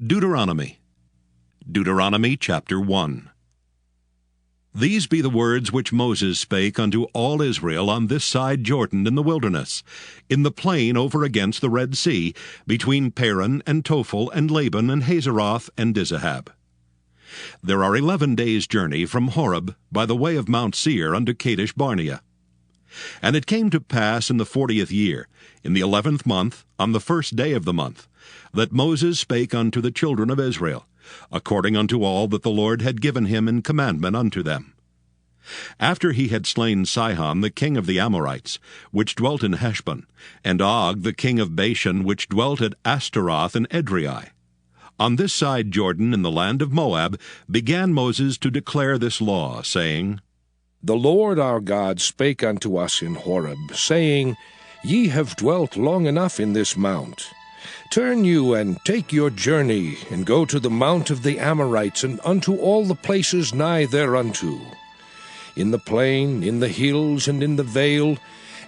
Deuteronomy. Deuteronomy chapter 1. These be the words which Moses spake unto all Israel on this side Jordan in the wilderness, in the plain over against the Red Sea, between Paran and Tophel and Laban and Hazeroth and Dizahab. There are 11 days' journey from Horeb by the way of Mount Seir unto Kadesh Barnea. And it came to pass in the 40th year, in the 11th month, on the first day of the month, that Moses spake unto the children of Israel, according unto all that the Lord had given him in commandment unto them. After he had slain Sihon the king of the Amorites, which dwelt in Heshbon, and Og the king of Bashan, which dwelt at Ashtaroth and Edrei, on this side Jordan in the land of Moab began Moses to declare this law, saying, The Lord our God spake unto us in Horeb, saying, Ye have dwelt long enough in this mount. Turn you and take your journey, and go to the mount of the Amorites, and unto all the places nigh thereunto, in the plain, in the hills, and in the vale,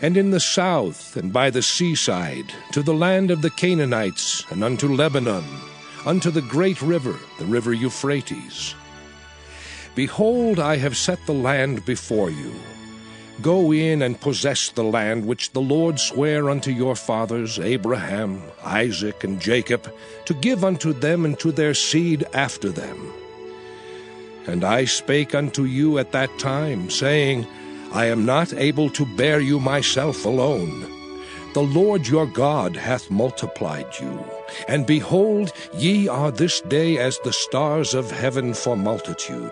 and in the south, and by the seaside, to the land of the Canaanites, and unto Lebanon, unto the great river, the river Euphrates. Behold, I have set the land before you. Go in and possess the land which the Lord sware unto your fathers, Abraham, Isaac, and Jacob, to give unto them and to their seed after them. And I spake unto you at that time, saying, I am not able to bear you myself alone. The Lord your God hath multiplied you. And behold, ye are this day as the stars of heaven for multitude.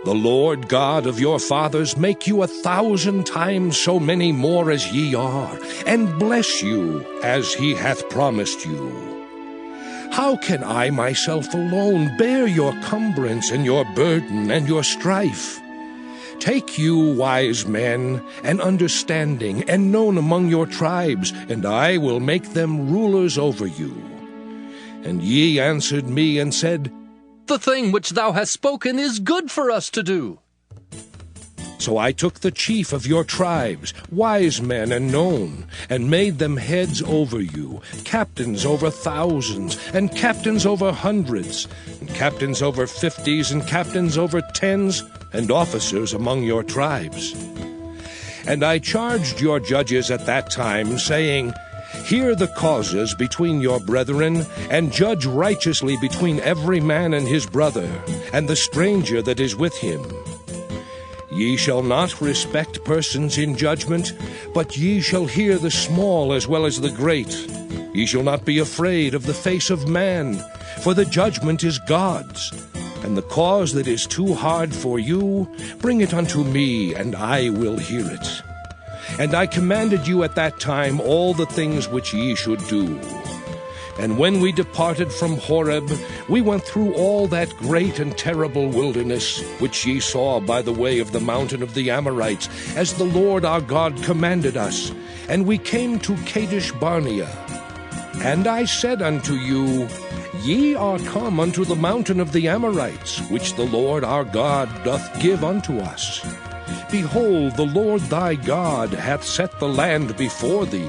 The Lord God of your fathers make you 1,000 times so many more as ye are, and bless you as he hath promised you. How can I myself alone bear your cumbrance and your burden and your strife? Take you wise men and understanding and known among your tribes, and I will make them rulers over you. And ye answered me and said, The thing which thou hast spoken is good for us to do. So I took the chief of your tribes, wise men and known, and made them heads over you, captains over thousands, and captains over hundreds, and captains over 50s, and captains over 10s, and officers among your tribes. And I charged your judges at that time, saying, Hear the causes between your brethren, and judge righteously between every man and his brother, and the stranger that is with him. Ye shall not respect persons in judgment, but ye shall hear the small as well as the great. Ye shall not be afraid of the face of man, for the judgment is God's. And the cause that is too hard for you, bring it unto me, and I will hear it. And I commanded you at that time all the things which ye should do. And when we departed from Horeb, we went through all that great and terrible wilderness, which ye saw by the way of the mountain of the Amorites, as the Lord our God commanded us. And we came to Kadesh Barnea. And I said unto you, Ye are come unto the mountain of the Amorites, which the Lord our God doth give unto us. Behold, the Lord thy God hath set the land before thee.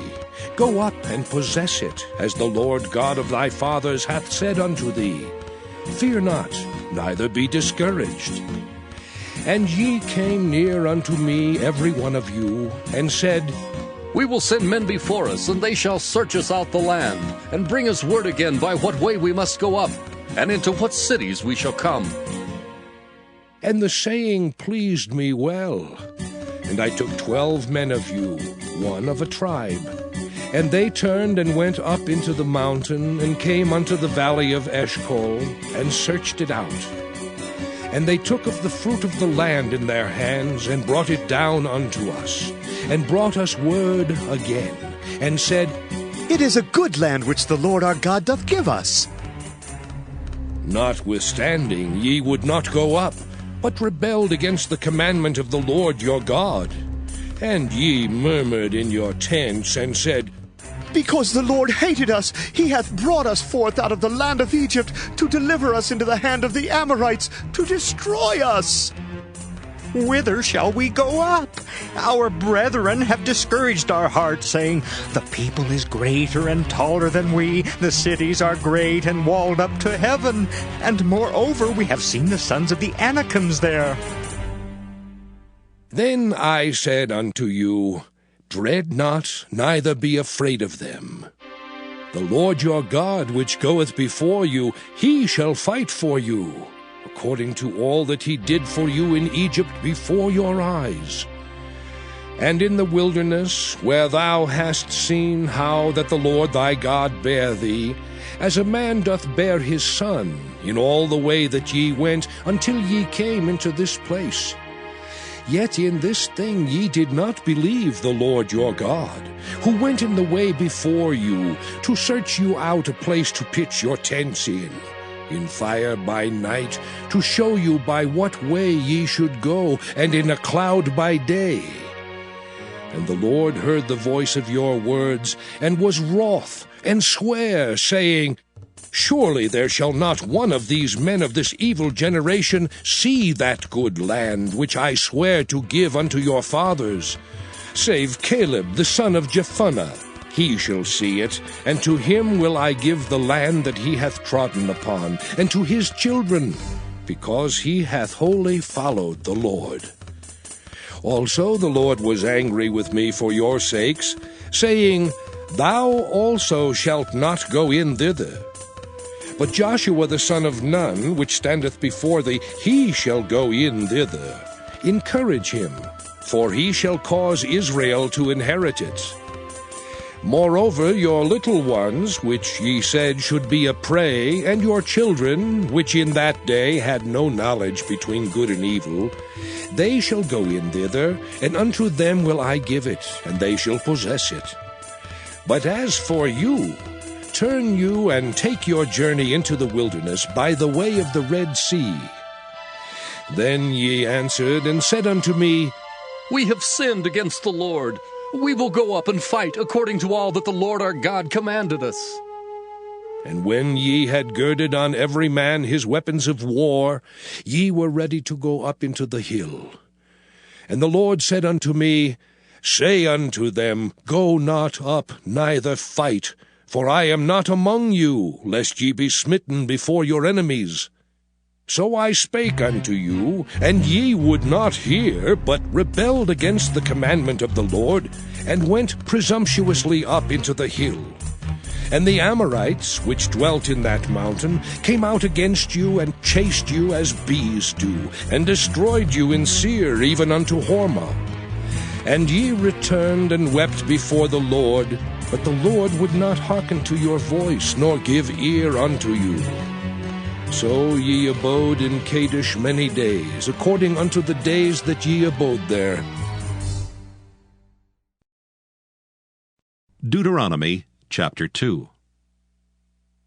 Go up and possess it, as the Lord God of thy fathers hath said unto thee. Fear not, neither be discouraged. And ye came near unto me, every one of you, and said, We will send men before us, and they shall search us out the land, and bring us word again by what way we must go up, and into what cities we shall come. And the saying pleased me well. And I took 12 men of you, one of a tribe. And they turned and went up into the mountain, and came unto the valley of Eshcol, and searched it out. And they took of the fruit of the land in their hands, and brought it down unto us, and brought us word again, and said, It is a good land which the Lord our God doth give us. Notwithstanding, ye would not go up, but rebelled against the commandment of the Lord your God. And ye murmured in your tents, and said, Because the Lord hated us, he hath brought us forth out of the land of Egypt, to deliver us into the hand of the Amorites, to destroy us. whither shall we go up? Our brethren have discouraged our hearts, saying, the people is greater and taller than we. The cities are great and walled up to heaven. And moreover, we have seen the sons of the Anakims there. Then I said unto you, dread not, neither be afraid of them. The Lord your God, which goeth before you, he shall fight for you, according to all that he did for you in Egypt before your eyes. And in the wilderness, where thou hast seen how that the Lord thy God bare thee, as a man doth bear his son, in all the way that ye went, until ye came into this place. Yet in this thing ye did not believe the Lord your God, who went in the way before you, to search you out a place to pitch your tents in fire by night, to show you by what way ye should go, and in a cloud by day. And the Lord heard the voice of your words, and was wroth, and sware, saying, surely there shall not one of these men of this evil generation see that good land which I swear to give unto your fathers, save Caleb the son of Jephunneh. He shall see it, and to him will I give the land that he hath trodden upon, and to his children, because he hath wholly followed the Lord. Also the Lord was angry with me for your sakes, saying, thou also shalt not go in thither. But Joshua the son of Nun, which standeth before thee, he shall go in thither. Encourage him, for he shall cause Israel to inherit it. Moreover, your little ones, which ye said should be a prey, and your children, which in that day had no knowledge between good and evil, they shall go in thither, and unto them will I give it, and they shall possess it. But as for you, turn you and take your journey into the wilderness by the way of the Red Sea. Then ye answered and said unto me, we have sinned against the Lord. We will go up and fight according to all that the Lord our God commanded us. And when ye had girded on every man his weapons of war, ye were ready to go up into the hill. And the Lord said unto me, say unto them, go not up, neither fight, for I am not among you, lest ye be smitten before your enemies. So I spake unto you, and ye would not hear, but rebelled against the commandment of the Lord, and went presumptuously up into the hill. And the Amorites, which dwelt in that mountain, came out against you, and chased you as bees do, and destroyed you in Seir, even unto Hormah. And ye returned and wept before the Lord, but the Lord would not hearken to your voice, nor give ear unto you. So ye abode in Kadesh many days, according unto the days that ye abode there. Deuteronomy chapter 2.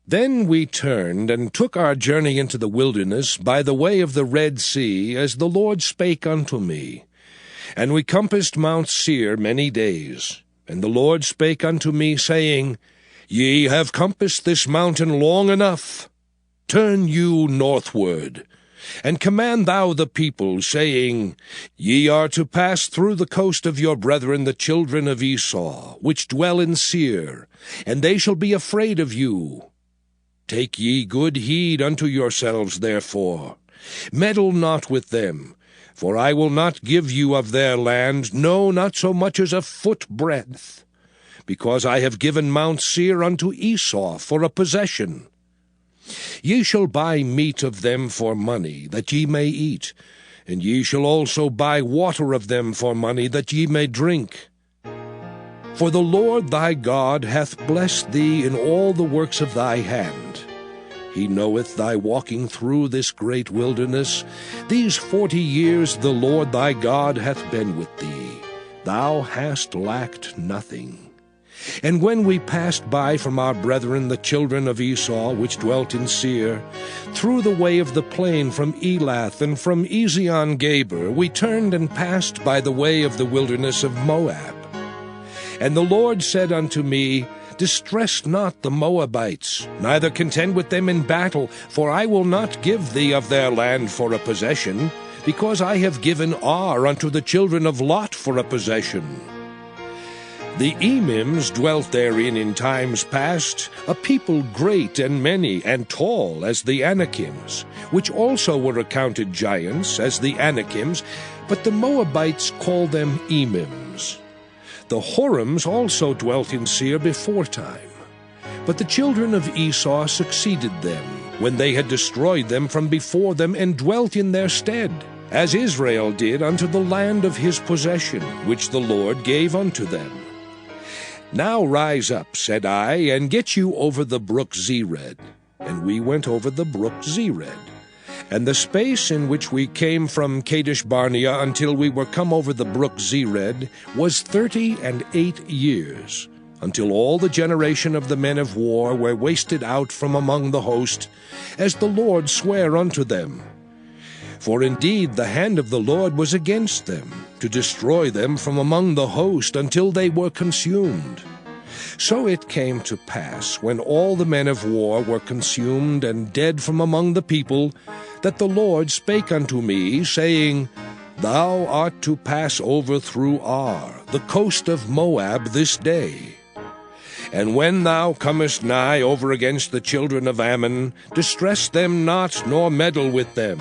Then we turned and took our journey into the wilderness by the way of the Red Sea, as the Lord spake unto me. And we compassed Mount Seir many days. And the Lord spake unto me, saying, ye have compassed this mountain long enough. Turn you northward, and command thou the people, saying, ye are to pass through the coast of your brethren the children of Esau, which dwell in Seir, and they shall be afraid of you. Take ye good heed unto yourselves, therefore. Meddle not with them, for I will not give you of their land, no, not so much as a foot breadth, because I have given Mount Seir unto Esau for a possession. Ye shall buy meat of them for money, that ye may eat, and ye shall also buy water of them for money, that ye may drink. For the Lord thy God hath blessed thee in all the works of thy hand. He knoweth thy walking through this great wilderness. These 40 years the Lord thy God hath been with thee. Thou hast lacked nothing. And when we passed by from our brethren the children of Esau, which dwelt in Seir, through the way of the plain from Elath and from Ezion-Geber, we turned and passed by the way of the wilderness of Moab. And the Lord said unto me, distress not the Moabites, neither contend with them in battle, for I will not give thee of their land for a possession, because I have given Ar unto the children of Lot for a possession. The Emims dwelt therein in times past, a people great and many and tall as the Anakims, which also were accounted giants as the Anakims, but the Moabites call them Emims. The Horims also dwelt in Seir beforetime, but the children of Esau succeeded them, when they had destroyed them from before them, and dwelt in their stead, as Israel did unto the land of his possession, which the Lord gave unto them. Now rise up, said I, and get you over the brook Zered. And we went over the brook Zered. And the space in which we came from Kadesh Barnea until we were come over the brook Zered was 38 years, until all the generation of the men of war were wasted out from among the host, as the Lord sware unto them. For indeed the hand of the Lord was against them, to destroy them from among the host until they were consumed. So it came to pass, when all the men of war were consumed and dead from among the people, that the Lord spake unto me, saying, Thou art to pass over through Ar, the coast of Moab, this day. And when thou comest nigh over against the children of Ammon, distress them not, nor meddle with them.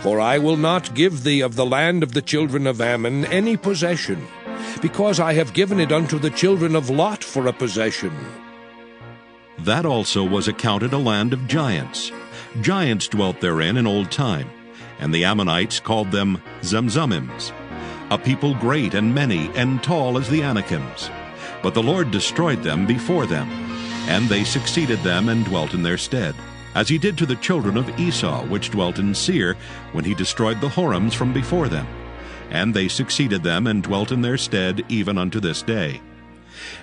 For I will not give thee of the land of the children of Ammon any possession, because I have given it unto the children of Lot for a possession. That also was accounted a land of giants. Giants dwelt therein in old time, and the Ammonites called them Zemzumims, a people great and many and tall as the Anakims. But the Lord destroyed them before them, and they succeeded them and dwelt in their stead, as he did to the children of Esau, which dwelt in Seir, when he destroyed the Horims from before them. And they succeeded them and dwelt in their stead even unto this day.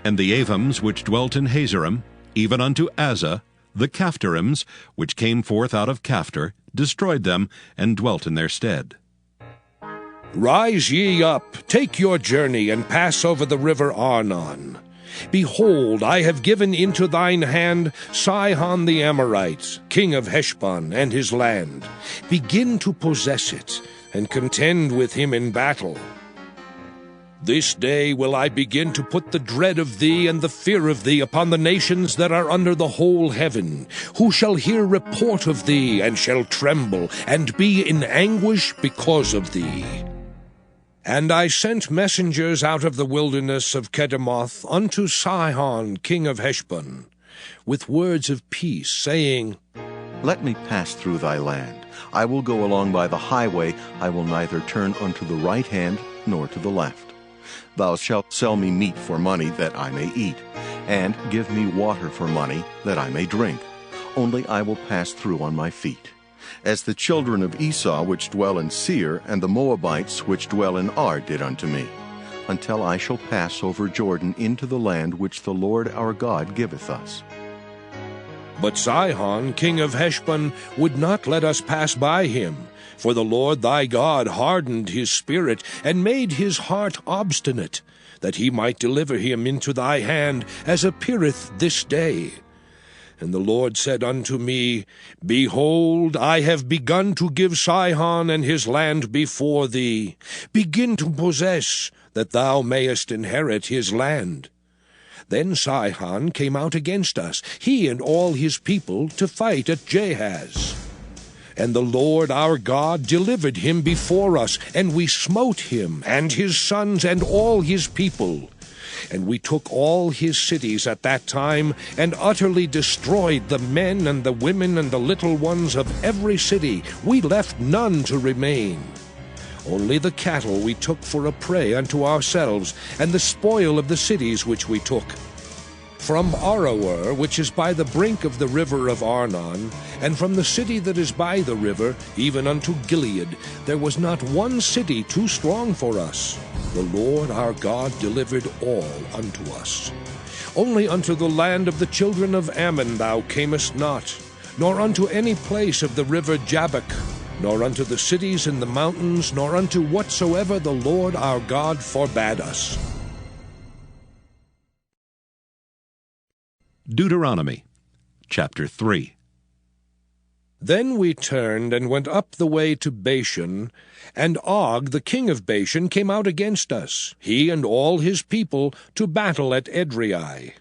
And the Avims, which dwelt in Hazerim, even unto Azza, the Caphtorims, which came forth out of Caphtor, destroyed them and dwelt in their stead. Rise ye up, take your journey, and pass over the river Arnon. Behold, I have given into thine hand Sihon the Amorite, king of Heshbon, and his land. Begin to possess it, and contend with him in battle. This day will I begin to put the dread of thee and the fear of thee upon the nations that are under the whole heaven, who shall hear report of thee, and shall tremble, and be in anguish because of thee. And I sent messengers out of the wilderness of Kedemoth unto Sihon king of Heshbon, with words of peace, saying, Let me pass through thy land. I will go along by the highway. I will neither turn unto the right hand nor to the left. Thou shalt sell me meat for money, that I may eat, and give me water for money, that I may drink. Only I will pass through on my feet. As the children of Esau which dwell in Seir, and the Moabites which dwell in Ar did unto me, until I shall pass over Jordan into the land which the Lord our God giveth us. But Sihon king of Heshbon would not let us pass by him, for the Lord thy God hardened his spirit, and made his heart obstinate, that he might deliver him into thy hand, as appeareth this day. And the Lord said unto me, Behold, I have begun to give Sihon and his land before thee. Begin to possess, that thou mayest inherit his land. Then Sihon came out against us, he and all his people, to fight at Jahaz. And the Lord our God delivered him before us, and we smote him, and his sons, and all his people. And we took all his cities at that time, and utterly destroyed the men and the women and the little ones of every city. We left none to remain. Only the cattle we took for a prey unto ourselves, and the spoil of the cities which we took. From Aroer, which is by the brink of the river of Arnon, and from the city that is by the river, even unto Gilead, there was not one city too strong for us. The Lord our God delivered all unto us. Only unto the land of the children of Ammon thou camest not, nor unto any place of the river Jabbok, nor unto the cities in the mountains, nor unto whatsoever the Lord our God forbade us. Deuteronomy chapter 3. Then we turned and went up the way to Bashan, and Og the king of Bashan came out against us, he and all his people, to battle at Edrei.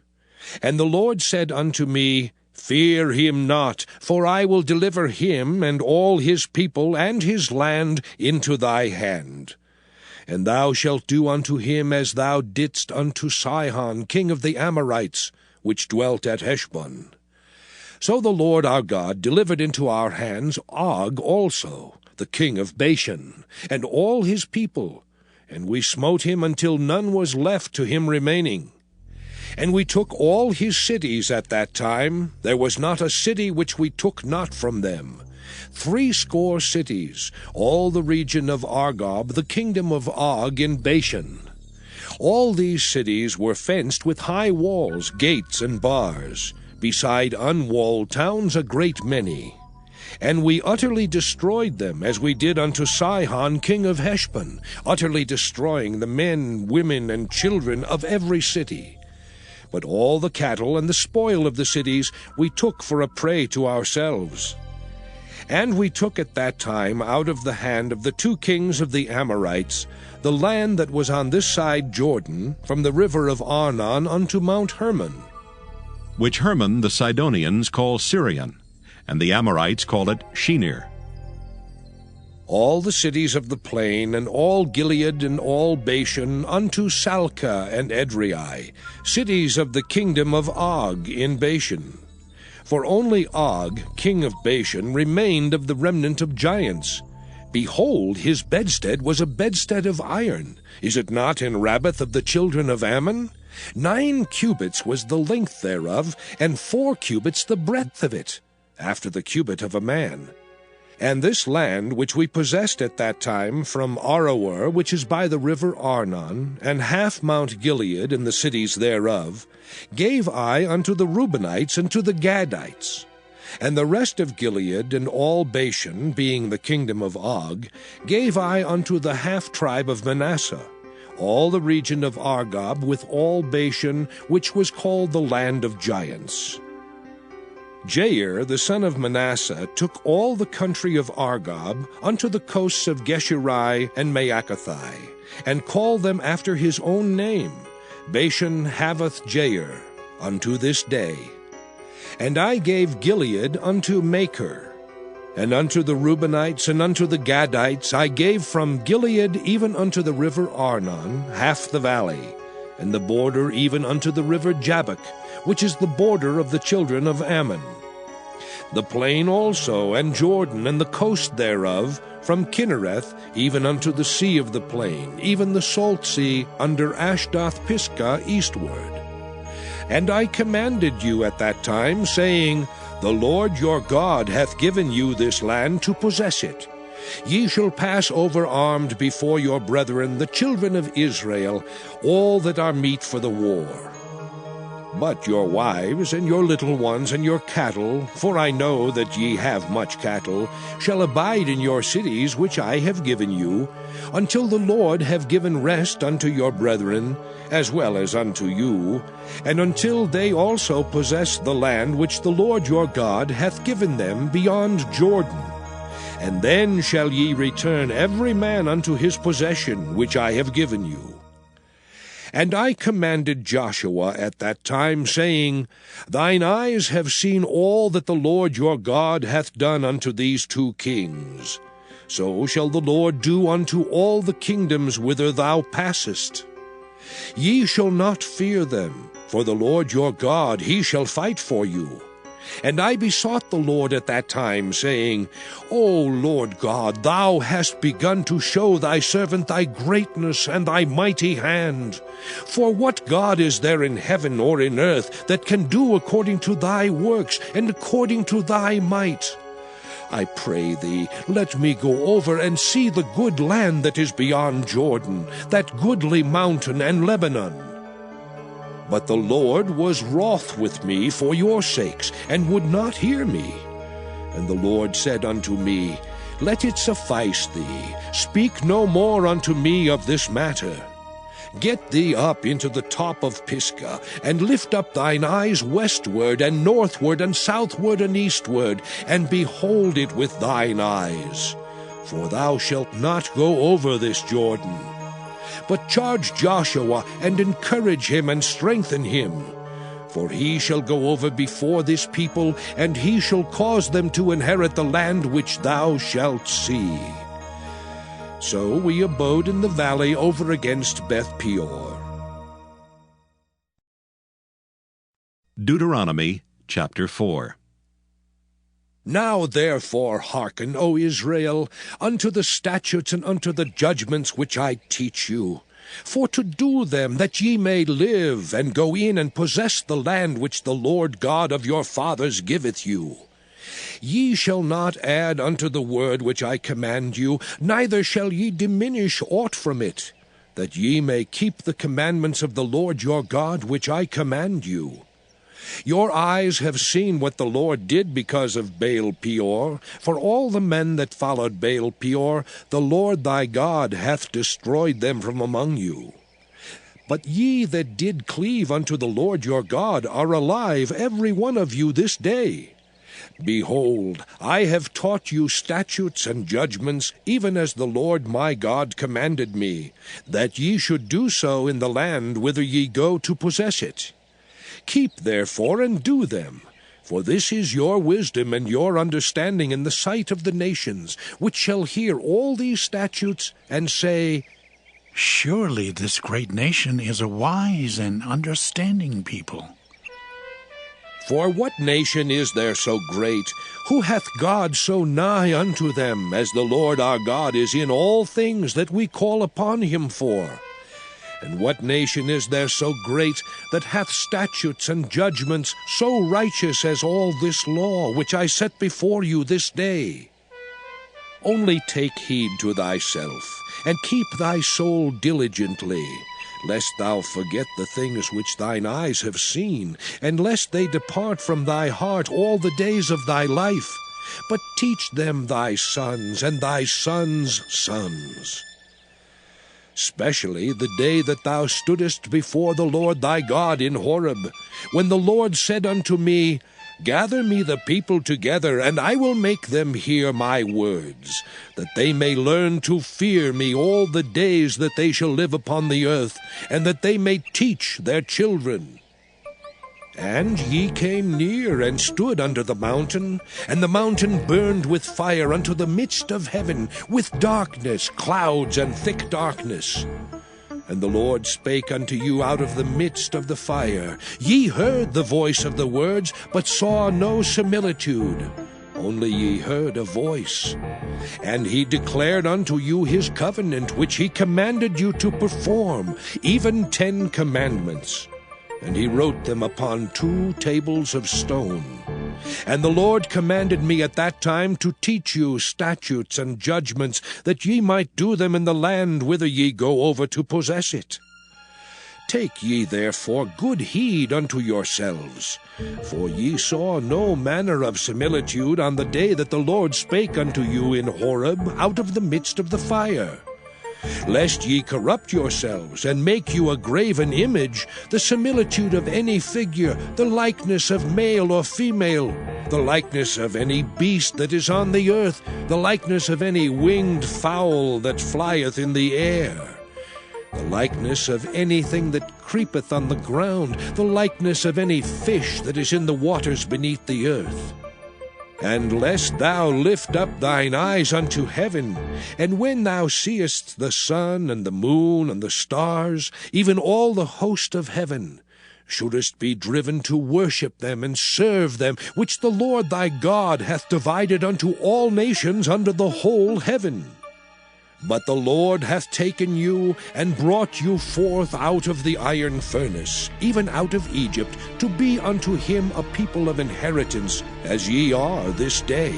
And the Lord said unto me, Fear him not, for I will deliver him and all his people and his land into thy hand. And thou shalt do unto him as thou didst unto Sihon king of the Amorites, which dwelt at Heshbon. So the Lord our God delivered into our hands Og also, the king of Bashan, and all his people, and we smote him until none was left to him remaining. And we took all his cities at that time. There was not a city which we took not from them. 80 cities, all the region of Argob, the kingdom of Og in Bashan. All these cities were fenced with high walls, gates, and bars, beside unwalled towns a great many. And we utterly destroyed them, as we did unto Sihon king of Heshbon, utterly destroying the men, women, and children of every city. But all the cattle and the spoil of the cities we took for a prey to ourselves. And we took at that time out of the hand of the 2 kings of the Amorites the land that was on this side Jordan, from the river of Arnon unto Mount Hermon, which Hermon the Sidonians call Syrian, and the Amorites call it Shinir. All the cities of the plain, and all Gilead, and all Bashan, unto Salcah and Edrei, cities of the kingdom of Og in Bashan. For only Og, king of Bashan, remained of the remnant of giants. Behold, his bedstead was a bedstead of iron. Is it not in Rabbath of the children of Ammon? 9 cubits was the length thereof, and 4 cubits the breadth of it, after the cubit of a man. And this land which we possessed at that time from Aroer, which is by the river Arnon, and half Mount Gilead and the cities thereof, gave I unto the Reubenites and to the Gadites. And the rest of Gilead and all Bashan, being the kingdom of Og, gave I unto the half-tribe of Manasseh, all the region of Argob with all Bashan, which was called the land of giants. Jair, the son of Manasseh, took all the country of Argob unto the coasts of Geshuri and Maacathai, and called them after his own name, Bashan Havoth Jair, unto this day. And I gave Gilead unto Machir. And unto the Reubenites and unto the Gadites I gave from Gilead even unto the river Arnon half the valley, and the border even unto the river Jabbok, which is the border of the children of Ammon. The plain also, and Jordan, and the coast thereof, from Kinnereth even unto the sea of the plain, even the salt sea under Ashdoth-Pisgah eastward. And I commanded you at that time, saying, The Lord your God hath given you this land to possess it. Ye shall pass over armed before your brethren, the children of Israel, all that are meet for the war. But your wives, and your little ones, and your cattle, for I know that ye have much cattle, shall abide in your cities which I have given you, until the Lord have given rest unto your brethren, as well as unto you, and until they also possess the land which the Lord your God hath given them beyond Jordan. And then shall ye return every man unto his possession which I have given you. And I commanded Joshua at that time, saying, Thine eyes have seen all that the Lord your God hath done unto these 2 kings. So shall the Lord do unto all the kingdoms whither thou passest. Ye shall not fear them, for the Lord your God, he shall fight for you. And I besought the Lord at that time, saying, O Lord God, thou hast begun to show thy servant thy greatness and thy mighty hand. For what God is there in heaven or in earth that can do according to thy works and according to thy might? I pray thee, let me go over and see the good land that is beyond Jordan, that goodly mountain and Lebanon. But the Lord was wroth with me for your sakes, and would not hear me. And the Lord said unto me, Let it suffice thee, speak no more unto me of this matter. Get thee up into the top of Pisgah, and lift up thine eyes westward, and northward, and southward, and eastward, and behold it with thine eyes. For thou shalt not go over this Jordan. But charge Joshua, and encourage him, and strengthen him. For he shall go over before this people, and he shall cause them to inherit the land which thou shalt see. So we abode in the valley over against Beth Peor. Deuteronomy chapter 4. Now therefore hearken, O Israel, unto the statutes and unto the judgments which I teach you, for to do them, that ye may live, and go in and possess the land which the Lord God of your fathers giveth you. Ye shall not add unto the word which I command you, neither shall ye diminish aught from it, that ye may keep the commandments of the Lord your God which I command you. Your eyes have seen what the Lord did because of Baal Peor. For all the men that followed Baal Peor, the Lord thy God hath destroyed them from among you. But ye that did cleave unto the Lord your God are alive, every one of you this day. Behold, I have taught you statutes and judgments, even as the Lord my God commanded me, that ye should do so in the land whither ye go to possess it. Keep therefore and do them, for this is your wisdom and your understanding in the sight of the nations, which shall hear all these statutes, and say, Surely this great nation is a wise and understanding people. For what nation is there so great? Who hath God so nigh unto them, as the Lord our God is in all things that we call upon him for? And what nation is there so great, that hath statutes and judgments so righteous as all this law, which I set before you this day? Only take heed to thyself, and keep thy soul diligently, lest thou forget the things which thine eyes have seen, and lest they depart from thy heart all the days of thy life. But teach them thy sons, and thy sons' sons. Specially the day that thou stoodest before the Lord thy God in Horeb, when the Lord said unto me, Gather me the people together, and I will make them hear my words, that they may learn to fear me all the days that they shall live upon the earth, and that they may teach their children. And ye came near and stood under the mountain, and the mountain burned with fire unto the midst of heaven, with darkness, clouds, and thick darkness. And the Lord spake unto you out of the midst of the fire. Ye heard the voice of the words, but saw no similitude, only ye heard a voice. And he declared unto you his covenant, which he commanded you to perform, even 10 commandments. And he wrote them upon 2 tables of stone. And the Lord commanded me at that time to teach you statutes and judgments, that ye might do them in the land whither ye go over to possess it. Take ye therefore good heed unto yourselves, for ye saw no manner of similitude on the day that the Lord spake unto you in Horeb out of the midst of the fire. Lest ye corrupt yourselves, and make you a graven image, the similitude of any figure, the likeness of male or female, the likeness of any beast that is on the earth, the likeness of any winged fowl that flieth in the air, the likeness of anything that creepeth on the ground, the likeness of any fish that is in the waters beneath the earth. And lest thou lift up thine eyes unto heaven, and when thou seest the sun and the moon and the stars, even all the host of heaven, shouldest be driven to worship them and serve them, which the Lord thy God hath divided unto all nations under the whole heaven. But the Lord hath taken you, and brought you forth out of the iron furnace, even out of Egypt, to be unto him a people of inheritance, as ye are this day.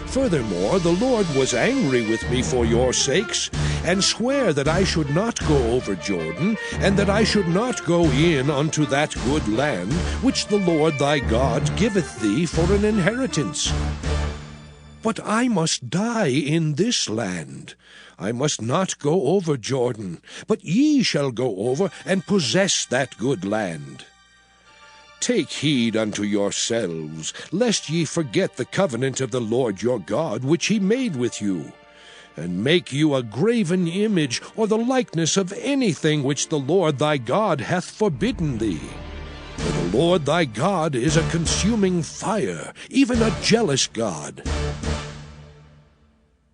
Furthermore, the Lord was angry with me for your sakes, and sware that I should not go over Jordan, and that I should not go in unto that good land, which the Lord thy God giveth thee for an inheritance. But I must die in this land. I must not go over Jordan, but ye shall go over and possess that good land. Take heed unto yourselves, lest ye forget the covenant of the Lord your God, which he made with you, and make you a graven image, or the likeness of anything which the Lord thy God hath forbidden thee. For the Lord thy God is a consuming fire, even a jealous God.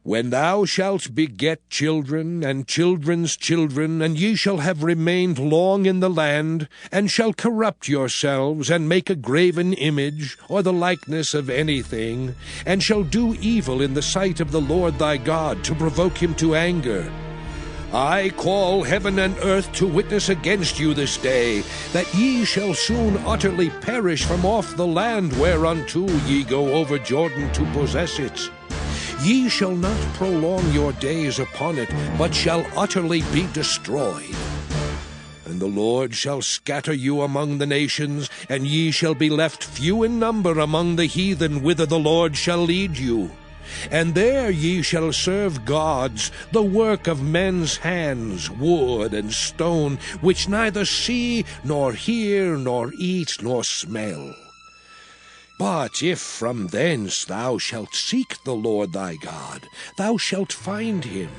When thou shalt beget children, and children's children, and ye shall have remained long in the land, and shall corrupt yourselves, and make a graven image, or the likeness of anything, and shall do evil in the sight of the Lord thy God, to provoke him to anger, I call heaven and earth to witness against you this day, that ye shall soon utterly perish from off the land whereunto ye go over Jordan to possess it. Ye shall not prolong your days upon it, but shall utterly be destroyed. And the Lord shall scatter you among the nations, and ye shall be left few in number among the heathen, whither the Lord shall lead you. And there ye shall serve gods, the work of men's hands, wood and stone, which neither see, nor hear, nor eat, nor smell. But if from thence thou shalt seek the Lord thy God, thou shalt find him,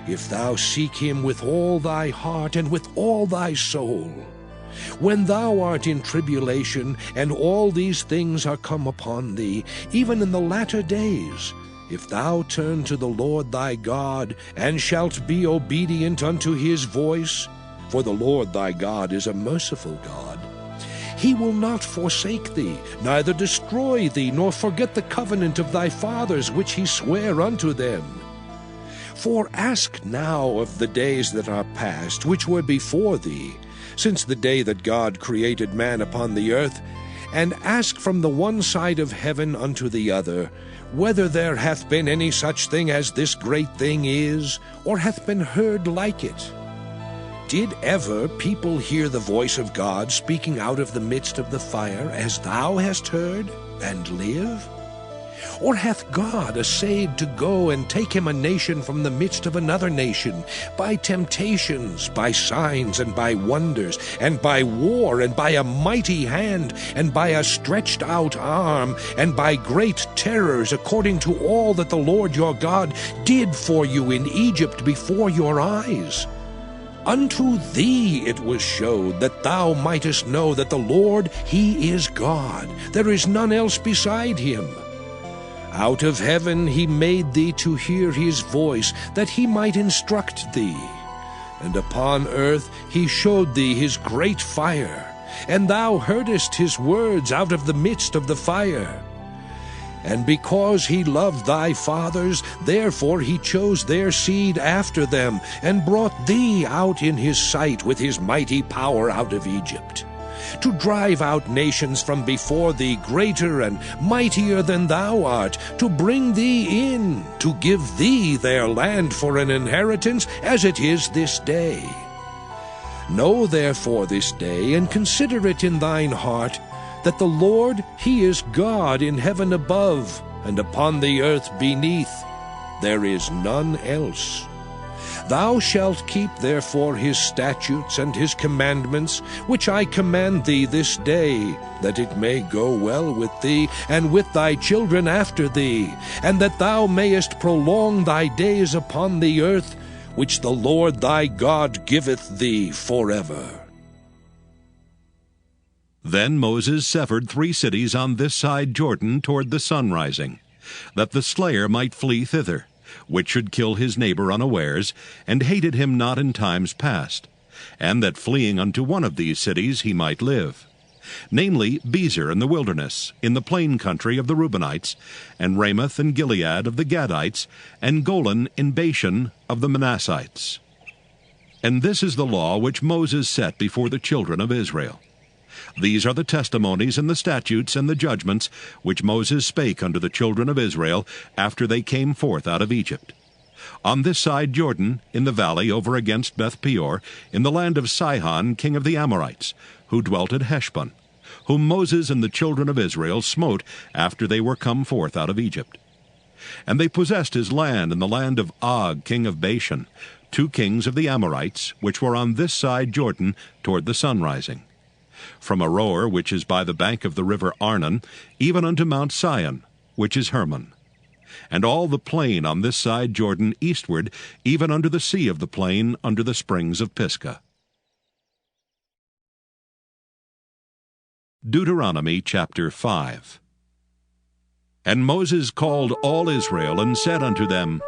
if thou seek him with all thy heart and with all thy soul. When thou art in tribulation, and all these things are come upon thee, even in the latter days, if thou turn to the Lord thy God, and shalt be obedient unto his voice, for the Lord thy God is a merciful God, he will not forsake thee, neither destroy thee, nor forget the covenant of thy fathers which he sware unto them. For ask now of the days that are past, which were before thee, since the day that God created man upon the earth, and ask from the one side of heaven unto the other, whether there hath been any such thing as this great thing is, or hath been heard like it. Did ever people hear the voice of God speaking out of the midst of the fire, as thou hast heard, and live? Or hath God essayed to go and take him a nation from the midst of another nation, by temptations, by signs, and by wonders, and by war, and by a mighty hand, and by a stretched out arm, and by great terrors, according to all that the Lord your God did for you in Egypt before your eyes? Unto thee it was showed, that thou mightest know that the Lord, he is God. There is none else beside him. Out of heaven he made thee to hear his voice, that he might instruct thee. And upon earth he showed thee his great fire, and thou heardest his words out of the midst of the fire. And because he loved thy fathers, therefore he chose their seed after them, and brought thee out in his sight with his mighty power out of Egypt, to drive out nations from before thee greater and mightier than thou art, to bring thee in, to give thee their land for an inheritance, as it is this day. Know therefore this day, and consider it in thine heart, that the Lord, he is God in heaven above, and upon the earth beneath. There is none else. Thou shalt keep therefore his statutes and his commandments, which I command thee this day, that it may go well with thee, and with thy children after thee, and that thou mayest prolong thy days upon the earth, which the Lord thy God giveth thee forever. Then Moses severed 3 cities on this side Jordan toward the sun rising, that the slayer might flee thither, which should kill his neighbor unawares, and hated him not in times past, and that fleeing unto one of these cities he might live, namely Bezer in the wilderness, in the plain country of the Reubenites, and Ramoth and Gilead of the Gadites, and Golan in Bashan of the Manassites. And this is the law which Moses set before the children of Israel. These are the testimonies and the statutes and the judgments which Moses spake unto the children of Israel after they came forth out of Egypt. On this side Jordan, in the valley over against Beth Peor, in the land of Sihon king of the Amorites, who dwelt at Heshbon, whom Moses and the children of Israel smote after they were come forth out of Egypt. And they possessed his land and the land of Og, king of Bashan, 2 kings of the Amorites, which were on this side Jordan toward the sunrising, from Aroer, which is by the bank of the river Arnon, even unto Mount Sion, which is Hermon, and all the plain on this side Jordan eastward, even unto the sea of the plain, under the springs of Pisgah. Deuteronomy chapter 5. And Moses called all Israel, and said unto them,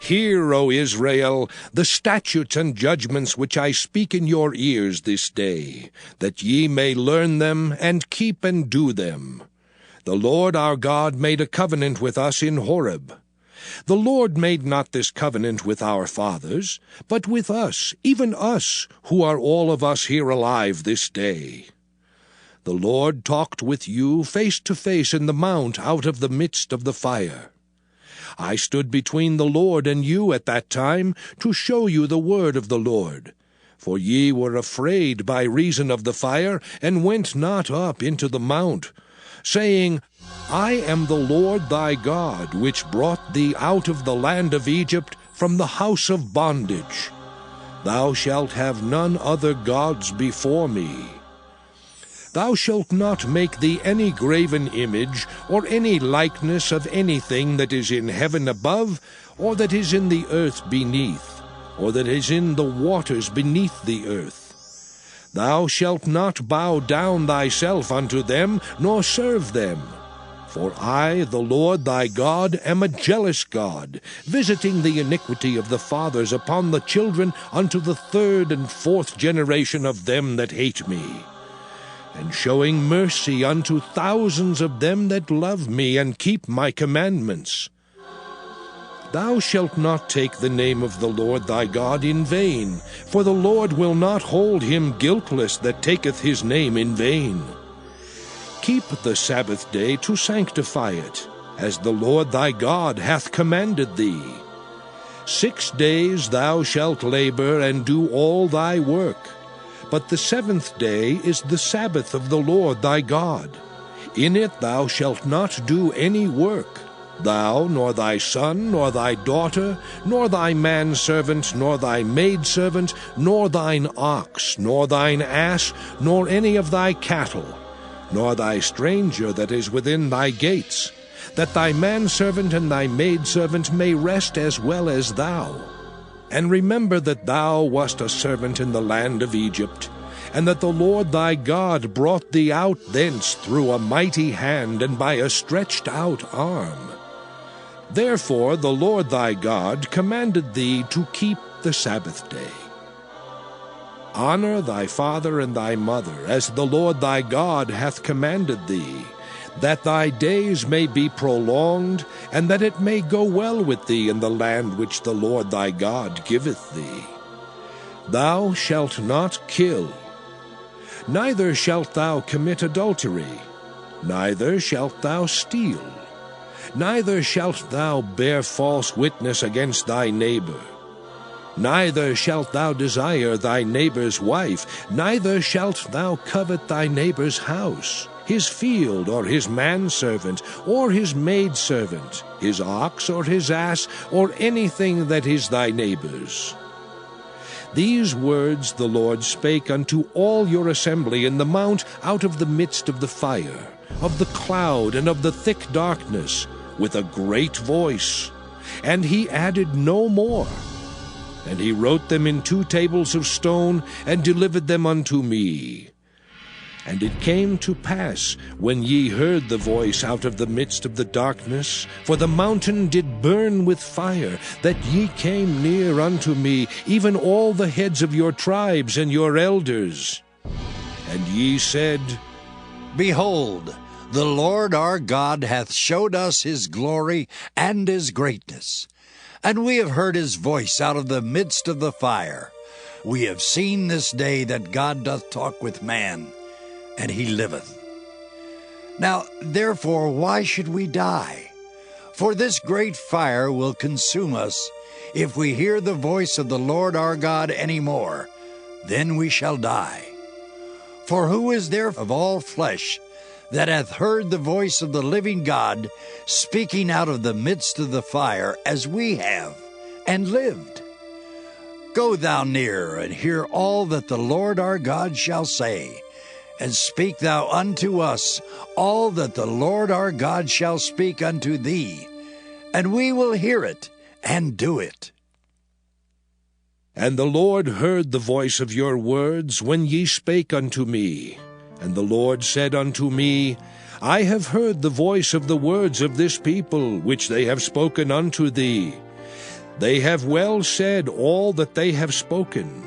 Hear, O Israel, the statutes and judgments which I speak in your ears this day, that ye may learn them, and keep and do them. The Lord our God made a covenant with us in Horeb. The Lord made not this covenant with our fathers, but with us, even us, who are all of us here alive this day. The Lord talked with you face to face in the mount out of the midst of the fire. I stood between the Lord and you at that time, to show you the word of the Lord. For ye were afraid by reason of the fire, and went not up into the mount, saying, I am the Lord thy God, which brought thee out of the land of Egypt, from the house of bondage. Thou shalt have none other gods before me. Thou shalt not make thee any graven image, or any likeness of anything that is in heaven above, or that is in the earth beneath, or that is in the waters beneath the earth. Thou shalt not bow down thyself unto them, nor serve them. For I, the Lord thy God, am a jealous God, visiting the iniquity of the fathers upon the children unto the 3rd and 4th generation of them that hate me, and showing mercy unto thousands of them that love me and keep my commandments. Thou shalt not take the name of the Lord thy God in vain, for the Lord will not hold him guiltless that taketh his name in vain. Keep the Sabbath day to sanctify it, as the Lord thy God hath commanded thee. 6 days thou shalt labor and do all thy work. But the 7th day is the Sabbath of the Lord thy God. In it thou shalt not do any work, thou, nor thy son, nor thy daughter, nor thy manservant, nor thy maidservant, nor thine ox, nor thine ass, nor any of thy cattle, nor thy stranger that is within thy gates, that thy manservant and thy maidservant may rest as well as thou. And remember that thou wast a servant in the land of Egypt, and that the Lord thy God brought thee out thence through a mighty hand and by a stretched out arm. Therefore the Lord thy God commanded thee to keep the Sabbath day. Honor thy father and thy mother, as the Lord thy God hath commanded thee, that thy days may be prolonged, and that it may go well with thee in the land which the Lord thy God giveth thee. Thou shalt not kill, neither shalt thou commit adultery, neither shalt thou steal, neither shalt thou bear false witness against thy neighbor. Neither shalt thou desire thy neighbor's wife, neither shalt thou covet thy neighbor's house, his field, or his manservant, or his maidservant, his ox, or his ass, or anything that is thy neighbor's. These words the Lord spake unto all your assembly in the mount out of the midst of the fire, of the cloud, and of the thick darkness, with a great voice. And he added no more. And he wrote them in 2 tables of stone, and delivered them unto me. And it came to pass, when ye heard the voice out of the midst of the darkness, for the mountain did burn with fire, that ye came near unto me, even all the heads of your tribes and your elders. And ye said, Behold, the Lord our God hath showed us his glory and his greatness. And we have heard his voice out of the midst of the fire. We have seen this day that God doth talk with man, and he liveth. Now, therefore, why should we die? For this great fire will consume us. If we hear the voice of the Lord our God any more, then we shall die. For who is there of all flesh that hath heard the voice of the living God speaking out of the midst of the fire, as we have, and lived. Go thou near, and hear all that the Lord our God shall say, and speak thou unto us all that the Lord our God shall speak unto thee, and we will hear it, and do it. And the Lord heard the voice of your words when ye spake unto me. And the Lord said unto me, I have heard the voice of the words of this people, which they have spoken unto thee. They have well said all that they have spoken.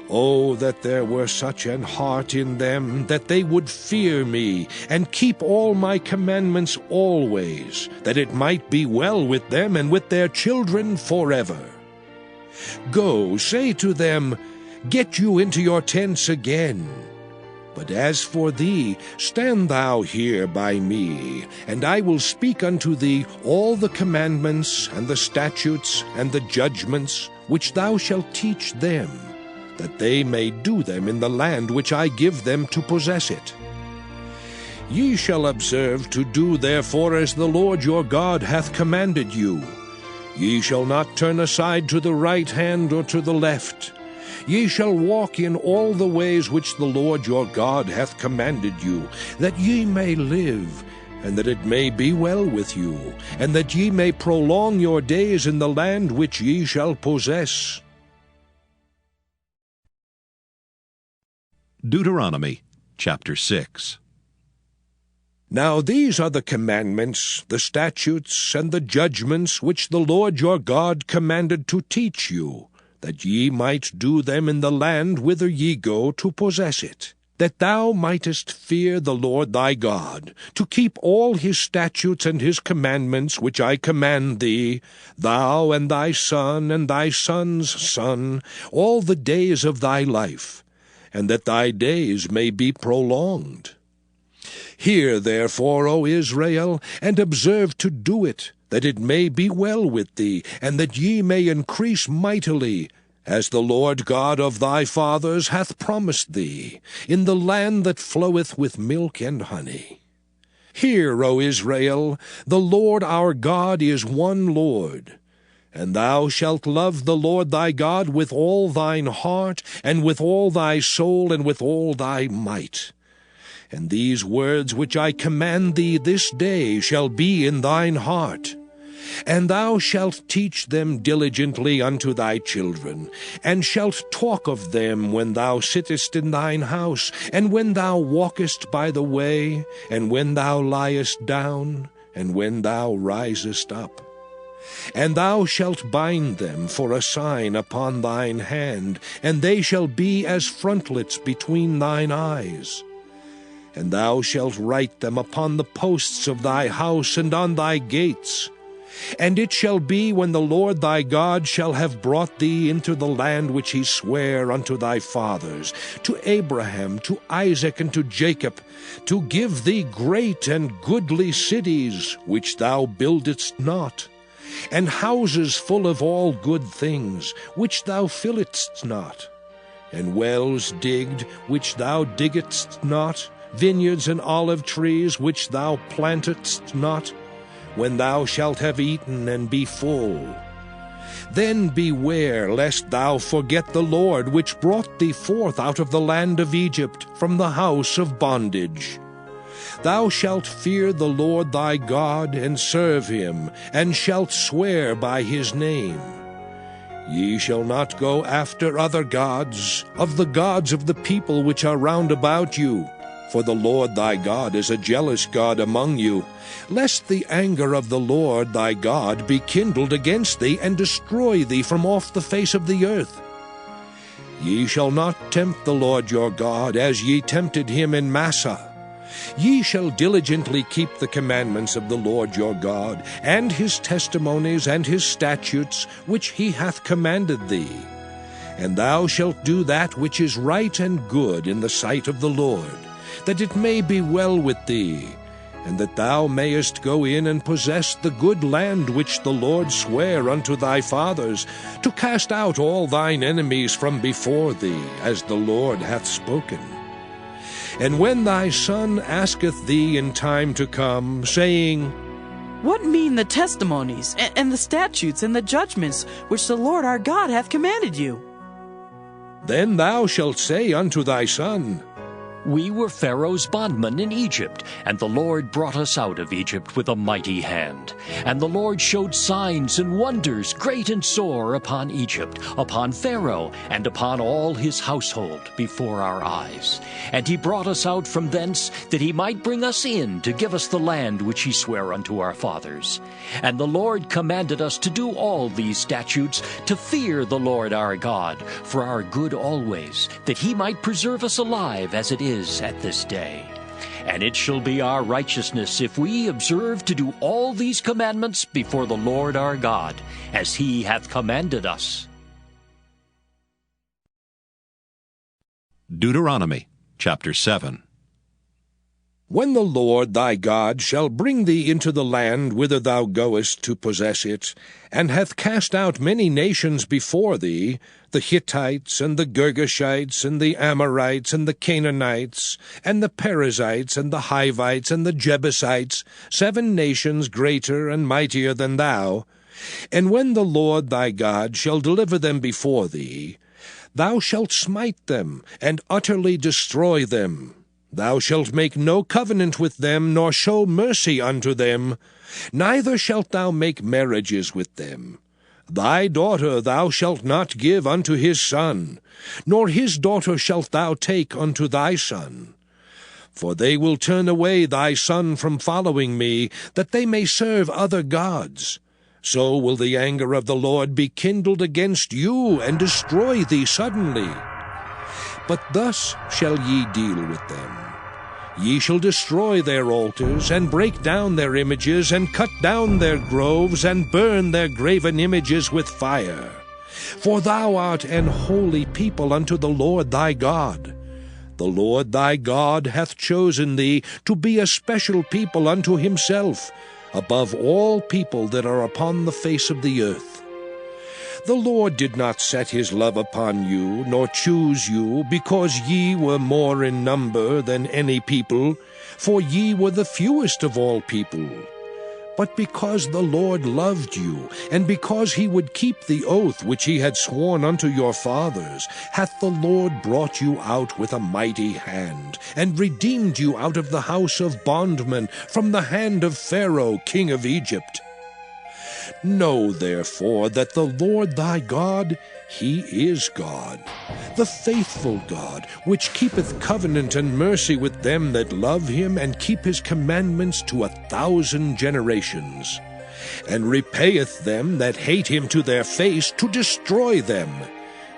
Oh, that there were such an heart in them, that they would fear me, and keep all my commandments always, that it might be well with them and with their children forever. Go, say to them, Get you into your tents again. But as for thee, stand thou here by me, and I will speak unto thee all the commandments, and the statutes, and the judgments, which thou shalt teach them, that they may do them in the land which I give them to possess it. Ye shall observe to do therefore as the Lord your God hath commanded you. Ye shall not turn aside to the right hand or to the left. Ye shall walk in all the ways which the Lord your God hath commanded you, that ye may live, and that it may be well with you, and that ye may prolong your days in the land which ye shall possess. Deuteronomy chapter 6. Now these are the commandments, the statutes, and the judgments which the Lord your God commanded to teach you, that ye might do them in the land whither ye go to possess it, that thou mightest fear the Lord thy God, to keep all his statutes and his commandments which I command thee, thou and thy son and thy son's son, all the days of thy life, and that thy days may be prolonged. Hear therefore, O Israel, and observe to do it, that it may be well with thee, and that ye may increase mightily, as the Lord God of thy fathers hath promised thee, in the land that floweth with milk and honey. Hear, O Israel, the Lord our God is one Lord. And thou shalt love the Lord thy God with all thine heart, and with all thy soul, and with all thy might. And these words which I command thee this day shall be in thine heart. And thou shalt teach them diligently unto thy children, and shalt talk of them when thou sittest in thine house, and when thou walkest by the way, and when thou liest down, and when thou risest up. And thou shalt bind them for a sign upon thine hand, and they shall be as frontlets between thine eyes. And thou shalt write them upon the posts of thy house and on thy gates. And it shall be, when the Lord thy God shall have brought thee into the land which he sware unto thy fathers, to Abraham, to Isaac, and to Jacob, to give thee great and goodly cities, which thou buildedst not, and houses full of all good things, which thou filledst not, and wells digged, which thou diggedst not, vineyards and olive trees, which thou plantedst not, when thou shalt have eaten and be full. Then beware lest thou forget the Lord, which brought thee forth out of the land of Egypt, from the house of bondage. Thou shalt fear the Lord thy God, and serve him, and shalt swear by his name. Ye shall not go after other gods, of the gods of the people which are round about you, for the Lord thy God is a jealous God among you, lest the anger of the Lord thy God be kindled against thee, and destroy thee from off the face of the earth. Ye shall not tempt the Lord your God, as ye tempted him in Massah. Ye shall diligently keep the commandments of the Lord your God, and his testimonies and his statutes, which he hath commanded thee. And thou shalt do that which is right and good in the sight of the Lord, that it may be well with thee, and that thou mayest go in and possess the good land which the Lord sware unto thy fathers, to cast out all thine enemies from before thee, as the Lord hath spoken. And when thy son asketh thee in time to come, saying, What mean the testimonies, and the statutes, and the judgments, which the Lord our God hath commanded you? Then thou shalt say unto thy son, We were Pharaoh's bondmen in Egypt, and the Lord brought us out of Egypt with a mighty hand. And the Lord showed signs and wonders, great and sore, upon Egypt, upon Pharaoh, and upon all his household, before our eyes. And he brought us out from thence, that he might bring us in, to give us the land which he sware unto our fathers. And the Lord commanded us to do all these statutes, to fear the Lord our God, for our good always, that he might preserve us alive as it is at this day. And it shall be our righteousness if we observe to do all these commandments before the Lord our God, as he hath commanded us. Deuteronomy chapter 7. When the Lord thy God shall bring thee into the land whither thou goest to possess it, and hath cast out many nations before thee, the Hittites, and the Girgashites, and the Amorites, and the Canaanites, and the Perizzites, and the Hivites, and the Jebusites, 7 nations greater and mightier than thou, and when the Lord thy God shall deliver them before thee, thou shalt smite them, and utterly destroy them. Thou shalt make no covenant with them, nor show mercy unto them, neither shalt thou make marriages with them. Thy daughter thou shalt not give unto his son, nor his daughter shalt thou take unto thy son. For they will turn away thy son from following me, that they may serve other gods. So will the anger of the Lord be kindled against you, and destroy thee suddenly. But thus shall ye deal with them. Ye shall destroy their altars, and break down their images, and cut down their groves, and burn their graven images with fire. For thou art an holy people unto the Lord thy God. The Lord thy God hath chosen thee to be a special people unto himself, above all people that are upon the face of the earth. The Lord did not set his love upon you, nor choose you, because ye were more in number than any people, for ye were the fewest of all people. But because the Lord loved you, and because he would keep the oath which he had sworn unto your fathers, hath the Lord brought you out with a mighty hand, and redeemed you out of the house of bondmen, from the hand of Pharaoh king of Egypt. Know therefore that the Lord thy God, he is God, the faithful God, which keepeth covenant and mercy with them that love him, and keep his commandments to 1,000 generations, and repayeth them that hate him to their face, to destroy them.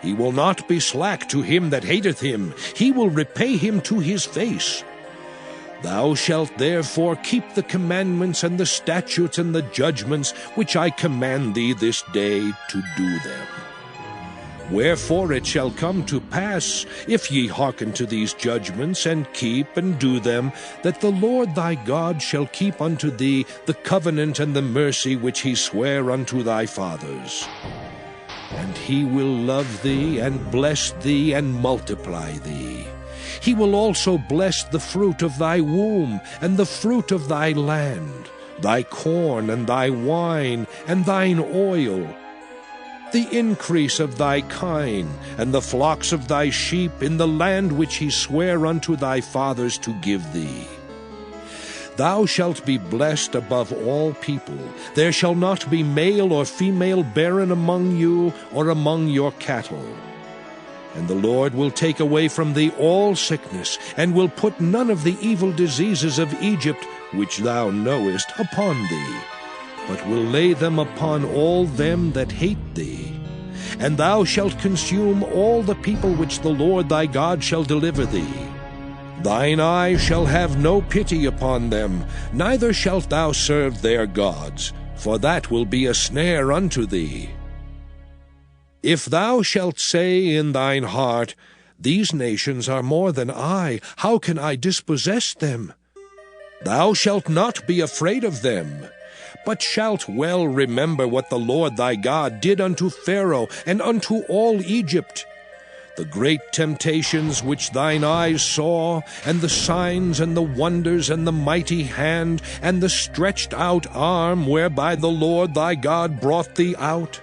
He will not be slack to him that hateth him, he will repay him to his face. Thou shalt therefore keep the commandments and the statutes and the judgments which I command thee this day to do them. Wherefore it shall come to pass, if ye hearken to these judgments, and keep and do them, that the Lord thy God shall keep unto thee the covenant and the mercy which he sware unto thy fathers. And he will love thee, and bless thee, and multiply thee. He will also bless the fruit of thy womb, and the fruit of thy land, thy corn, and thy wine, and thine oil, the increase of thy kine, and the flocks of thy sheep, in the land which he sware unto thy fathers to give thee. Thou shalt be blessed above all people. There shall not be male or female barren among you, or among your cattle. And the Lord will take away from thee all sickness, and will put none of the evil diseases of Egypt, which thou knowest, upon thee, but will lay them upon all them that hate thee. And thou shalt consume all the people which the Lord thy God shall deliver thee. Thine eye shall have no pity upon them, neither shalt thou serve their gods, for that will be a snare unto thee. If thou shalt say in thine heart, These nations are more than I, how can I dispossess them? Thou shalt not be afraid of them, but shalt well remember what the Lord thy God did unto Pharaoh and unto all Egypt. the great temptations which thine eyes saw, and the signs and the wonders and the mighty hand, and the stretched out arm whereby the Lord thy God brought thee out,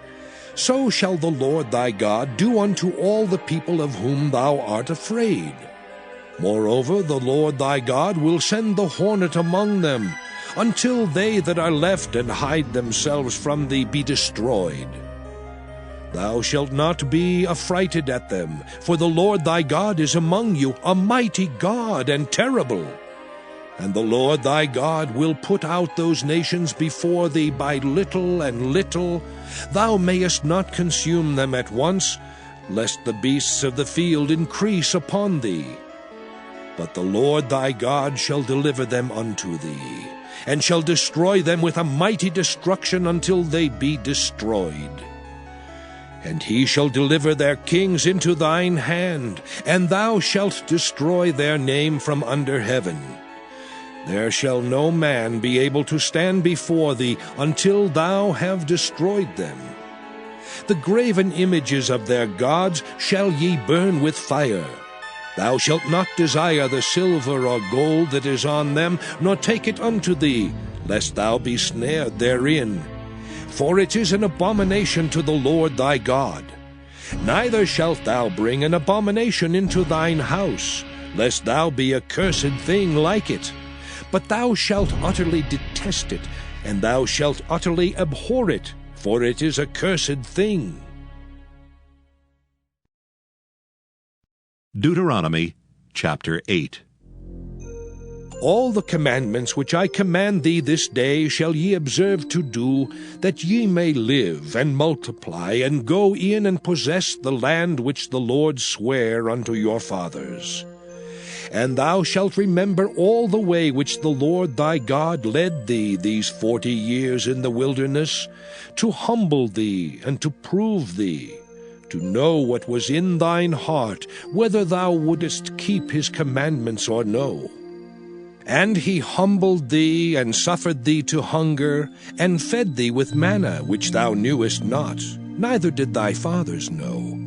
so shall the Lord thy God do unto all the people of whom thou art afraid. Moreover, the Lord thy God will send the hornet among them, until they that are left and hide themselves from thee be destroyed. Thou shalt not be affrighted at them, for the Lord thy God is among you, a mighty God and terrible. And the Lord thy God will put out those nations before thee by little and little. Thou mayest not consume them at once, lest the beasts of the field increase upon thee. But the Lord thy God shall deliver them unto thee, and shall destroy them with a mighty destruction until they be destroyed. And he shall deliver their kings into thine hand, and thou shalt destroy their name from under heaven. There shall no man be able to stand before thee until thou have destroyed them. The graven images of their gods shall ye burn with fire. Thou shalt not desire the silver or gold that is on them, nor take it unto thee, lest thou be snared therein. For it is an abomination to the Lord thy God. Neither shalt thou bring an abomination into thine house, lest thou be a cursed thing like it. But thou shalt utterly detest it, and thou shalt utterly abhor it, for it is a cursed thing. Deuteronomy chapter 8. All the commandments which I command thee this day shall ye observe to do, that ye may live and multiply, and go in and possess the land which the Lord sware unto your fathers. And thou shalt remember all the way which the Lord thy God led thee these 40 years in the wilderness, to humble thee and to prove thee, to know what was in thine heart, whether thou wouldest keep his commandments or no. And he humbled thee, and suffered thee to hunger, and fed thee with manna, which thou knewest not, neither did thy fathers know,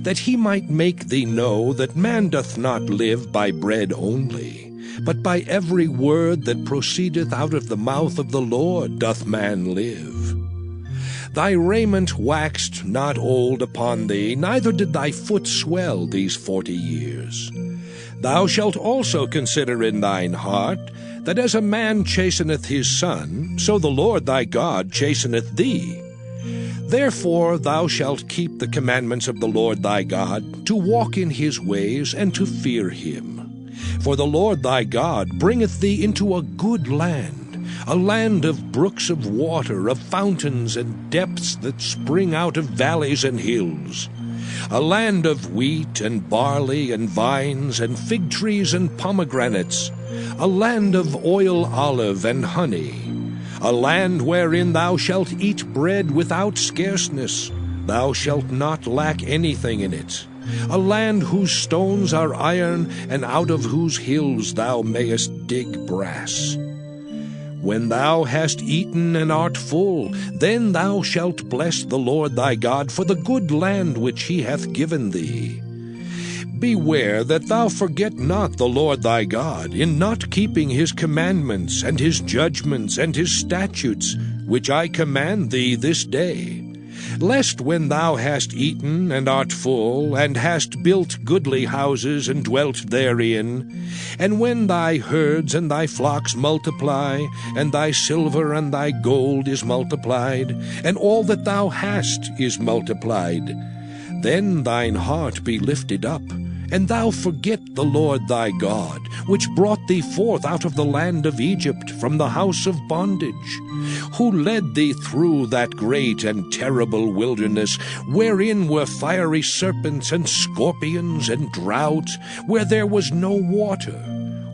that he might make thee know that man doth not live by bread only, but by every word that proceedeth out of the mouth of the Lord doth man live. Thy raiment waxed not old upon thee, neither did thy foot swell these 40 years. Thou shalt also consider in thine heart, that as a man chasteneth his son, so the Lord thy God chasteneth thee. Therefore thou shalt keep the commandments of the Lord thy God, to walk in his ways, and to fear him. For the Lord thy God bringeth thee into a good land, a land of brooks of water, of fountains and depths that spring out of valleys and hills, a land of wheat and barley and vines and fig trees and pomegranates, a land of oil, olive, and honey, a land wherein thou shalt eat bread without scarceness, thou shalt not lack anything in it, a land whose stones are iron, and out of whose hills thou mayest dig brass. When thou hast eaten and art full, then thou shalt bless the Lord thy God for the good land which he hath given thee. Beware that thou forget not the Lord thy God, in not keeping his commandments, and his judgments, and his statutes, which I command thee this day, lest when thou hast eaten and art full, and hast built goodly houses and dwelt therein, and when thy herds and thy flocks multiply, and thy silver and thy gold is multiplied, and all that thou hast is multiplied, then thine heart be lifted up, and thou forget the Lord thy God, which brought thee forth out of the land of Egypt from the house of bondage, who led thee through that great and terrible wilderness, wherein were fiery serpents and scorpions and drought, where there was no water,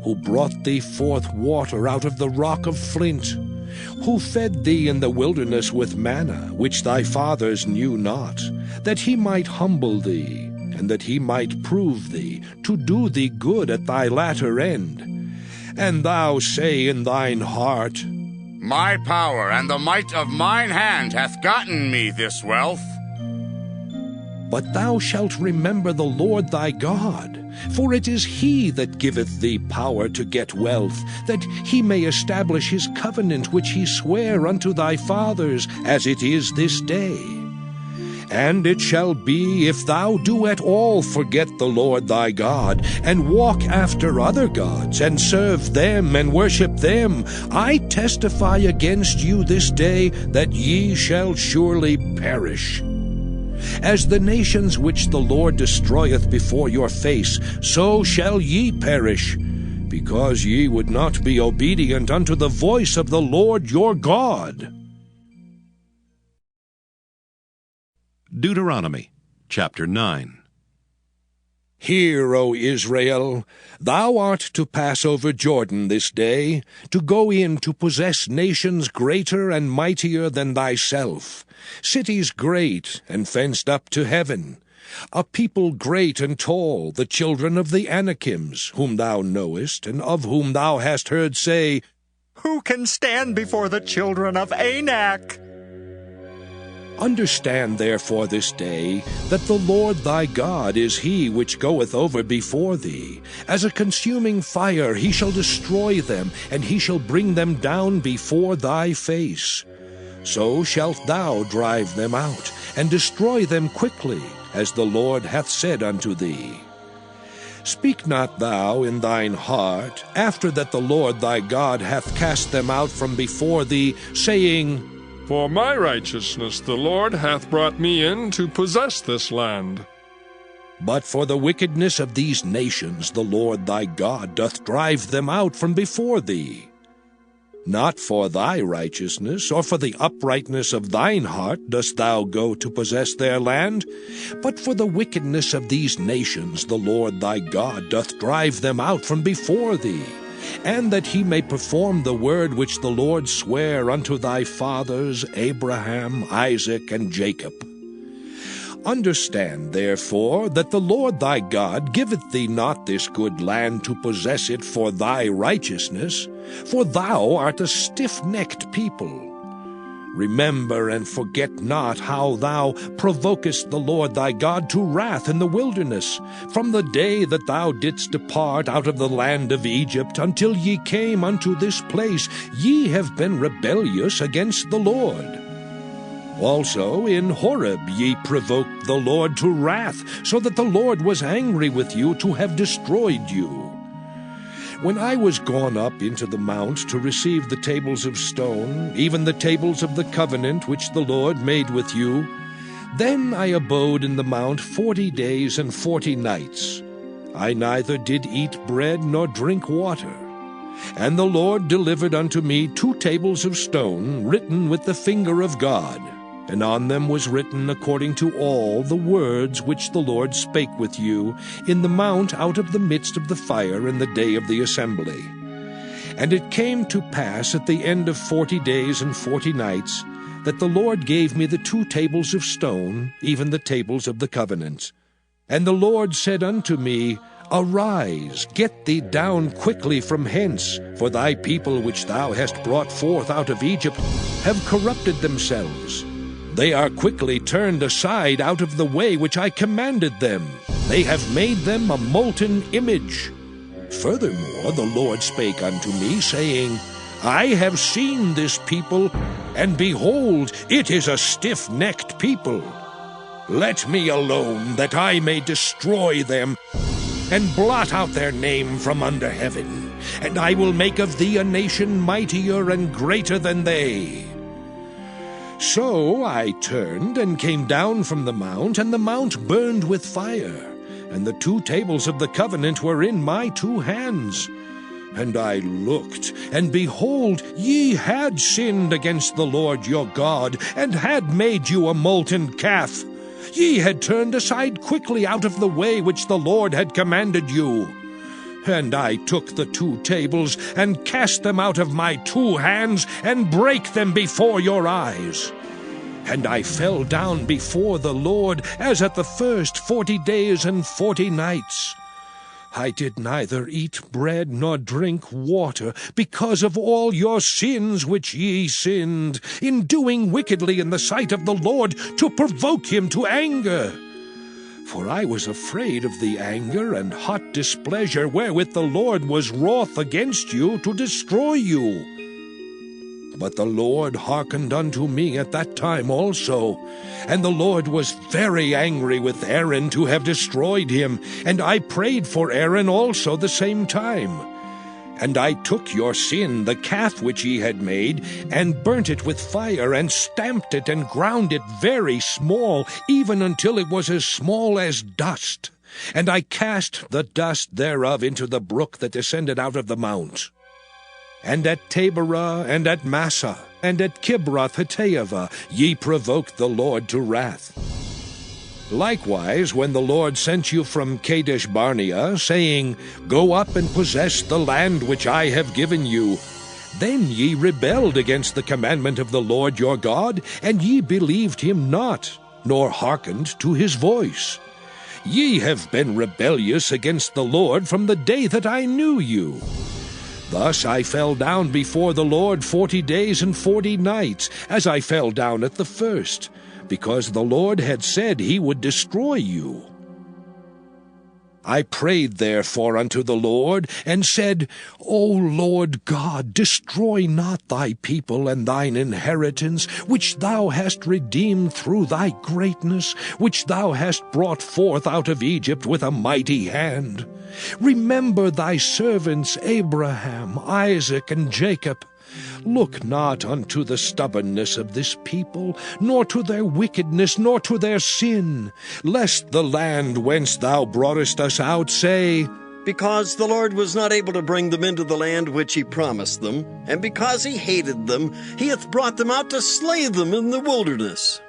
who brought thee forth water out of the rock of flint, who fed thee in the wilderness with manna, which thy fathers knew not, that he might humble thee, and that he might prove thee, to do thee good at thy latter end. And thou say in thine heart, My power and the might of mine hand hath gotten me this wealth. But thou shalt remember the Lord thy God, for it is he that giveth thee power to get wealth, that he may establish his covenant which he sware unto thy fathers, as it is this day. And it shall be, if thou do at all forget the Lord thy God, and walk after other gods, and serve them, and worship them, I testify against you this day, that ye shall surely perish. As the nations which the Lord destroyeth before your face, so shall ye perish, because ye would not be obedient unto the voice of the Lord your God. Deuteronomy chapter 9. Hear, O Israel, thou art to pass over Jordan this day, to go in to possess nations greater and mightier than thyself, cities great and fenced up to heaven, a people great and tall, the children of the Anakims, whom thou knowest, and of whom thou hast heard say, Who can stand before the children of Anak? Understand therefore this day that the Lord thy God is he which goeth over before thee. As a consuming fire he shall destroy them, and he shall bring them down before thy face. So shalt thou drive them out, and destroy them quickly, as the Lord hath said unto thee. Speak not thou in thine heart, after that the Lord thy God hath cast them out from before thee, saying, For my righteousness the Lord hath brought me in to possess this land. But for the wickedness of these nations the Lord thy God doth drive them out from before thee. Not for thy righteousness, or for the uprightness of thine heart dost thou go to possess their land, but for the wickedness of these nations the Lord thy God doth drive them out from before thee, and that he may perform the word which the Lord sware unto thy fathers Abraham, Isaac, and Jacob. Understand, therefore, that the Lord thy God giveth thee not this good land to possess it for thy righteousness, for thou art a stiff-necked people. Remember and forget not how thou provokest the Lord thy God to wrath in the wilderness, from the day that thou didst depart out of the land of Egypt until ye came unto this place. Ye have been rebellious against the Lord. Also in Horeb ye provoked the Lord to wrath, so that the Lord was angry with you to have destroyed you. When I was gone up into the mount to receive the tables of stone, even the tables of the covenant which the Lord made with you, then I abode in the mount 40 days and 40 nights. I neither did eat bread nor drink water. And the Lord delivered unto me 2 tables of stone, written with the finger of God, and on them was written according to all the words which the Lord spake with you in the mount out of the midst of the fire in the day of the assembly. And it came to pass at the end of 40 days and 40 nights, that the Lord gave me the 2 tables of stone, even the tables of the covenant. And the Lord said unto me, Arise, get thee down quickly from hence, for thy people which thou hast brought forth out of Egypt have corrupted themselves. They are quickly turned aside out of the way which I commanded them. They have made them a molten image. Furthermore the Lord spake unto me, saying, I have seen this people, and behold, it is a stiff-necked people. Let me alone, that I may destroy them, and blot out their name from under heaven, and I will make of thee a nation mightier and greater than they. So I turned and came down from the mount, and the mount burned with fire, and the 2 tables of the covenant were in my 2 hands. And I looked, and behold, ye had sinned against the Lord your God, and had made you a molten calf. Ye had turned aside quickly out of the way which the Lord had commanded you. And I took the 2 tables, and cast them out of my 2 hands, and brake them before your eyes. And I fell down before the Lord, as at the first 40 days and 40 nights. I did neither eat bread nor drink water, because of all your sins which ye sinned, in doing wickedly in the sight of the Lord, to provoke him to anger. For I was afraid of the anger and hot displeasure wherewith the Lord was wroth against you to destroy you. But the Lord hearkened unto me at that time also, and the Lord was very angry with Aaron to have destroyed him, and I prayed for Aaron also the same time. And I took your sin, the calf which ye had made, and burnt it with fire, and stamped it, and ground it very small, even until it was as small as dust. And I cast the dust thereof into the brook that descended out of the mount. And at Taberah, and at Massah, and at Kibroth-Hattaavah, ye provoked the Lord to wrath. Likewise, when the Lord sent you from Kadesh-barnea, saying, Go up and possess the land which I have given you, then ye rebelled against the commandment of the Lord your God, and ye believed him not, nor hearkened to his voice. Ye have been rebellious against the Lord from the day that I knew you. Thus I fell down before the Lord 40 days and 40 nights, as I fell down at the first, because the Lord had said he would destroy you. I prayed therefore unto the Lord, and said, O Lord God, destroy not thy people and thine inheritance, which thou hast redeemed through thy greatness, which thou hast brought forth out of Egypt with a mighty hand. Remember thy servants Abraham, Isaac, and Jacob. Look not unto the stubbornness of this people, nor to their wickedness, nor to their sin, lest the land whence thou broughtest us out say, Because the Lord was not able to bring them into the land which he promised them, and because he hated them, he hath brought them out to slay them in the wilderness.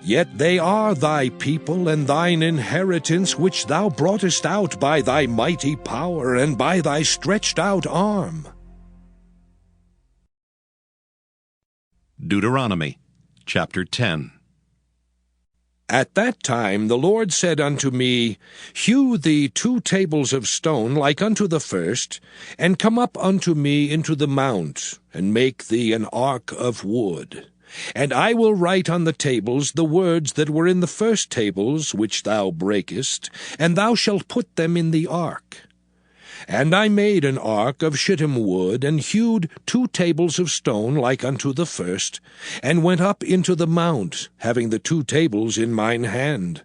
Yet they are thy people and thine inheritance, which thou broughtest out by thy mighty power and by thy stretched out arm. Deuteronomy chapter 10. At that time the Lord said unto me, Hew thee 2 tables of stone like unto the first, and come up unto me into the mount, and make thee an ark of wood. And I will write on the tables the words that were in the first tables which thou breakest, and thou shalt put them in the ark. And I made an ark of shittim wood, and hewed 2 tables of stone like unto the first, and went up into the mount, having the 2 tables in mine hand.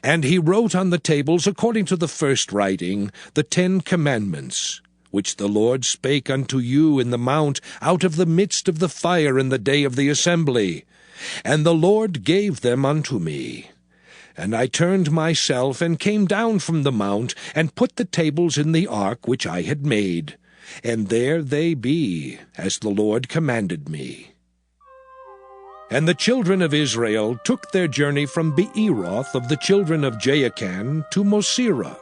And he wrote on the tables, according to the first writing, the 10 commandments, which the Lord spake unto you in the mount out of the midst of the fire in the day of the assembly. And the Lord gave them unto me. And I turned myself, and came down from the mount, and put the tables in the ark which I had made. And there they be, as the Lord commanded me. And the children of Israel took their journey from Beeroth of the children of Jaakan to Mosera.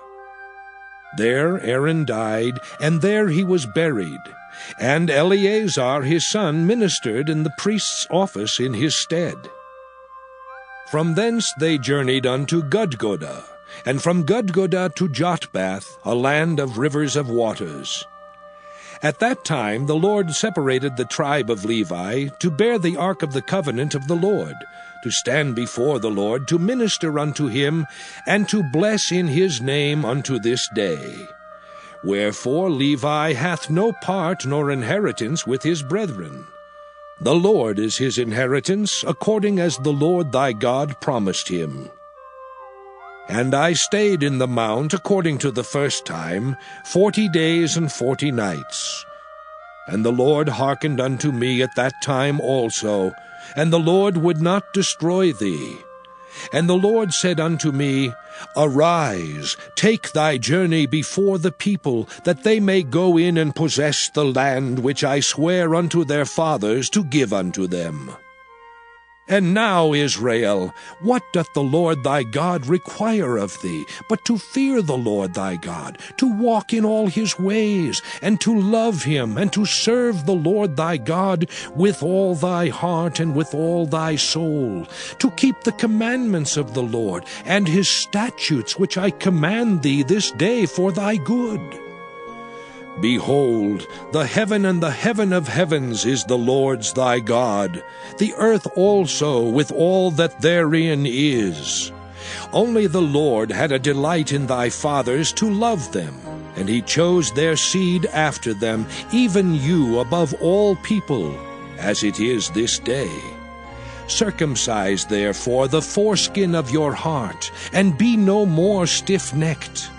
There Aaron died, and there he was buried. And Eleazar his son ministered in the priest's office in his stead. From thence they journeyed unto Gudgodah, and from Gudgodah to Jotbath, a land of rivers of waters. At that time the Lord separated the tribe of Levi to bear the ark of the covenant of the Lord, to stand before the Lord, to minister unto him, and to bless in his name unto this day. Wherefore Levi hath no part nor inheritance with his brethren. The Lord is his inheritance, according as the Lord thy God promised him. And I stayed in the mount, according to the first time, 40 days and 40 nights. And the Lord hearkened unto me at that time also, and the Lord would not destroy thee. And the Lord said unto me, Arise, take thy journey before the people, that they may go in and possess the land which I swear unto their fathers to give unto them. And now, Israel, what doth the Lord thy God require of thee, but to fear the Lord thy God, to walk in all his ways, and to love him, and to serve the Lord thy God with all thy heart and with all thy soul, to keep the commandments of the Lord, and his statutes which I command thee this day for thy good? Behold, the heaven and the heaven of heavens is the Lord's thy God, the earth also with all that therein is. Only the Lord had a delight in thy fathers to love them, and he chose their seed after them, even you above all people, as it is this day. Circumcise therefore the foreskin of your heart, and be no more stiff-necked.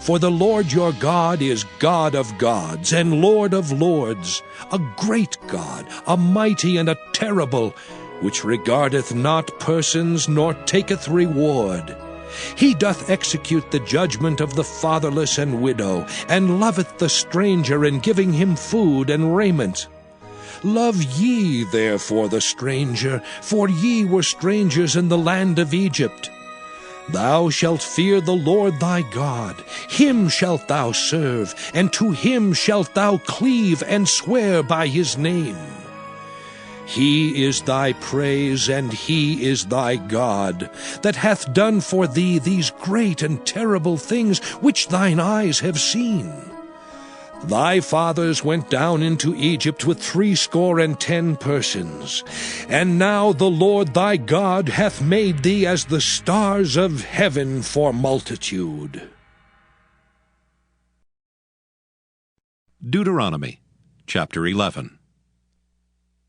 For the Lord your God is God of gods and Lord of lords, a great God, a mighty and a terrible, which regardeth not persons, nor taketh reward. He doth execute the judgment of the fatherless and widow, and loveth the stranger, in giving him food and raiment. Love ye therefore the stranger, for ye were strangers in the land of Egypt. Thou shalt fear the Lord thy God, him shalt thou serve, and to him shalt thou cleave and swear by his name. He is thy praise, and he is thy God, that hath done for thee these great and terrible things which thine eyes have seen. Thy fathers went down into Egypt with 70 persons, and now the Lord thy God hath made thee as the stars of heaven for multitude. Deuteronomy chapter 11.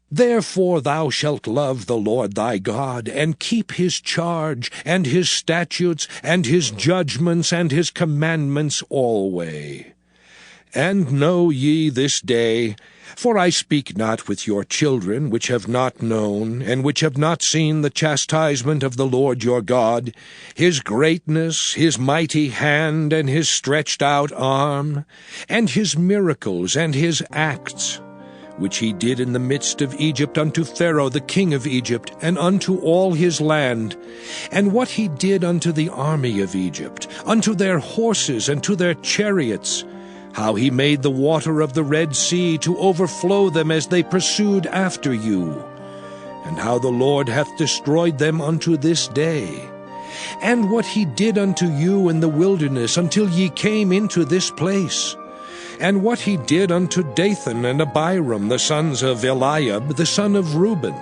Therefore thou shalt love the Lord thy God, and keep his charge, and his statutes, and his judgments, and his commandments alway. And know ye this day, for I speak not with your children, which have not known, and which have not seen the chastisement of the Lord your God, his greatness, his mighty hand, and his stretched out arm, and his miracles, and his acts, which he did in the midst of Egypt unto Pharaoh the king of Egypt, and unto all his land, and what he did unto the army of Egypt, unto their horses, and to their chariots, how he made the water of the Red Sea to overflow them as they pursued after you, and how the Lord hath destroyed them unto this day, and what he did unto you in the wilderness until ye came into this place, and what he did unto Dathan and Abiram, the sons of Eliab, the son of Reuben,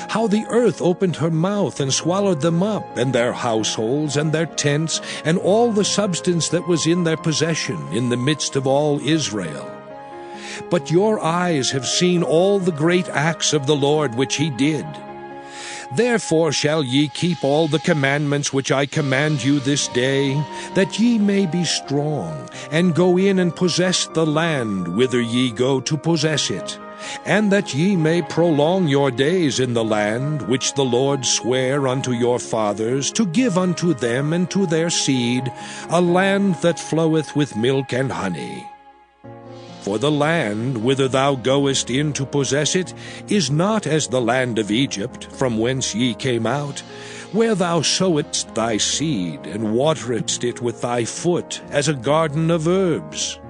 how the earth opened her mouth and swallowed them up, and their households, and their tents, and all the substance that was in their possession, in the midst of all Israel. But your eyes have seen all the great acts of the Lord which he did. Therefore shall ye keep all the commandments which I command you this day, that ye may be strong, and go in and possess the land whither ye go to possess it, and that ye may prolong your days in the land which the Lord sware unto your fathers, to give unto them and to their seed, a land that floweth with milk and honey. For the land whither thou goest in to possess it is not as the land of Egypt, from whence ye came out, where thou sowedst thy seed, and wateredst it with thy foot, as a garden of herbs.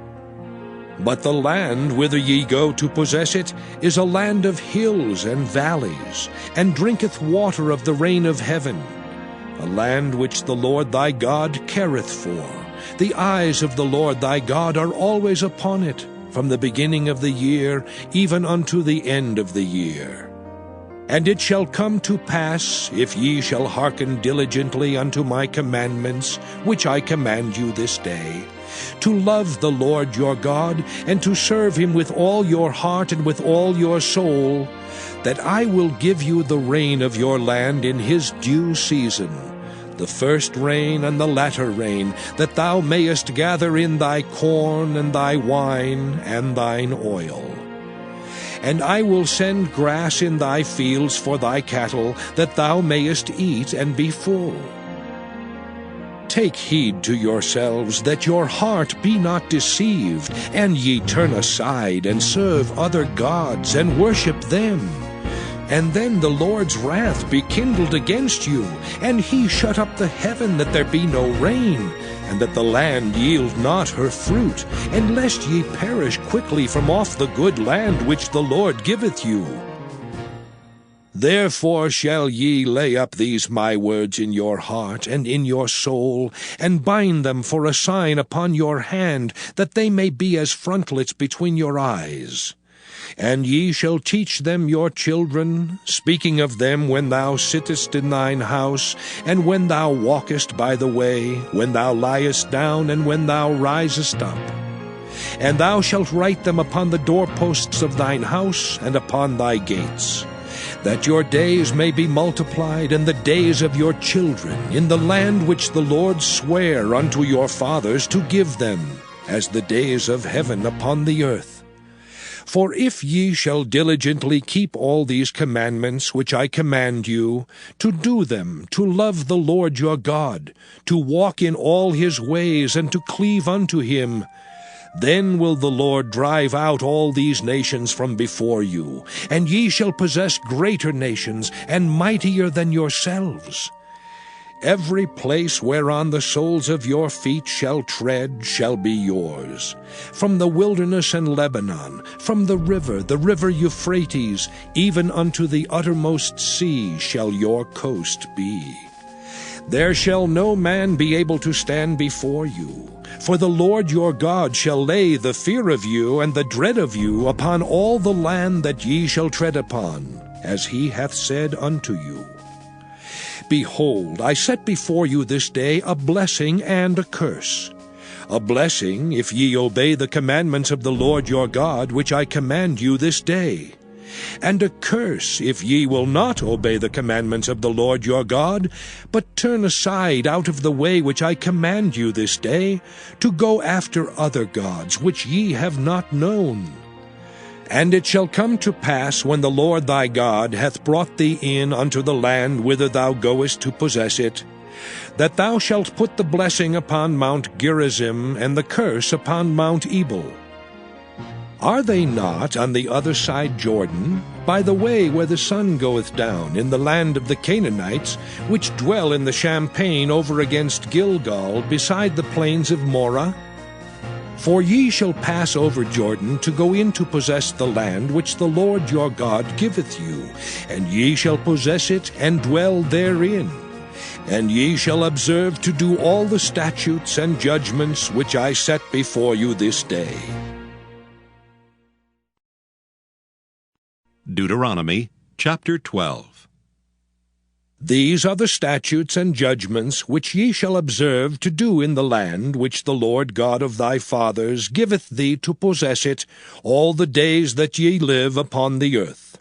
But the land whither ye go to possess it is a land of hills and valleys, and drinketh water of the rain of heaven, a land which the Lord thy God careth for. The eyes of the Lord thy God are always upon it, from the beginning of the year even unto the end of the year. And it shall come to pass, if ye shall hearken diligently unto my commandments, which I command you this day, to love the Lord your God, and to serve him with all your heart and with all your soul, that I will give you the rain of your land in his due season, the first rain and the latter rain, that thou mayest gather in thy corn and thy wine and thine oil. And I will send grass in thy fields for thy cattle, that thou mayest eat and be full. Take heed to yourselves, that your heart be not deceived, and ye turn aside and serve other gods and worship them. And then the Lord's wrath be kindled against you, and he shut up the heaven that there be no rain, and that the land yield not her fruit, and lest ye perish quickly from off the good land which the Lord giveth you. Therefore shall ye lay up these my words in your heart and in your soul, and bind them for a sign upon your hand, that they may be as frontlets between your eyes. And ye shall teach them your children, speaking of them when thou sittest in thine house, and when thou walkest by the way, when thou liest down, and when thou risest up. And thou shalt write them upon the doorposts of thine house, and upon thy gates, that your days may be multiplied, and the days of your children, in the land which the Lord sware unto your fathers to give them, as the days of heaven upon the earth. For if ye shall diligently keep all these commandments which I command you, to do them, to love the Lord your God, to walk in all his ways, and to cleave unto him, then will the Lord drive out all these nations from before you, and ye shall possess greater nations, and mightier than yourselves. Every place whereon the soles of your feet shall tread shall be yours. From the wilderness and Lebanon, from the river Euphrates, even unto the uttermost sea shall your coast be. There shall no man be able to stand before you. For the Lord your God shall lay the fear of you and the dread of you upon all the land that ye shall tread upon, as he hath said unto you. Behold, I set before you this day a blessing and a curse. A blessing, if ye obey the commandments of the Lord your God, which I command you this day. And a curse, if ye will not obey the commandments of the Lord your God, but turn aside out of the way which I command you this day, to go after other gods, which ye have not known. And it shall come to pass, when the Lord thy God hath brought thee in unto the land whither thou goest to possess it, that thou shalt put the blessing upon Mount Gerizim, and the curse upon Mount Ebal. Are they not on the other side Jordan, by the way where the sun goeth down, in the land of the Canaanites, which dwell in the champaign over against Gilgal, beside the plains of Morah? For ye shall pass over Jordan to go in to possess the land which the Lord your God giveth you, and ye shall possess it and dwell therein. And ye shall observe to do all the statutes and judgments which I set before you this day. Deuteronomy chapter 12. These are the statutes and judgments which ye shall observe to do in the land which the Lord God of thy fathers giveth thee to possess it all the days that ye live upon the earth.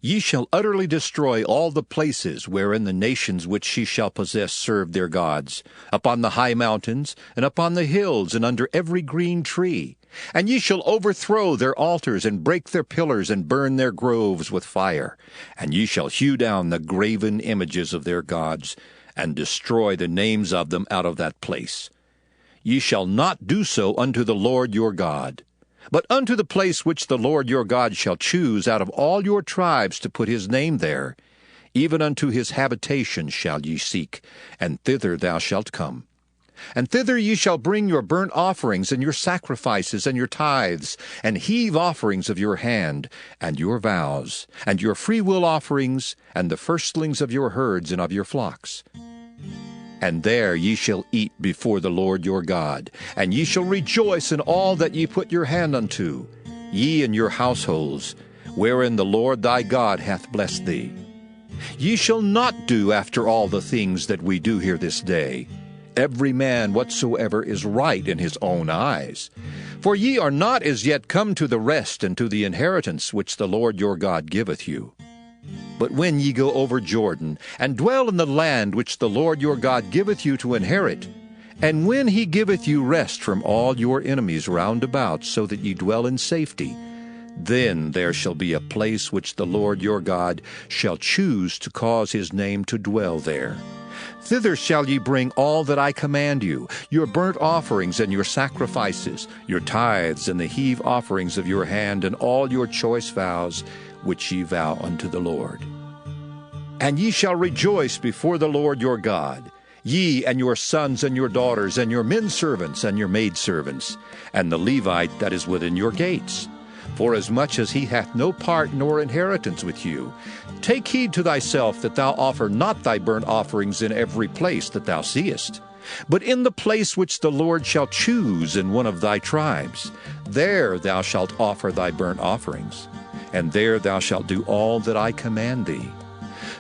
Ye shall utterly destroy all the places wherein the nations which ye shall possess serve their gods, upon the high mountains, and upon the hills, and under every green tree. And ye shall overthrow their altars, and break their pillars, and burn their groves with fire. And ye shall hew down the graven images of their gods, and destroy the names of them out of that place. Ye shall not do so unto the Lord your God. But unto the place which the Lord your God shall choose out of all your tribes to put his name there, even unto his habitation shall ye seek, and thither thou shalt come. And thither ye shall bring your burnt offerings, and your sacrifices, and your tithes, and heave offerings of your hand, and your vows, and your freewill offerings, and the firstlings of your herds and of your flocks. And there ye shall eat before the Lord your God, and ye shall rejoice in all that ye put your hand unto, ye and your households, wherein the Lord thy God hath blessed thee. Ye shall not do after all the things that we do here this day, every man whatsoever is right in his own eyes. For ye are not as yet come to the rest and to the inheritance which the Lord your God giveth you. But when ye go over Jordan, and dwell in the land which the Lord your God giveth you to inherit, and when he giveth you rest from all your enemies round about, so that ye dwell in safety, then there shall be a place which the Lord your God shall choose to cause his name to dwell there. Thither shall ye bring all that I command you, your burnt offerings and your sacrifices, your tithes and the heave offerings of your hand, and all your choice vows, which ye vow unto the Lord. And ye shall rejoice before the Lord your God, ye and your sons and your daughters, and your men servants and your maidservants, and the Levite that is within your gates. forasmuch as he hath no part nor inheritance with you. Take heed to thyself that thou offer not thy burnt offerings in every place that thou seest, but in the place which the Lord shall choose in one of thy tribes. There thou shalt offer thy burnt offerings, and there thou shalt do all that I command thee.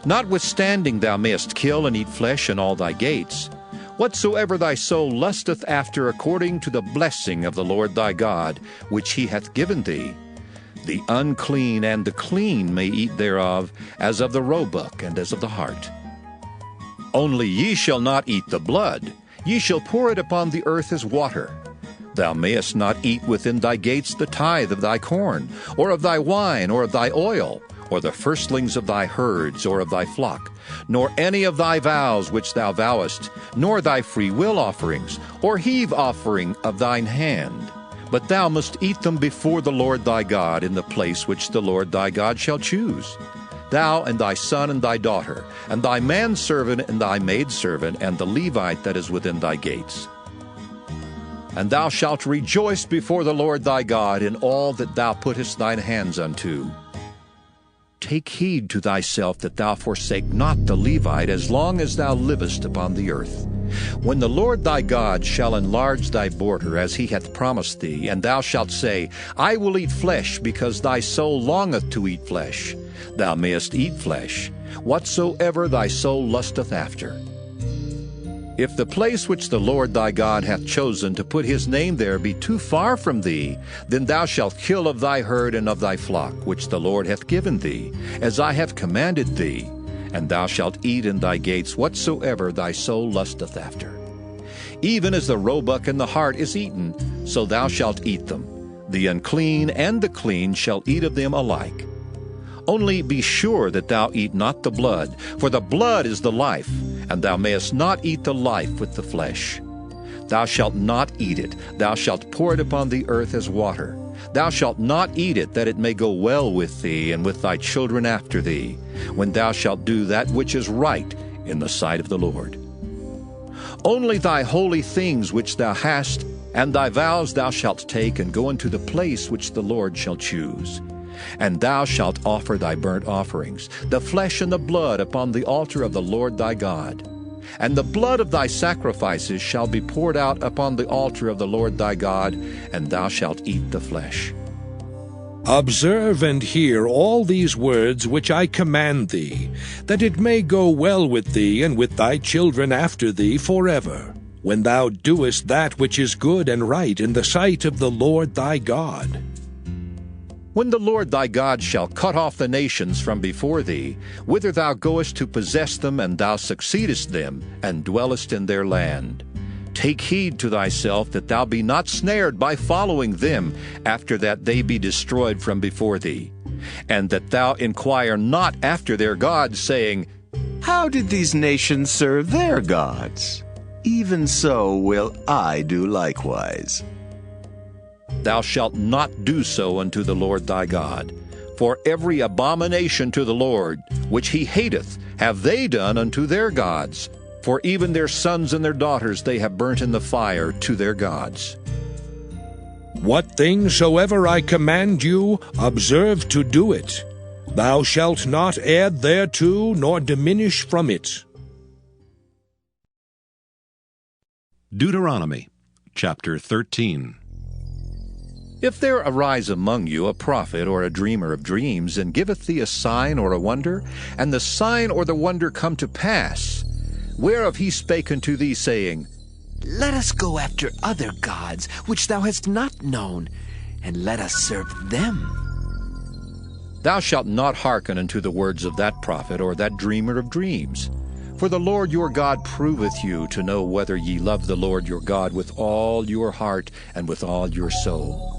Notwithstanding thou mayest kill and eat flesh in all thy gates. Whatsoever thy soul lusteth after according to the blessing of the Lord thy God, which he hath given thee, the unclean and the clean may eat thereof, as of the roebuck and as of the hart. Only ye shall not eat the blood, ye shall pour it upon the earth as water. Thou mayest not eat within thy gates the tithe of thy corn, or of thy wine, or of thy oil, or the firstlings of thy herds, or of thy flock, nor any of thy vows which thou vowest, nor thy freewill offerings, or heave offering of thine hand. But thou must eat them before the Lord thy God in the place which the Lord thy God shall choose. Thou and thy son and thy daughter, and thy manservant and thy maidservant, and the Levite that is within thy gates. And thou shalt rejoice before the Lord thy God in all that thou puttest thine hands unto. Take heed to thyself that thou forsake not the Levite as long as thou livest upon the earth. When the Lord thy God shall enlarge thy border as he hath promised thee, and thou shalt say, I will eat flesh, because thy soul longeth to eat flesh, thou mayest eat flesh, whatsoever thy soul lusteth after. If the place which the Lord thy God hath chosen to put his name there be too far from thee, then thou shalt kill of thy herd and of thy flock, which the Lord hath given thee, as I have commanded thee, and thou shalt eat in thy gates whatsoever thy soul lusteth after. Even as the roebuck and the hart is eaten, so thou shalt eat them. The unclean and the clean shall eat of them alike. Only be sure that thou eat not the blood, for the blood is the life, and thou mayest not eat the life with the flesh. Thou shalt not eat it, thou shalt pour it upon the earth as water. Thou shalt not eat it, that it may go well with thee and with thy children after thee, when thou shalt do that which is right in the sight of the Lord. Only thy holy things which thou hast, and thy vows thou shalt take, and go into the place which the Lord shall choose. And thou shalt offer thy burnt offerings, the flesh and the blood, upon the altar of the Lord thy God. And the blood of thy sacrifices shall be poured out upon the altar of the Lord thy God, and thou shalt eat the flesh. Observe and hear all these words which I command thee, that it may go well with thee and with thy children after thee forever, when thou doest that which is good and right in the sight of the Lord thy God. When the Lord thy God shall cut off the nations from before thee, whither thou goest to possess them, and thou succeedest them, and dwellest in their land, take heed to thyself that thou be not snared by following them, after that they be destroyed from before thee, and that thou inquire not after their gods, saying, How did these nations serve their gods? Even so will I do likewise. Thou shalt not do so unto the Lord thy God. For every abomination to the Lord, which he hateth, have they done unto their gods. For even their sons and their daughters they have burnt in the fire to their gods. What things soever I command you, observe to do it. Thou shalt not add thereto, nor diminish from it. Deuteronomy chapter 13. If there arise among you a prophet or a dreamer of dreams, and giveth thee a sign or a wonder, and the sign or the wonder come to pass, whereof he spake unto thee, saying, Let us go after other gods, which thou hast not known, and let us serve them. Thou shalt not hearken unto the words of that prophet or that dreamer of dreams. For the Lord your God proveth you to know whether ye love the Lord your God with all your heart and with all your soul.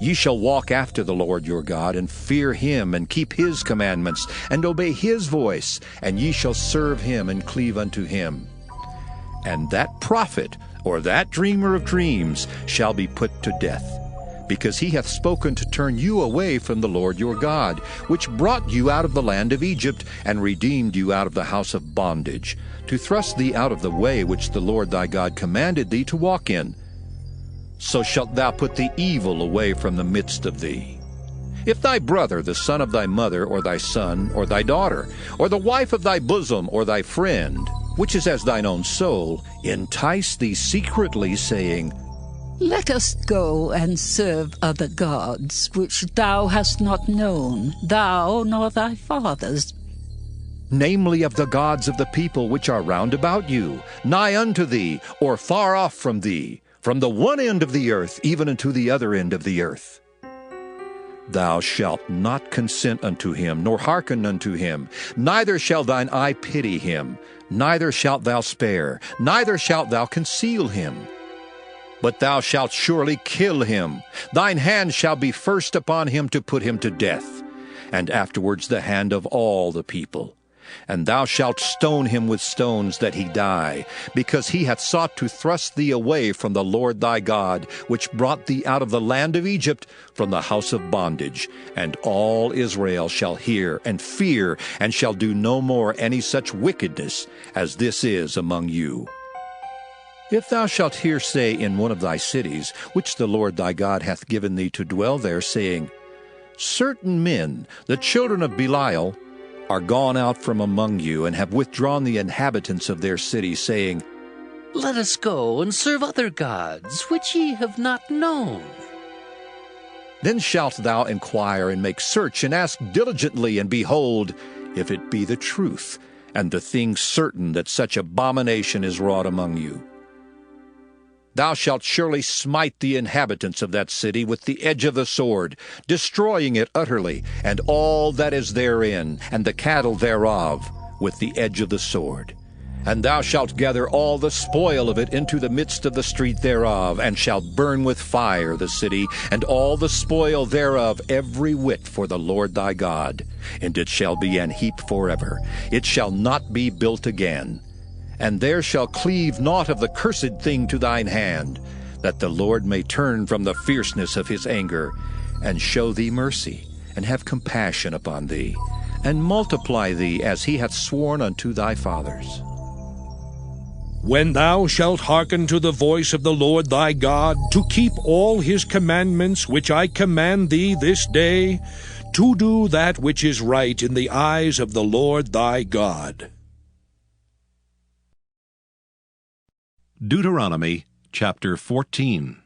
Ye shall walk after the Lord your God, and fear him, and keep his commandments, and obey his voice, and ye shall serve him and cleave unto him. And that prophet or that dreamer of dreams shall be put to death, because he hath spoken to turn you away from the Lord your God, which brought you out of the land of Egypt, and redeemed you out of the house of bondage, to thrust thee out of the way which the Lord thy God commanded thee to walk in. So shalt thou put the evil away from the midst of thee. If thy brother, the son of thy mother, or thy son, or thy daughter, or the wife of thy bosom, or thy friend, which is as thine own soul, entice thee secretly, saying, Let us go and serve other gods, which thou hast not known, thou nor thy fathers, namely of the gods of the people which are round about you, nigh unto thee, or far off from thee, from the one end of the earth even unto the other end of the earth. Thou shalt not consent unto him, nor hearken unto him, neither shall thine eye pity him, neither shalt thou spare, neither shalt thou conceal him. But thou shalt surely kill him. Thine hand shall be first upon him to put him to death, and afterwards the hand of all the people. And thou shalt stone him with stones that he die, because he hath sought to thrust thee away from the Lord thy God, which brought thee out of the land of Egypt, from the house of bondage. And all Israel shall hear and fear, and shall do no more any such wickedness as this is among you. If thou shalt hear say in one of thy cities, which the Lord thy God hath given thee to dwell there, saying, Certain men, the children of Belial, are gone out from among you, and have withdrawn the inhabitants of their city, saying, Let us go and serve other gods, which ye have not known. Then shalt thou inquire and make search, and ask diligently, and behold, if it be the truth, and the thing certain that such abomination is wrought among you. Thou shalt surely smite the inhabitants of that city with the edge of the sword, destroying it utterly, and all that is therein, and the cattle thereof, with the edge of the sword. And thou shalt gather all the spoil of it into the midst of the street thereof, and shalt burn with fire the city, and all the spoil thereof every whit for the Lord thy God. And it shall be an heap forever. It shall not be built again. And there shall cleave naught of the cursed thing to thine hand, that the Lord may turn from the fierceness of his anger, and show thee mercy, and have compassion upon thee, and multiply thee as he hath sworn unto thy fathers. When thou shalt hearken to the voice of the Lord thy God, to keep all his commandments which I command thee this day, to do that which is right in the eyes of the Lord thy God. Deuteronomy chapter 14.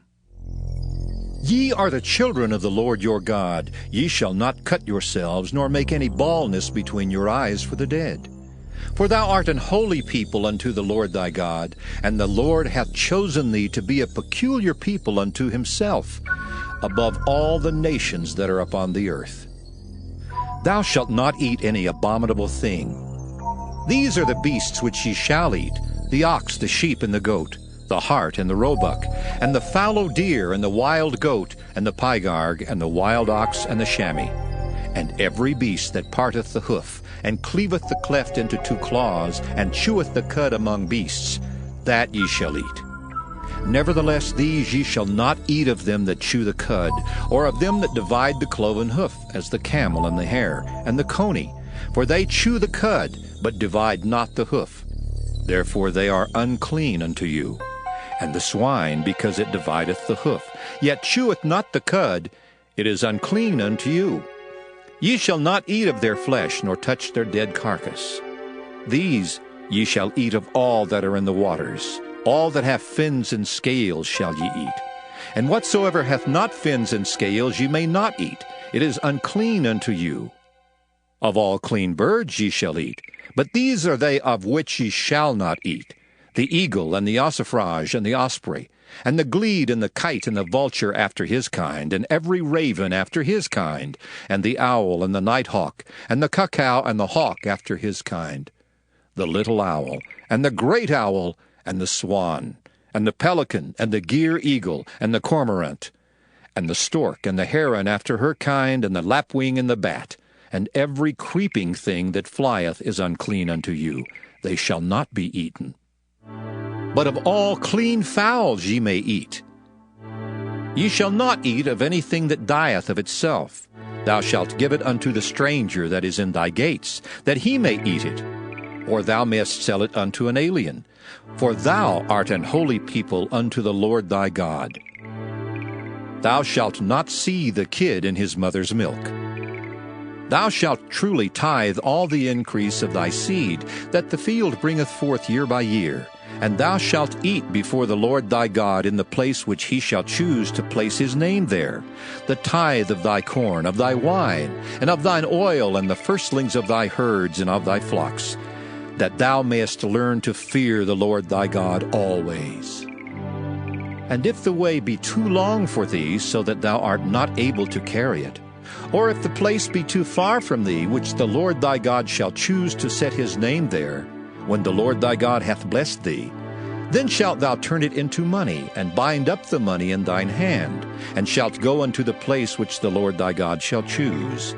Ye are the children of the Lord your God. Ye shall not cut yourselves, nor make any baldness between your eyes for the dead. For thou art an holy people unto the Lord thy God, and the Lord hath chosen thee to be a peculiar people unto himself, above all the nations that are upon the earth. Thou shalt not eat any abominable thing. These are the beasts which ye shall eat, the ox, the sheep, and the goat, the hart, and the roebuck, and the fallow deer, and the wild goat, and the pygarg, and the wild ox, and the chamois, and every beast that parteth the hoof, and cleaveth the cleft into two claws, and cheweth the cud among beasts, that ye shall eat. Nevertheless these ye shall not eat of them that chew the cud, or of them that divide the cloven hoof, as the camel, and the hare, and the coney, for they chew the cud, but divide not the hoof. Therefore they are unclean unto you. And the swine, because it divideth the hoof, yet cheweth not the cud, it is unclean unto you. Ye shall not eat of their flesh, nor touch their dead carcass. These ye shall eat of all that are in the waters. All that have fins and scales shall ye eat. And whatsoever hath not fins and scales ye may not eat. It is unclean unto you. Of all clean birds ye shall eat, but these are they of which ye shall not eat: the eagle, and the ossifrage, and the osprey, and the glede, and the kite, and the vulture after his kind, and every raven after his kind, and the owl, and the nighthawk, and the cuckow, and the hawk after his kind, the little owl, and the great owl, and the swan, and the pelican, and the gyre eagle, and the cormorant, and the stork, and the heron after her kind, and the lapwing, and the bat, and every creeping thing that flieth is unclean unto you. They shall not be eaten. But of all clean fowls ye may eat. Ye shall not eat of anything that dieth of itself. Thou shalt give it unto the stranger that is in thy gates, that he may eat it. Or thou mayest sell it unto an alien. For thou art an holy people unto the Lord thy God. Thou shalt not see the kid in his mother's milk. Thou shalt truly tithe all the increase of thy seed, that the field bringeth forth year by year. And thou shalt eat before the Lord thy God in the place which he shall choose to place his name there, the tithe of thy corn, of thy wine, and of thine oil, and the firstlings of thy herds and of thy flocks, that thou mayest learn to fear the Lord thy God always. And if the way be too long for thee, so that thou art not able to carry it, or if the place be too far from thee, which the Lord thy God shall choose to set his name there, when the Lord thy God hath blessed thee, then shalt thou turn it into money, and bind up the money in thine hand, and shalt go unto the place which the Lord thy God shall choose.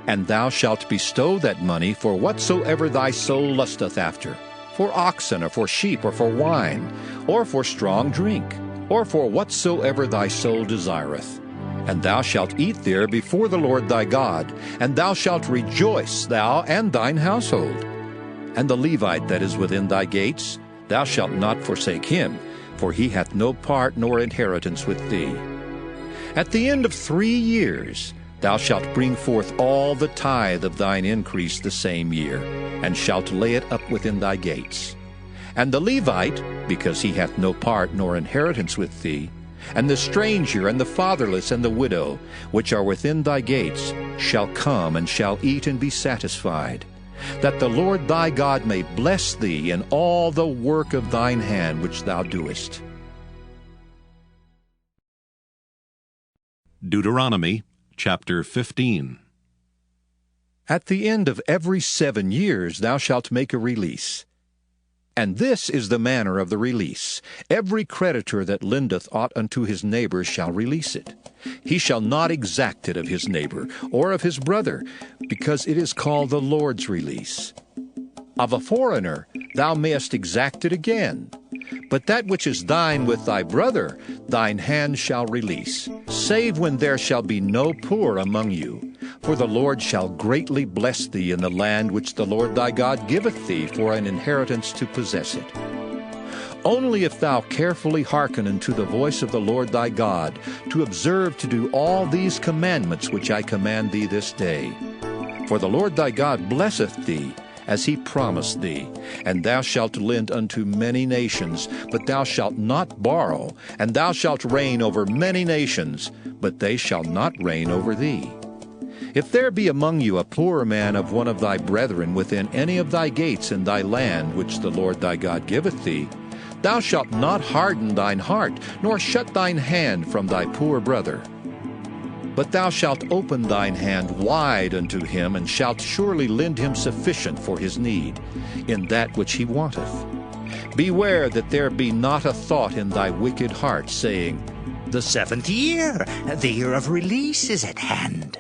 And thou shalt bestow that money for whatsoever thy soul lusteth after, for oxen, or for sheep, or for wine, or for strong drink, or for whatsoever thy soul desireth. And thou shalt eat there before the Lord thy God, and thou shalt rejoice, thou and thine household. And the Levite that is within thy gates, thou shalt not forsake him, for he hath no part nor inheritance with thee. At the end of 3 years thou shalt bring forth all the tithe of thine increase the same year, and shalt lay it up within thy gates. And the Levite, because he hath no part nor inheritance with thee, and the stranger, and the fatherless, and the widow, which are within thy gates, shall come and shall eat and be satisfied, that the Lord thy God may bless thee in all the work of thine hand which thou doest. Deuteronomy chapter 15. At the end of every 7 years thou shalt make a release. And this is the manner of the release. Every creditor that lendeth aught unto his neighbor shall release it. He shall not exact it of his neighbor, or of his brother, because it is called the Lord's release. Of a foreigner thou mayest exact it again. But that which is thine with thy brother, thine hand shall release, save when there shall be no poor among you. For the Lord shall greatly bless thee in the land which the Lord thy God giveth thee for an inheritance to possess it. Only if thou carefully hearken unto the voice of the Lord thy God, to observe to do all these commandments which I command thee this day. For the Lord thy God blesseth thee, as he promised thee, and thou shalt lend unto many nations, but thou shalt not borrow, and thou shalt reign over many nations, but they shall not reign over thee. If there be among you a poor man of one of thy brethren within any of thy gates in thy land which the Lord thy God giveth thee, thou shalt not harden thine heart, nor shut thine hand from thy poor brother. But thou shalt open thine hand wide unto him, and shalt surely lend him sufficient for his need, in that which he wanteth. Beware that there be not a thought in thy wicked heart, saying, The 7th year, the year of release, is at hand.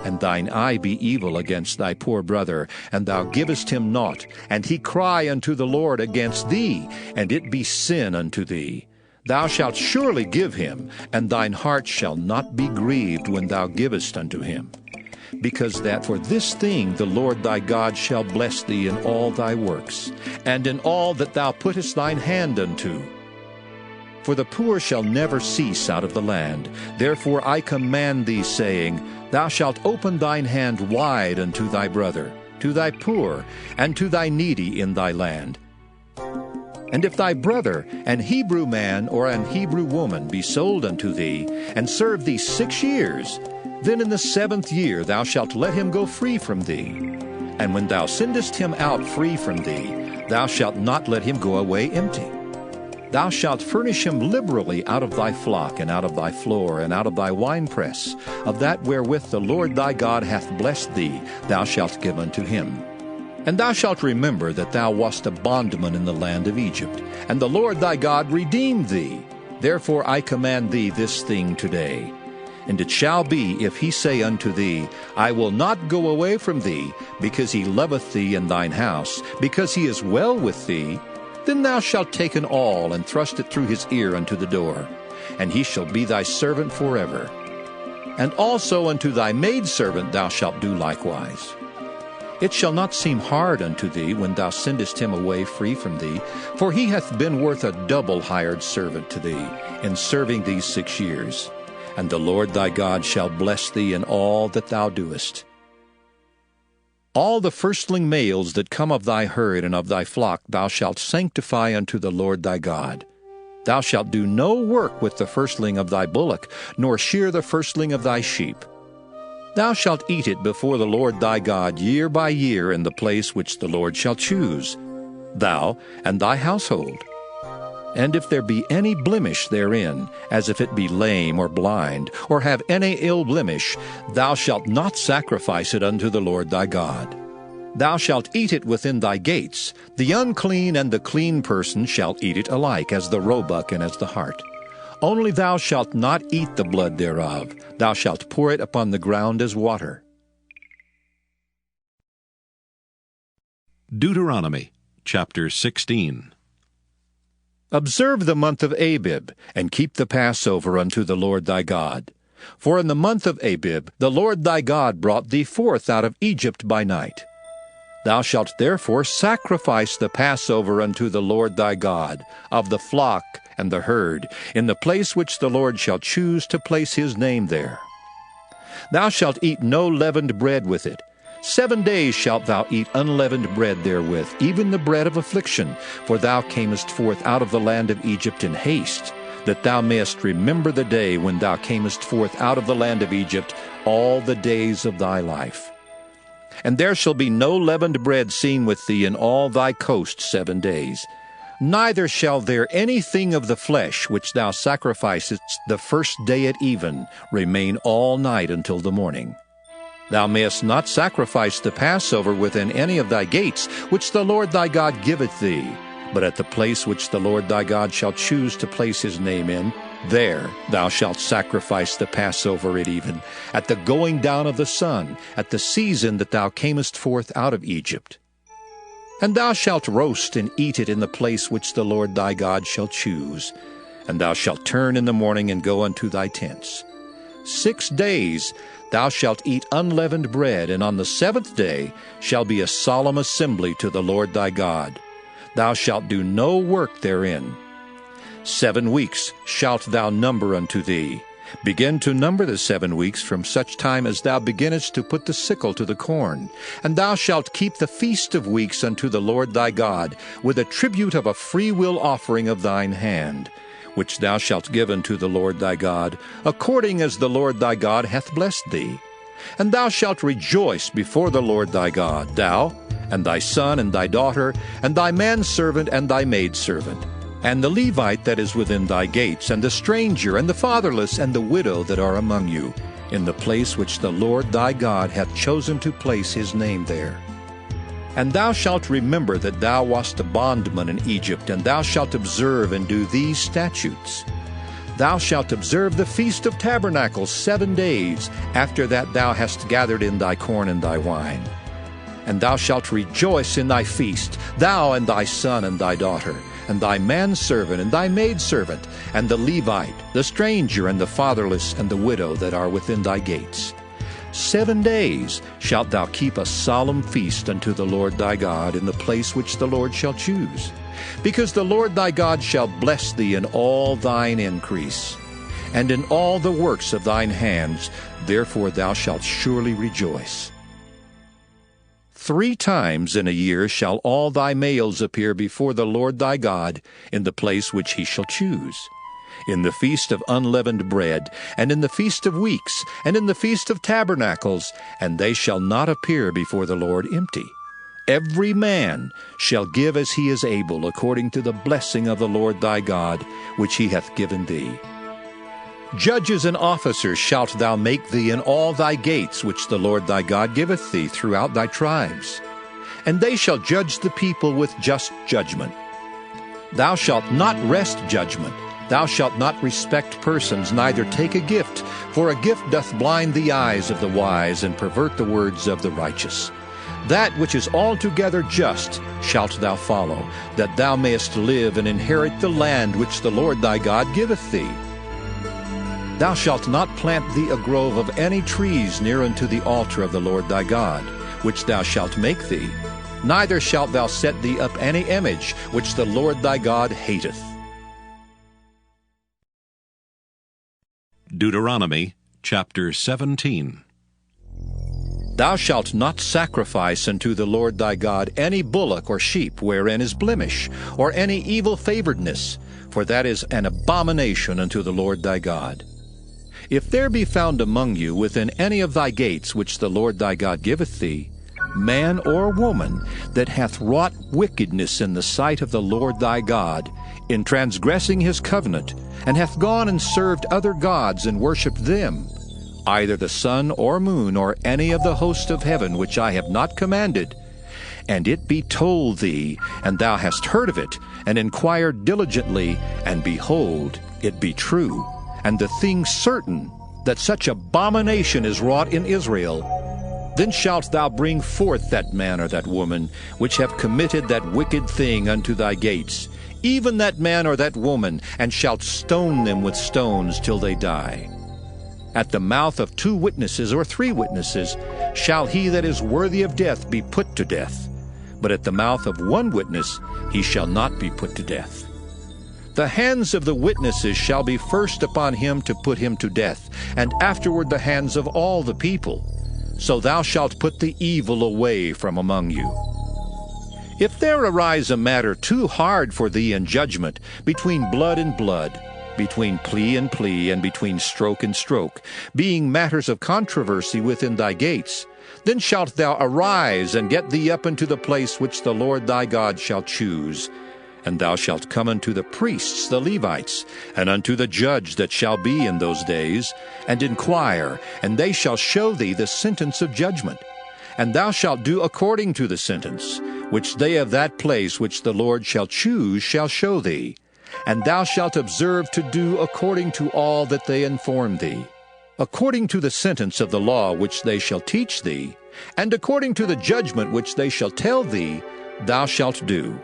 And thine eye be evil against thy poor brother, and thou givest him naught, and he cry unto the Lord against thee, and it be sin unto thee. Thou shalt surely give him, and thine heart shall not be grieved when thou givest unto him. Because that for this thing the Lord thy God shall bless thee in all thy works, and in all that thou puttest thine hand unto. For the poor shall never cease out of the land. Therefore I command thee, saying, Thou shalt open thine hand wide unto thy brother, to thy poor, and to thy needy in thy land. And if thy brother, an Hebrew man or an Hebrew woman, be sold unto thee, and serve thee 6 years, then in the 7th year thou shalt let him go free from thee. And when thou sendest him out free from thee, thou shalt not let him go away empty. Thou shalt furnish him liberally out of thy flock, and out of thy floor, and out of thy winepress, of that wherewith the Lord thy God hath blessed thee, thou shalt give unto him. And thou shalt remember that thou wast a bondman in the land of Egypt, and the Lord thy God redeemed thee. Therefore I command thee this thing today. And it shall be, if he say unto thee, I will not go away from thee, because he loveth thee and thine house, because he is well with thee, then thou shalt take an awl, and thrust it through his ear unto the door, and he shall be thy servant forever. And also unto thy maidservant thou shalt do likewise. It shall not seem hard unto thee when thou sendest him away free from thee, for he hath been worth a double hired servant to thee, in serving these 6 years. And the Lord thy God shall bless thee in all that thou doest. All the firstling males that come of thy herd and of thy flock thou shalt sanctify unto the Lord thy God. Thou shalt do no work with the firstling of thy bullock, nor shear the firstling of thy sheep. Thou shalt eat it before the Lord thy God year by year in the place which the Lord shall choose, thou and thy household. And if there be any blemish therein, as if it be lame or blind, or have any ill blemish, thou shalt not sacrifice it unto the Lord thy God. Thou shalt eat it within thy gates. The unclean and the clean person shall eat it alike, as the roebuck and as the hart. Only thou shalt not eat the blood thereof. Thou shalt pour it upon the ground as water. Deuteronomy chapter 16. Observe the month of Abib, and keep the Passover unto the Lord thy God. For in the month of Abib the Lord thy God brought thee forth out of Egypt by night. Thou shalt therefore sacrifice the Passover unto the Lord thy God, of the flock and the herd, in the place which the Lord shall choose to place his name there. Thou shalt eat no leavened bread with it. 7 days shalt thou eat unleavened bread therewith, even the bread of affliction, for thou camest forth out of the land of Egypt in haste, that thou mayest remember the day when thou camest forth out of the land of Egypt all the days of thy life. And there shall be no leavened bread seen with thee in all thy coast 7 days. Neither shall there anything of the flesh which thou sacrificest the first day at even remain all night until the morning. Thou mayest not sacrifice the Passover within any of thy gates, which the Lord thy God giveth thee, but at the place which the Lord thy God shall choose to place his name in, there thou shalt sacrifice the Passover at even, at the going down of the sun, at the season that thou camest forth out of Egypt. And thou shalt roast and eat it in the place which the Lord thy God shall choose, and thou shalt turn in the morning and go unto thy tents. 6 days thou shalt eat unleavened bread, and on the 7th day shall be a solemn assembly to the Lord thy God. Thou shalt do no work therein. 7 weeks shalt thou number unto thee. Begin to number the 7 weeks from such time as thou beginnest to put the sickle to the corn. And thou shalt keep the feast of weeks unto the Lord thy God, with a tribute of a freewill offering of thine hand, which thou shalt give unto the Lord thy God, according as the Lord thy God hath blessed thee. And thou shalt rejoice before the Lord thy God, thou, and thy son, and thy daughter, and thy manservant, and thy maidservant, and the Levite that is within thy gates, and the stranger, and the fatherless, and the widow that are among you, in the place which the Lord thy God hath chosen to place his name there. And thou shalt remember that thou wast a bondman in Egypt, and thou shalt observe and do these statutes. Thou shalt observe the Feast of Tabernacles 7 days, after that thou hast gathered in thy corn and thy wine. And thou shalt rejoice in thy feast, thou and thy son and thy daughter, and thy manservant and thy maidservant, and the Levite, the stranger, and the fatherless, and the widow that are within thy gates. 7 days shalt thou keep a solemn feast unto the Lord thy God in the place which the Lord shall choose, because the Lord thy God shall bless thee in all thine increase, and in all the works of thine hands, therefore thou shalt surely rejoice. 3 times in a year shall all thy males appear before the Lord thy God in the place which he shall choose, in the feast of unleavened bread, and in the feast of weeks, and in the feast of tabernacles, and they shall not appear before the Lord empty. Every man shall give as he is able, according to the blessing of the Lord thy God, which he hath given thee. Judges and officers shalt thou make thee in all thy gates, which the Lord thy God giveth thee throughout thy tribes. And they shall judge the people with just judgment. Thou shalt not wrest judgment. Thou shalt not respect persons, neither take a gift, for a gift doth blind the eyes of the wise, and pervert the words of the righteous. That which is altogether just shalt thou follow, that thou mayest live and inherit the land which the Lord thy God giveth thee. Thou shalt not plant thee a grove of any trees near unto the altar of the Lord thy God, which thou shalt make thee, neither shalt thou set thee up any image which the Lord thy God hateth. Deuteronomy chapter 17. Thou shalt not sacrifice unto the Lord thy God any bullock or sheep wherein is blemish, or any evil favoredness, for that is an abomination unto the Lord thy God. If there be found among you within any of thy gates which the Lord thy God giveth thee, man or woman that hath wrought wickedness in the sight of the Lord thy God, in transgressing his covenant, and hath gone and served other gods and worshipped them, either the sun or moon or any of the host of heaven which I have not commanded, and it be told thee, and thou hast heard of it, and inquired diligently, and behold, it be true, and the thing certain, that such abomination is wrought in Israel, then shalt thou bring forth that man or that woman, which have committed that wicked thing unto thy gates, even that man or that woman, and shalt stone them with stones till they die. At the mouth of 2 witnesses or 3 witnesses shall he that is worthy of death be put to death, but at the mouth of 1 witness he shall not be put to death. The hands of the witnesses shall be first upon him to put him to death, and afterward the hands of all the people. So thou shalt put the evil away from among you. If there arise a matter too hard for thee in judgment, between blood and blood, between plea and plea, and between stroke and stroke, being matters of controversy within thy gates, then shalt thou arise and get thee up into the place which the Lord thy God shall choose. And thou shalt come unto the priests the Levites, and unto the judge that shall be in those days, and inquire, and they shall show thee the sentence of judgment. And thou shalt do according to the sentence, which they of that place which the Lord shall choose shall show thee. And thou shalt observe to do according to all that they inform thee, according to the sentence of the law which they shall teach thee, and according to the judgment which they shall tell thee, thou shalt do.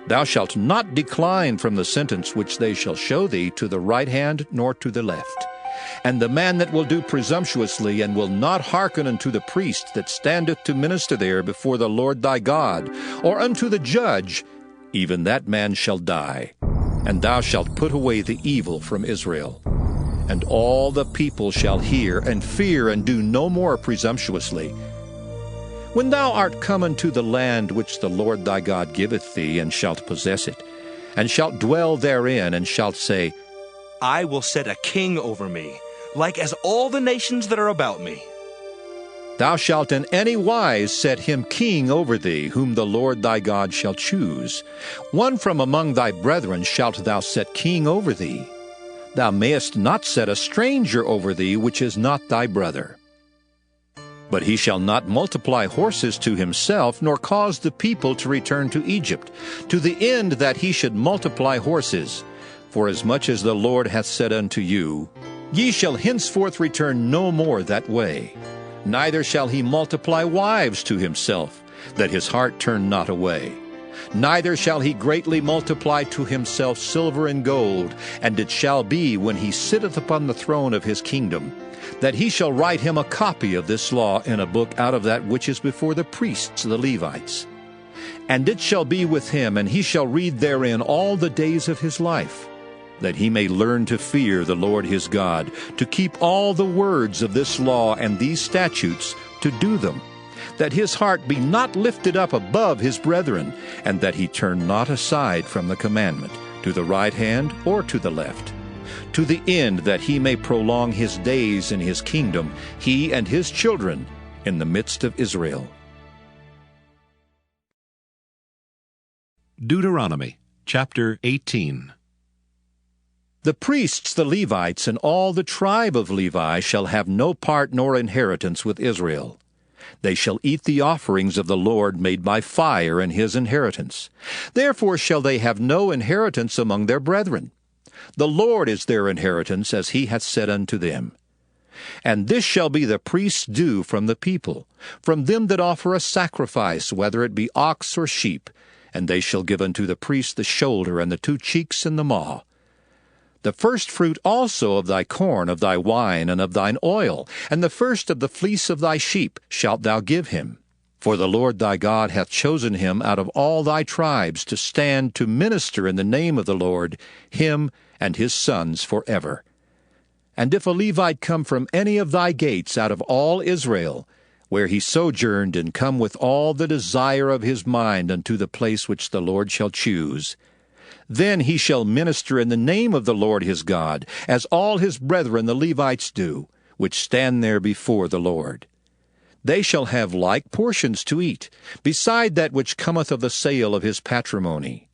Thou shalt not decline from the sentence which they shall show thee to the right hand nor to the left. And the man that will do presumptuously, and will not hearken unto the priest that standeth to minister there before the Lord thy God, or unto the judge, even that man shall die. And thou shalt put away the evil from Israel. And all the people shall hear and fear, and do no more presumptuously. When thou art come unto the land which the Lord thy God giveth thee, and shalt possess it, and shalt dwell therein, and shalt say, I will set a king over me, like as all the nations that are about me. Thou shalt in any wise set him king over thee, whom the Lord thy God shall choose. One from among thy brethren shalt thou set king over thee. Thou mayest not set a stranger over thee, which is not thy brother. But he shall not multiply horses to himself, nor cause the people to return to Egypt, to the end that he should multiply horses. For as much as the Lord hath said unto you, ye shall henceforth return no more that way. Neither shall he multiply wives to himself, that his heart turn not away. Neither shall he greatly multiply to himself silver and gold, and it shall be, when he sitteth upon the throne of his kingdom, that he shall write him a copy of this law in a book out of that which is before the priests the Levites. And it shall be with him, and he shall read therein all the days of his life, that he may learn to fear the Lord his God, to keep all the words of this law and these statutes, to do them, that his heart be not lifted up above his brethren, and that he turn not aside from the commandment, to the right hand or to the left, to the end that he may prolong his days in his kingdom, he and his children, in the midst of Israel. Deuteronomy chapter 18. The priests the Levites and all the tribe of Levi shall have no part nor inheritance with Israel. They shall eat the offerings of the Lord made by fire in his inheritance. Therefore shall they have no inheritance among their brethren. The Lord is their inheritance, as he hath said unto them. And this shall be the priest's due from the people, from them that offer a sacrifice, whether it be ox or sheep, and they shall give unto the priest the shoulder, and the 2 cheeks, and the maw. The first fruit also of thy corn, of thy wine, and of thine oil, and the first of the fleece of thy sheep shalt thou give him. For the Lord thy God hath chosen him out of all thy tribes to stand to minister in the name of the Lord, him and his sons forever. And if a Levite come from any of thy gates out of all Israel, where he sojourned, and come with all the desire of his mind unto the place which the Lord shall choose, then he shall minister in the name of the Lord his God, as all his brethren the Levites do, which stand there before the Lord. They shall have like portions to eat, beside that which cometh of the sale of his patrimony.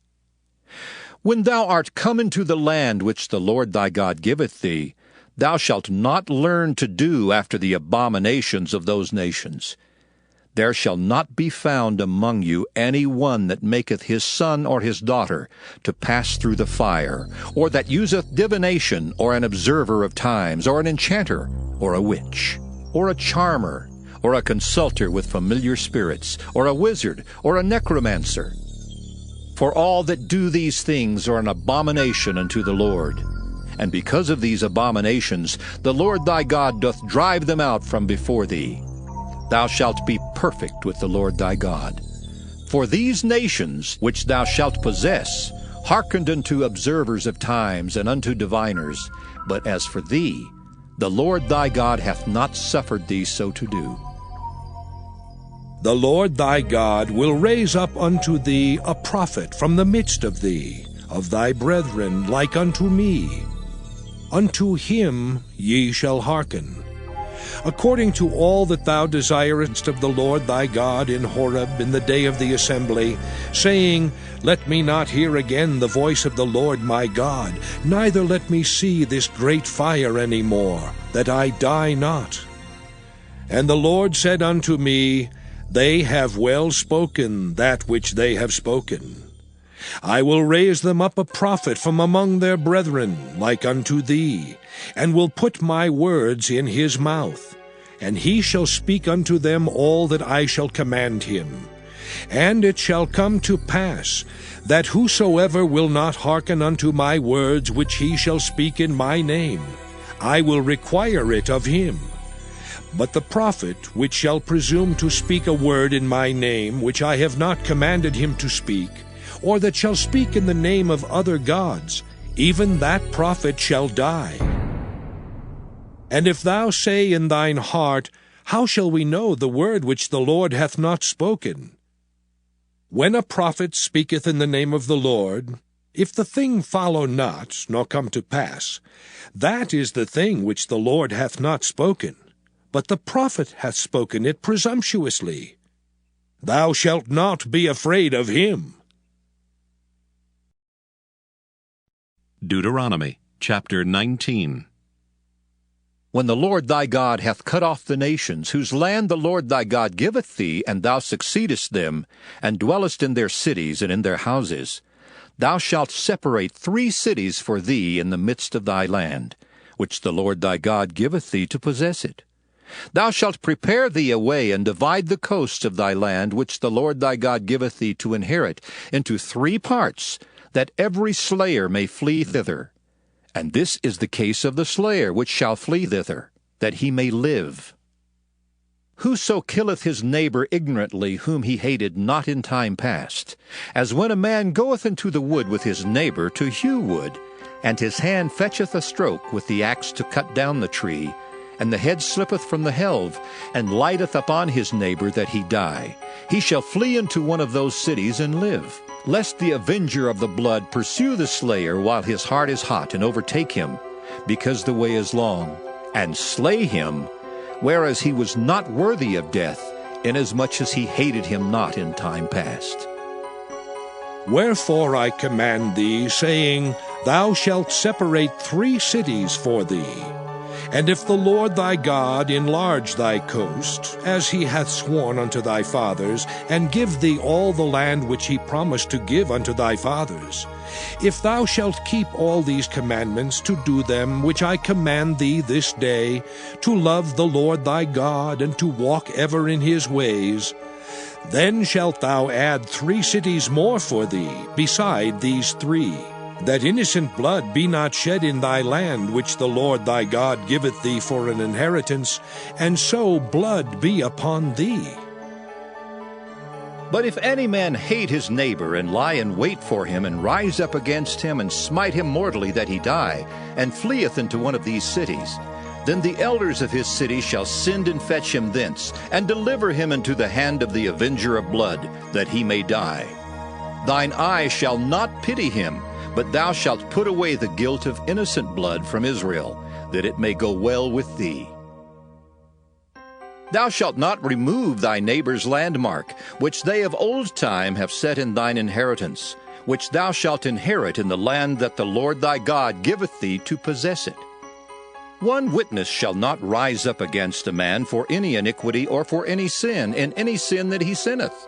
When thou art come into the land which the Lord thy God giveth thee, thou shalt not learn to do after the abominations of those nations. There shall not be found among you any one that maketh his son or his daughter to pass through the fire, or that useth divination, or an observer of times, or an enchanter, or a witch, or a charmer, or a consulter with familiar spirits, or a wizard, or a necromancer. For all that do these things are an abomination unto the Lord. And because of these abominations, the Lord thy God doth drive them out from before thee. Thou shalt be perfect with the Lord thy God. For these nations which thou shalt possess hearkened unto observers of times and unto diviners, but as for thee, the Lord thy God hath not suffered thee so to do. The Lord thy God will raise up unto thee a prophet from the midst of thee, of thy brethren, like unto me. Unto him ye shall hearken. According to all that thou desirest of the Lord thy God in Horeb in the day of the assembly, saying, Let me not hear again the voice of the Lord my God, neither let me see this great fire any more, that I die not. And the Lord said unto me, They have well spoken that which they have spoken. I will raise them up a prophet from among their brethren, like unto thee, and will put my words in his mouth, and he shall speak unto them all that I shall command him. And it shall come to pass, that whosoever will not hearken unto my words which he shall speak in my name, I will require it of him. But the prophet which shall presume to speak a word in my name which I have not commanded him to speak, or that shall speak in the name of other gods, even that prophet shall die. And if thou say in thine heart, How shall we know the word which the Lord hath not spoken? When a prophet speaketh in the name of the Lord, if the thing follow not, nor come to pass, that is the thing which the Lord hath not spoken, but the prophet hath spoken it presumptuously. Thou shalt not be afraid of him. Deuteronomy chapter 19. When the Lord thy God hath cut off the nations, whose land the Lord thy God giveth thee, and thou succeedest them, and dwellest in their cities and in their houses, thou shalt separate 3 cities for thee in the midst of thy land, which the Lord thy God giveth thee to possess it. Thou shalt prepare thee a way, and divide the coasts of thy land, which the Lord thy God giveth thee to inherit, into 3 parts, that every slayer may flee thither. And this is the case of the slayer which shall flee thither, that he may live. Whoso killeth his neighbor ignorantly, whom he hated not in time past, as when a man goeth into the wood with his neighbor to hew wood, and his hand fetcheth a stroke with the axe to cut down the tree, and the head slippeth from the helve, and lighteth upon his neighbor that he die, he shall flee into one of those cities and live. Lest the avenger of the blood pursue the slayer while his heart is hot, and overtake him, because the way is long, and slay him, whereas he was not worthy of death, inasmuch as he hated him not in time past. Wherefore I command thee, saying, Thou shalt separate 3 cities for thee. And if the Lord thy God enlarge thy coast, as he hath sworn unto thy fathers, and give thee all the land which he promised to give unto thy fathers, if thou shalt keep all these commandments to do them which I command thee this day, to love the Lord thy God, and to walk ever in his ways, then shalt thou add 3 cities more for thee, beside these 3, that innocent blood be not shed in thy land, which the Lord thy God giveth thee for an inheritance, and so blood be upon thee. But if any man hate his neighbor, and lie in wait for him, and rise up against him, and smite him mortally that he die, and fleeth into one of these cities, then the elders of his city shall send and fetch him thence, and deliver him into the hand of the avenger of blood, that he may die. Thine eye shall not pity him, but thou shalt put away the guilt of innocent blood from Israel, that it may go well with thee. Thou shalt not remove thy neighbor's landmark, which they of old time have set in thine inheritance, which thou shalt inherit in the land that the Lord thy God giveth thee to possess it. One witness shall not rise up against a man for any iniquity or for any sin, in any sin that he sinneth.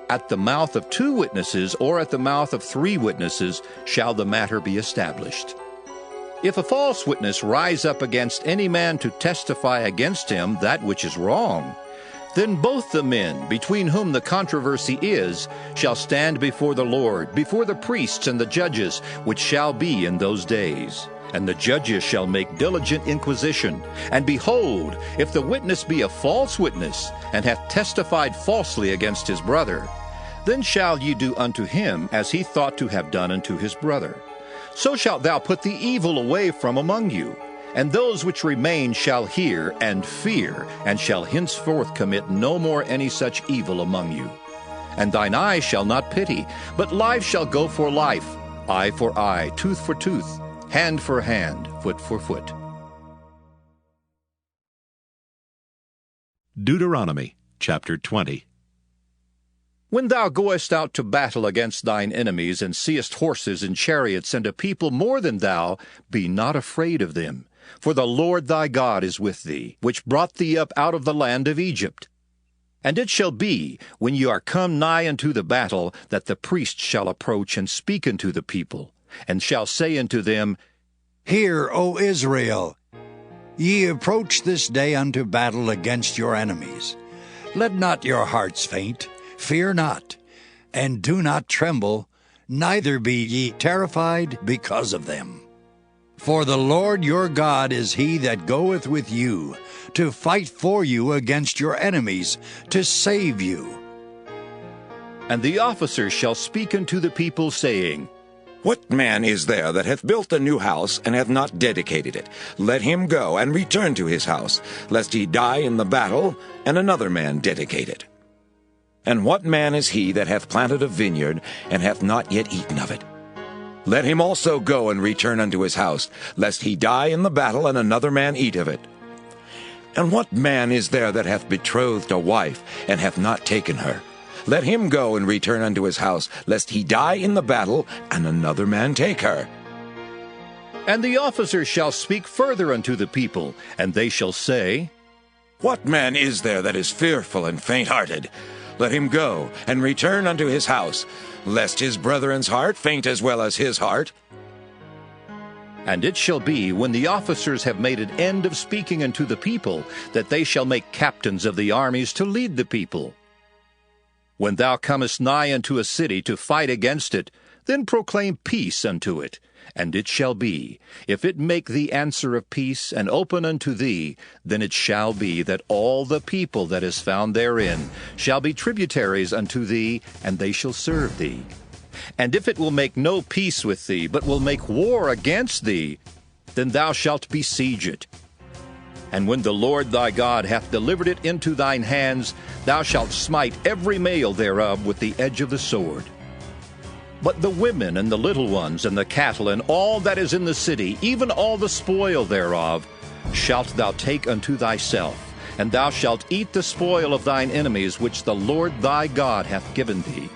At the mouth of 2 witnesses or at the mouth of 3 witnesses shall the matter be established. If a false witness rise up against any man to testify against him that which is wrong, then both the men between whom the controversy is shall stand before the Lord, before the priests and the judges, which shall be in those days. And the judges shall make diligent inquisition. And behold, if the witness be a false witness, and hath testified falsely against his brother, then shall ye do unto him as he thought to have done unto his brother. So shalt thou put the evil away from among you, and those which remain shall hear and fear, and shall henceforth commit no more any such evil among you. And thine eye shall not pity, but life shall go for life, eye for eye, tooth for tooth, hand for hand, foot for foot. Deuteronomy chapter 20. When thou goest out to battle against thine enemies, and seest horses and chariots, and a people more than thou, be not afraid of them. For the Lord thy God is with thee, which brought thee up out of the land of Egypt. And it shall be, when ye are come nigh unto the battle, that the priests shall approach and speak unto the people, and shall say unto them, Hear, O Israel, ye approach this day unto battle against your enemies. Let not your hearts faint, fear not, and do not tremble, neither be ye terrified because of them. For the Lord your God is he that goeth with you, to fight for you against your enemies, to save you. And the officers shall speak unto the people, saying, What man is there that hath built a new house, and hath not dedicated it? Let him go and return to his house, lest he die in the battle, and another man dedicate it. And what man is he that hath planted a vineyard, and hath not yet eaten of it? Let him also go and return unto his house, lest he die in the battle, and another man eat of it. And what man is there that hath betrothed a wife, and hath not taken her? Let him go and return unto his house, lest he die in the battle, and another man take her. And the officers shall speak further unto the people, and they shall say, What man is there that is fearful and faint-hearted? Let him go and return unto his house, lest his brethren's heart faint as well as his heart. And it shall be, when the officers have made an end of speaking unto the people, that they shall make captains of the armies to lead the people. When thou comest nigh unto a city to fight against it, then proclaim peace unto it. And it shall be, if it make thee answer of peace, and open unto thee, then it shall be that all the people that is found therein shall be tributaries unto thee, and they shall serve thee. And if it will make no peace with thee, but will make war against thee, then thou shalt besiege it. And when the Lord thy God hath delivered it into thine hands, thou shalt smite every male thereof with the edge of the sword. But the women and the little ones and the cattle and all that is in the city, even all the spoil thereof, shalt thou take unto thyself, and thou shalt eat the spoil of thine enemies which the Lord thy God hath given thee.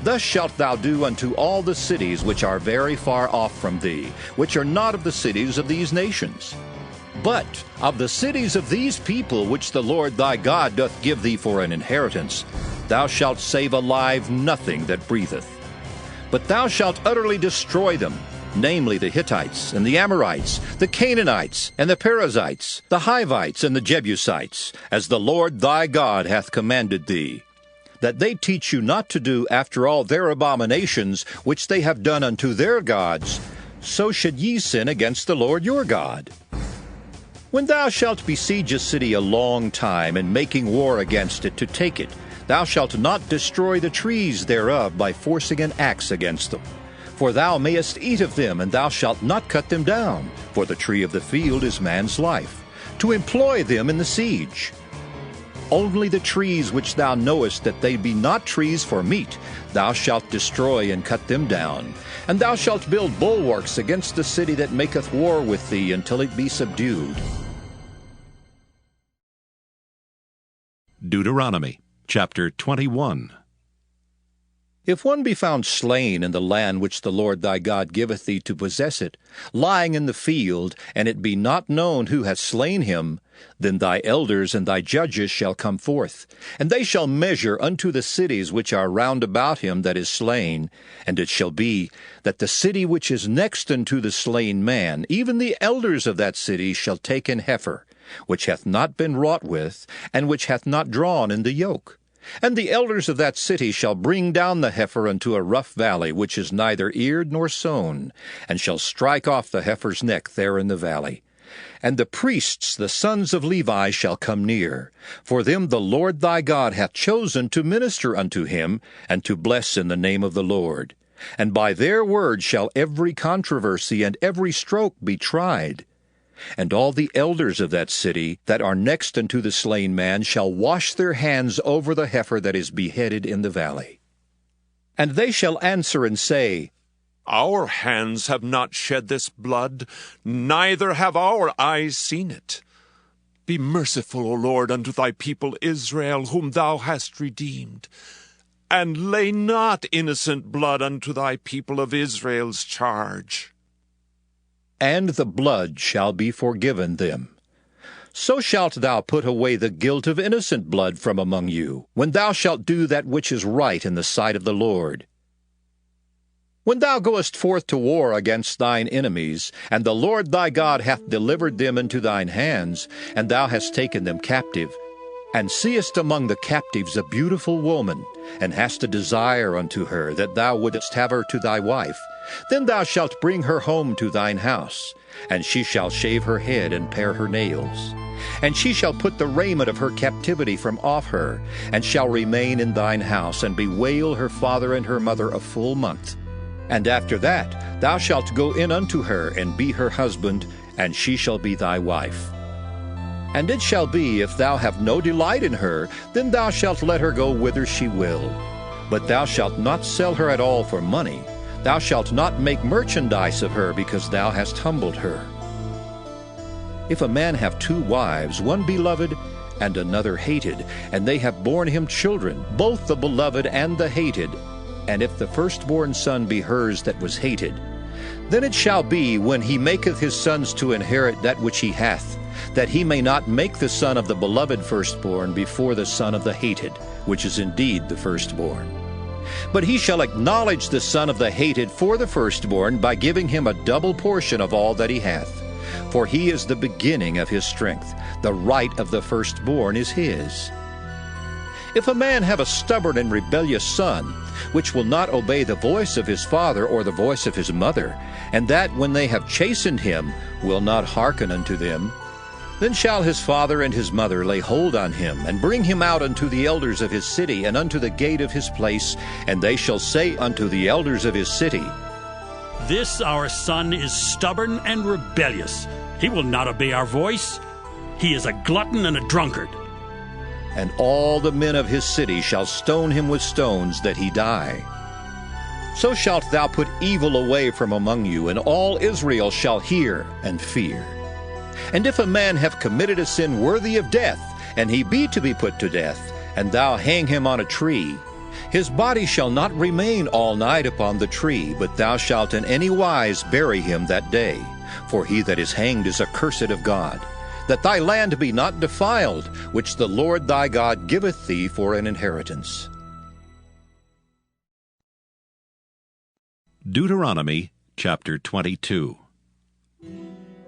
Thus shalt thou do unto all the cities which are very far off from thee, which are not of the cities of these nations. But of the cities of these people which the Lord thy God doth give thee for an inheritance, thou shalt save alive nothing that breatheth. But thou shalt utterly destroy them, namely the Hittites, and the Amorites, the Canaanites, and the Perizzites, the Hivites, and the Jebusites, as the Lord thy God hath commanded thee, that they teach you not to do after all their abominations which they have done unto their gods, so should ye sin against the Lord your God. When thou shalt besiege a city a long time, in making war against it to take it, Thou shalt not destroy the trees thereof by forcing an axe against them. For thou mayest eat of them, and thou shalt not cut them down. For the tree of the field is man's life, to employ them in the siege. Only the trees which thou knowest that they be not trees for meat, thou shalt destroy and cut them down. And thou shalt build bulwarks against the city that maketh war with thee until it be subdued. Deuteronomy chapter 21. If one be found slain in the land which the Lord thy God giveth thee to possess it, lying in the field, and it be not known who hath slain him, then thy elders and thy judges shall come forth, and they shall measure unto the cities which are round about him that is slain. And it shall be that the city which is next unto the slain man, even the elders of that city shall take an heifer, which hath not been wrought with, and which hath not drawn in the yoke. And the elders of that city shall bring down the heifer unto a rough valley, which is neither eared nor sown, and shall strike off the heifer's neck there in the valley. And the priests, the sons of Levi, shall come near. For them the Lord thy God hath chosen to minister unto him, and to bless in the name of the Lord. And by their word shall every controversy and every stroke be tried. And all the elders of that city that are next unto the slain man shall wash their hands over the heifer that is beheaded in the valley. And they shall answer and say, Our hands have not shed this blood, neither have our eyes seen it. Be merciful, O Lord, unto thy people Israel, whom thou hast redeemed. And lay not innocent blood unto thy people of Israel's charge. And the blood shall be forgiven them. So shalt thou put away the guilt of innocent blood from among you, when thou shalt do that which is right in the sight of the Lord. When thou goest forth to war against thine enemies, and the Lord thy God hath delivered them into thine hands, and thou hast taken them captive, and seest among the captives a beautiful woman, and hast a desire unto her, that thou wouldest have her to thy wife, then thou shalt bring her home to thine house, and she shall shave her head and pare her nails. And she shall put the raiment of her captivity from off her, and shall remain in thine house, and bewail her father and her mother a full month. And after that thou shalt go in unto her, and be her husband, and she shall be thy wife. And it shall be, if thou have no delight in her, then thou shalt let her go whither she will. But thou shalt not sell her at all for money. Thou shalt not make merchandise of her, because thou hast humbled her. If a man have two wives, one beloved and another hated, and they have borne him children, both the beloved and the hated, and if the firstborn son be hers that was hated, then it shall be, when he maketh his sons to inherit that which he hath, that he may not make the son of the beloved firstborn before the son of the hated, which is indeed the firstborn. But he shall acknowledge the son of the hated for the firstborn by giving him a double portion of all that he hath. For he is the beginning of his strength. The right of the firstborn is his. If a man have a stubborn and rebellious son, which will not obey the voice of his father or the voice of his mother, and that when they have chastened him will not hearken unto them, then shall his father and his mother lay hold on him, and bring him out unto the elders of his city, and unto the gate of his place, and they shall say unto the elders of his city, This our son is stubborn and rebellious. He will not obey our voice. He is a glutton and a drunkard. And all the men of his city shall stone him with stones, that he die. So shalt thou put evil away from among you, and all Israel shall hear and fear. And if a man have committed a sin worthy of death, and he be to be put to death, and thou hang him on a tree, his body shall not remain all night upon the tree, but thou shalt in any wise bury him that day. For he that is hanged is accursed of God, that thy land be not defiled, which the Lord thy God giveth thee for an inheritance. Deuteronomy chapter 22.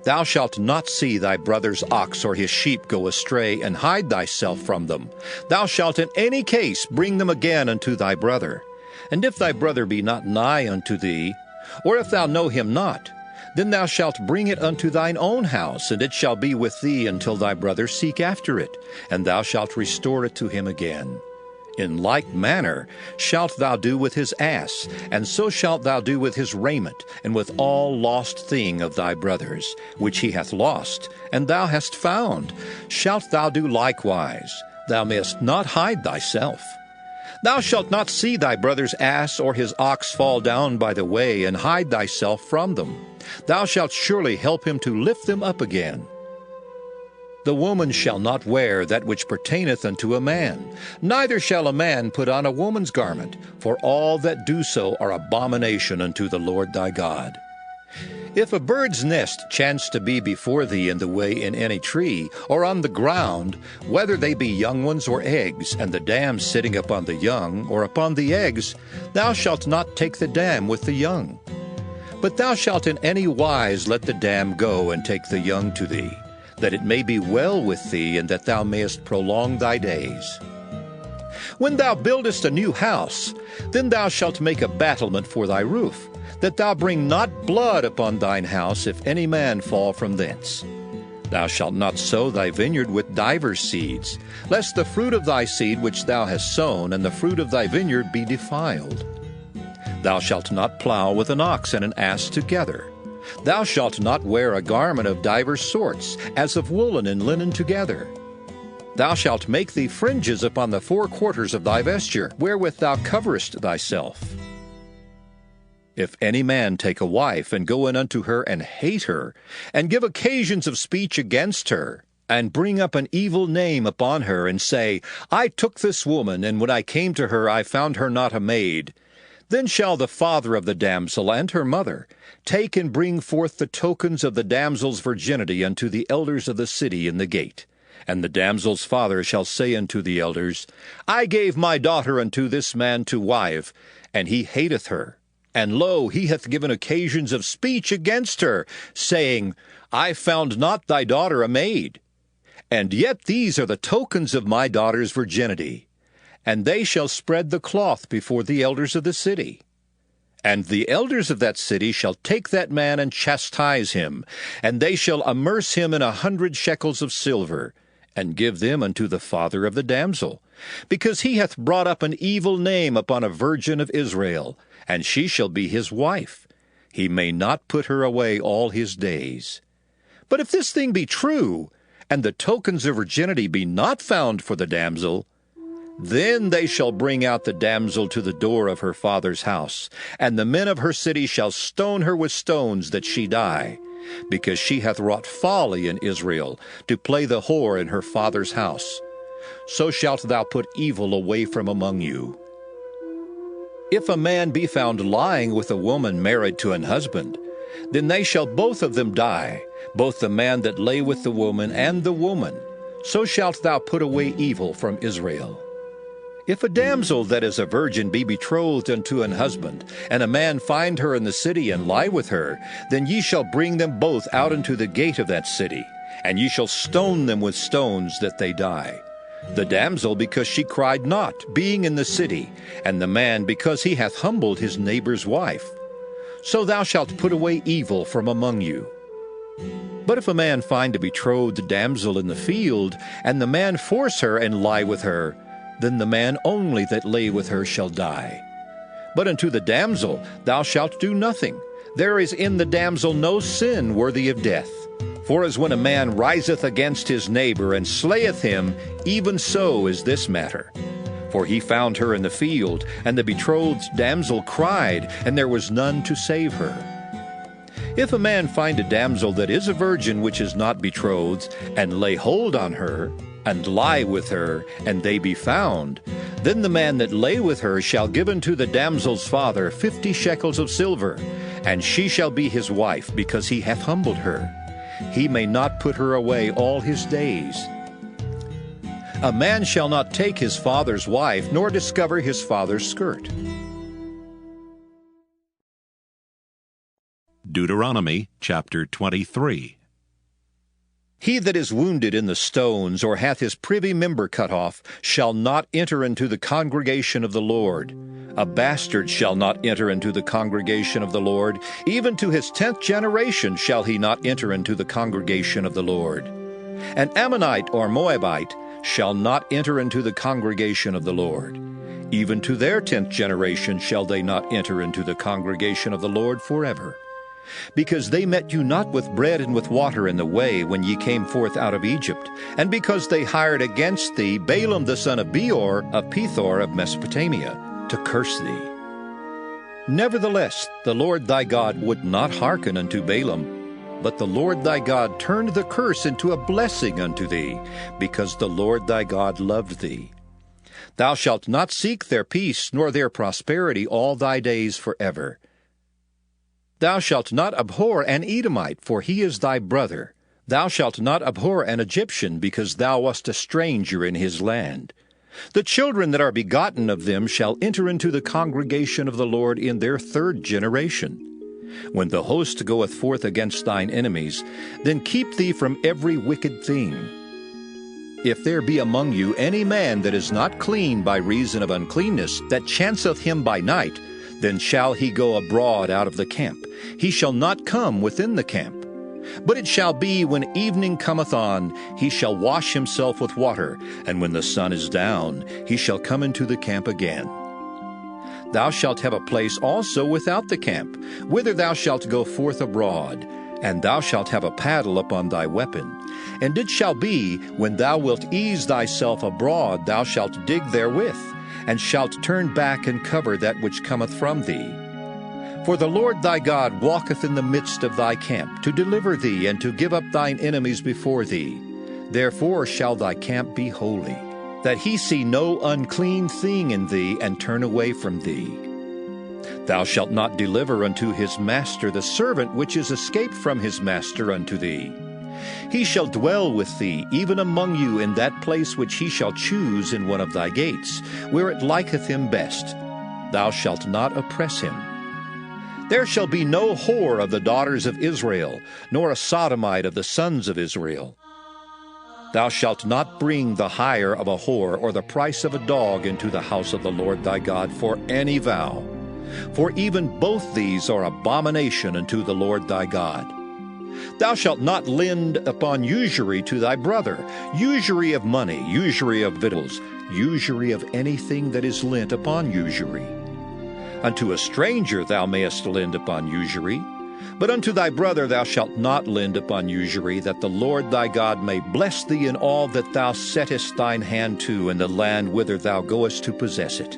Thou shalt not see thy brother's ox or his sheep go astray, and hide thyself from them. Thou shalt in any case bring them again unto thy brother. And if thy brother be not nigh unto thee, or if thou know him not, then thou shalt bring it unto thine own house, and it shall be with thee until thy brother seek after it, and thou shalt restore it to him again. In like manner shalt thou do with his ass, and so shalt thou do with his raiment, and with all lost thing of thy brothers, which he hath lost, and thou hast found, shalt thou do likewise. Thou mayest not hide thyself. Thou shalt not see thy brother's ass or his ox fall down by the way, and hide thyself from them. Thou shalt surely help him to lift them up again. The woman shall not wear that which pertaineth unto a man, neither shall a man put on a woman's garment, for all that do so are abomination unto the Lord thy God. If a bird's nest chance to be before thee in the way in any tree, or on the ground, whether they be young ones or eggs, and the dam sitting upon the young, or upon the eggs, thou shalt not take the dam with the young. But thou shalt in any wise let the dam go, and take the young to thee, that it may be well with thee, and that thou mayest prolong thy days. When thou buildest a new house, then thou shalt make a battlement for thy roof, that thou bring not blood upon thine house, if any man fall from thence. Thou shalt not sow thy vineyard with divers seeds, lest the fruit of thy seed which thou hast sown, and the fruit of thy vineyard be defiled. Thou shalt not plow with an ox and an ass together. Thou shalt not wear a garment of divers sorts, as of woolen and linen together. Thou shalt make thee fringes upon the four quarters of thy vesture, wherewith thou coverest thyself. If any man take a wife, and go in unto her, and hate her, and give occasions of speech against her, and bring up an evil name upon her, and say, I took this woman, and when I came to her I found her not a maid, then shall the father of the damsel and her mother take and bring forth the tokens of the damsel's virginity unto the elders of the city in the gate. And the damsel's father shall say unto the elders, I gave my daughter unto this man to wife, and he hateth her. And lo, he hath given occasions of speech against her, saying, I found not thy daughter a maid. And yet these are the tokens of my daughter's virginity. And they shall spread the cloth before the elders of the city. And the elders of that city shall take that man and chastise him, and they shall amerce him in 100 shekels of silver, and give them unto the father of the damsel, because he hath brought up an evil name upon a virgin of Israel, and she shall be his wife. He may not put her away all his days. But if this thing be true, and the tokens of virginity be not found for the damsel, then they shall bring out the damsel to the door of her father's house, and the men of her city shall stone her with stones that she die, because she hath wrought folly in Israel, to play the whore in her father's house. So shalt thou put evil away from among you. If a man be found lying with a woman married to an husband, then they shall both of them die, both the man that lay with the woman and the woman. So shalt thou put away evil from Israel. If a damsel that is a virgin be betrothed unto an husband, and a man find her in the city and lie with her, then ye shall bring them both out into the gate of that city, and ye shall stone them with stones that they die. The damsel because she cried not, being in the city, and the man because he hath humbled his neighbor's wife. So thou shalt put away evil from among you. But if a man find a betrothed damsel in the field, and the man force her and lie with her, then the man only that lay with her shall die. But unto the damsel thou shalt do nothing. There is in the damsel no sin worthy of death. For as when a man riseth against his neighbor and slayeth him, even so is this matter. For he found her in the field, and the betrothed damsel cried, and there was none to save her. If a man find a damsel that is a virgin which is not betrothed, and lay hold on her, and lie with her, and they be found, then the man that lay with her shall give unto the damsel's father 50 shekels of silver, and she shall be his wife, because he hath humbled her. He may not put her away all his days. A man shall not take his father's wife, nor discover his father's skirt. Deuteronomy chapter 23. He that is wounded in the stones, or hath his privy member cut off, shall not enter into the congregation of the Lord. A bastard shall not enter into the congregation of the Lord. Even to his 10th generation shall he not enter into the congregation of the Lord. An Ammonite or Moabite shall not enter into the congregation of the Lord. Even to their 10th generation shall they not enter into the congregation of the Lord forever. Because they met you not with bread and with water in the way when ye came forth out of Egypt, and because they hired against thee Balaam the son of Beor of Pethor of Mesopotamia, to curse thee. Nevertheless, the Lord thy God would not hearken unto Balaam, but the Lord thy God turned the curse into a blessing unto thee, because the Lord thy God loved thee. Thou shalt not seek their peace nor their prosperity all thy days forever. Thou shalt not abhor an Edomite, for he is thy brother. Thou shalt not abhor an Egyptian, because thou wast a stranger in his land. The children that are begotten of them shall enter into the congregation of the Lord in their 3rd generation. When the host goeth forth against thine enemies, then keep thee from every wicked thing. If there be among you any man that is not clean by reason of uncleanness, that chanceth him by night, then shall he go abroad out of the camp. He shall not come within the camp. But it shall be, when evening cometh on, he shall wash himself with water, and when the sun is down, he shall come into the camp again. Thou shalt have a place also without the camp, whither thou shalt go forth abroad, and thou shalt have a paddle upon thy weapon. And it shall be, when thou wilt ease thyself abroad, thou shalt dig therewith, and shalt turn back and cover that which cometh from thee. For the Lord thy God walketh in the midst of thy camp, to deliver thee, and to give up thine enemies before thee. Therefore shall thy camp be holy, that he see no unclean thing in thee, and turn away from thee. Thou shalt not deliver unto his master the servant which is escaped from his master unto thee. He shall dwell with thee, even among you, in that place which he shall choose in one of thy gates, where it liketh him best. Thou shalt not oppress him. There shall be no whore of the daughters of Israel, nor a sodomite of the sons of Israel. Thou shalt not bring the hire of a whore or the price of a dog into the house of the Lord thy God for any vow. For even both these are abomination unto the Lord thy God. Thou shalt not lend upon usury to thy brother, usury of money, usury of victuals, usury of anything that is lent upon usury. Unto a stranger thou mayest lend upon usury, but unto thy brother thou shalt not lend upon usury, that the Lord thy God may bless thee in all that thou settest thine hand to in the land whither thou goest to possess it.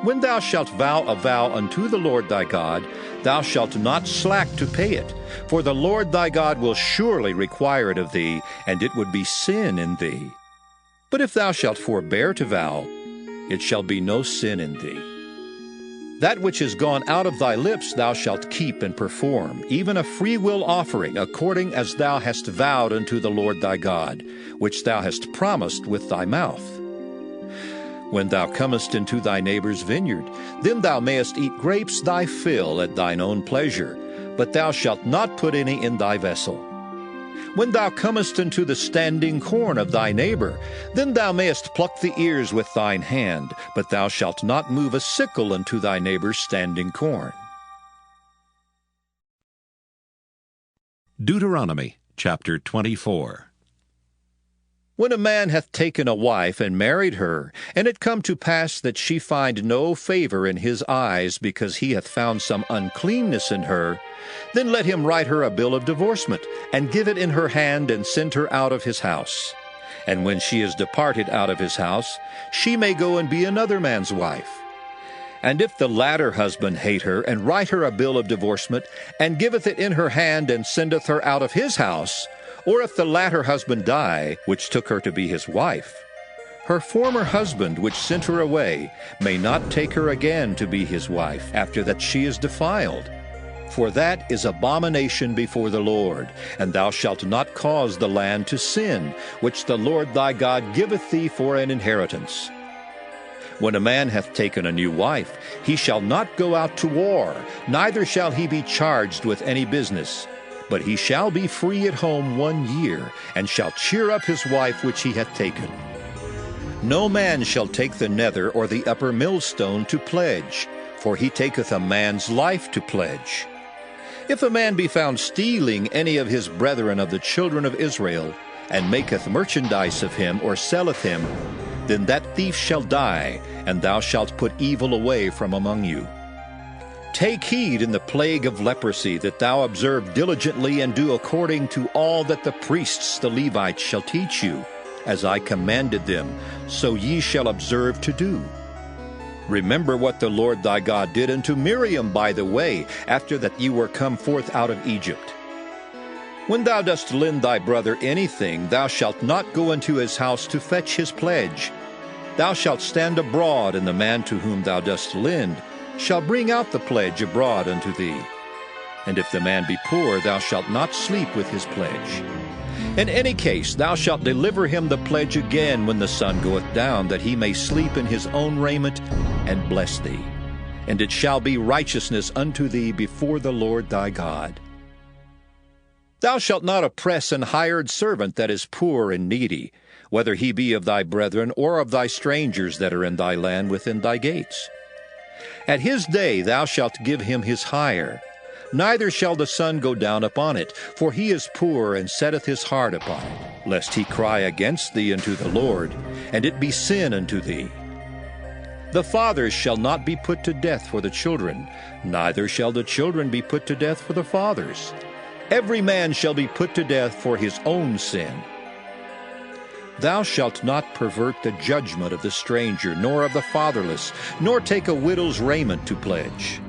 When thou shalt vow a vow unto the Lord thy God, thou shalt not slack to pay it, for the Lord thy God will surely require it of thee, and it would be sin in thee. But if thou shalt forbear to vow, it shall be no sin in thee. That which is gone out of thy lips thou shalt keep and perform, even a freewill offering, according as thou hast vowed unto the Lord thy God, which thou hast promised with thy mouth. When thou comest into thy neighbor's vineyard, then thou mayest eat grapes thy fill at thine own pleasure, but thou shalt not put any in thy vessel. When thou comest into the standing corn of thy neighbor, then thou mayest pluck the ears with thine hand, but thou shalt not move a sickle unto thy neighbor's standing corn. Deuteronomy chapter 24. When a man hath taken a wife and married her, and it come to pass that she find no favor in his eyes, because he hath found some uncleanness in her, then let him write her a bill of divorcement, and give it in her hand, and send her out of his house. And when she is departed out of his house, she may go and be another man's wife. And if the latter husband hate her, and write her a bill of divorcement, and giveth it in her hand, and sendeth her out of his house, or if the latter husband die, which took her to be his wife, her former husband, which sent her away, may not take her again to be his wife, after that she is defiled. For that is abomination before the Lord, and thou shalt not cause the land to sin, which the Lord thy God giveth thee for an inheritance. When a man hath taken a new wife, he shall not go out to war, neither shall he be charged with any business. But he shall be free at home 1 year, and shall cheer up his wife which he hath taken. No man shall take the nether or the upper millstone to pledge, for he taketh a man's life to pledge. If a man be found stealing any of his brethren of the children of Israel, and maketh merchandise of him, or selleth him, then that thief shall die, and thou shalt put evil away from among you. Take heed in the plague of leprosy, that thou observe diligently and do according to all that the priests the Levites shall teach you, as I commanded them, so ye shall observe to do. Remember what the Lord thy God did unto Miriam by the way, after that ye were come forth out of Egypt. When thou dost lend thy brother anything, thou shalt not go into his house to fetch his pledge. Thou shalt stand abroad, and the man to whom thou dost lend shall bring out the pledge abroad unto thee. And if the man be poor, thou shalt not sleep with his pledge. In any case, thou shalt deliver him the pledge again when the sun goeth down, that he may sleep in his own raiment, and bless thee. And it shall be righteousness unto thee before the Lord thy God. Thou shalt not oppress an hired servant that is poor and needy, whether he be of thy brethren or of thy strangers that are in thy land within thy gates. At his day thou shalt give him his hire, neither shall the sun go down upon it, for he is poor and setteth his heart upon it, lest he cry against thee unto the Lord, and it be sin unto thee. The fathers shall not be put to death for the children, neither shall the children be put to death for the fathers. Every man shall be put to death for his own sin. Thou shalt not pervert the judgment of the stranger, nor of the fatherless, nor take a widow's raiment to pledge.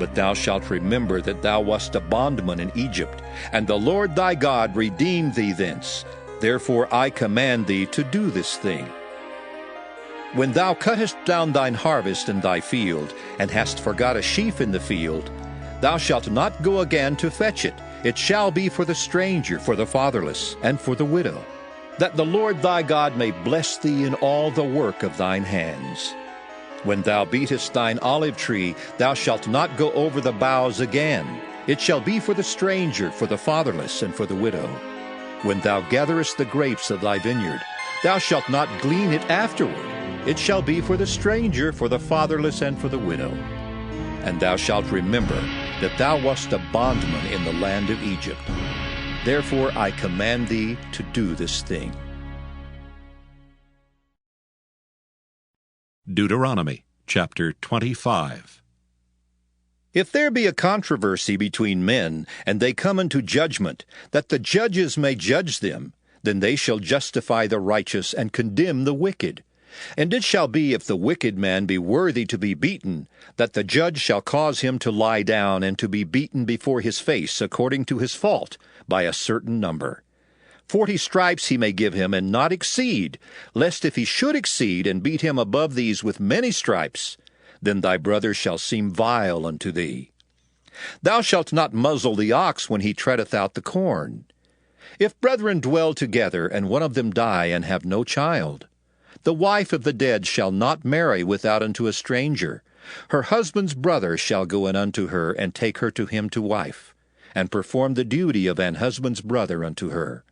But thou shalt remember that thou wast a bondman in Egypt, and the Lord thy God redeemed thee thence. Therefore I command thee to do this thing. When thou cuttest down thine harvest in thy field, and hast forgot a sheaf in the field, thou shalt not go again to fetch it. It shall be for the stranger, for the fatherless, and for the widow, that the Lord thy God may bless thee in all the work of thine hands. When thou beatest thine olive tree, thou shalt not go over the boughs again. It shall be for the stranger, for the fatherless, and for the widow. When thou gatherest the grapes of thy vineyard, thou shalt not glean it afterward. It shall be for the stranger, for the fatherless, and for the widow. And thou shalt remember that thou wast a bondman in the land of Egypt. Therefore I command thee to do this thing. Deuteronomy chapter 25. If there be a controversy between men, and they come unto judgment, that the judges may judge them, then they shall justify the righteous and condemn the wicked. And it shall be, if the wicked man be worthy to be beaten, that the judge shall cause him to lie down and to be beaten before his face according to his fault, by a certain number. 40 stripes he may give him, and not exceed, lest if he should exceed, and beat him above these with many stripes, then thy brother shall seem vile unto thee. Thou shalt not muzzle the ox when he treadeth out the corn. If brethren dwell together, and one of them die, and have no child, the wife of the dead shall not marry without unto a stranger. Her husband's brother shall go in unto her, and take her to him to wife, and perform the duty of an husband's brother unto her.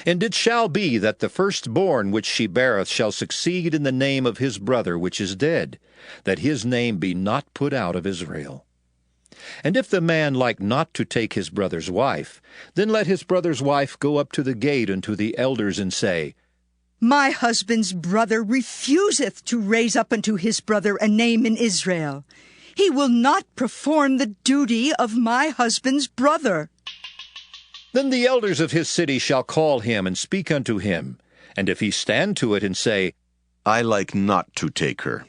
And it shall be that the firstborn which she beareth shall succeed in the name of his brother which is dead, that his name be not put out of Israel. And if the man like not to take his brother's wife, then let his brother's wife go up to the gate unto the elders, and say, My husband's brother refuseth to raise up unto his brother a name in Israel. He will not perform the duty of my husband's brother. Then the elders of his city shall call him, and speak unto him. And if he stand to it, and say, I like not to take her,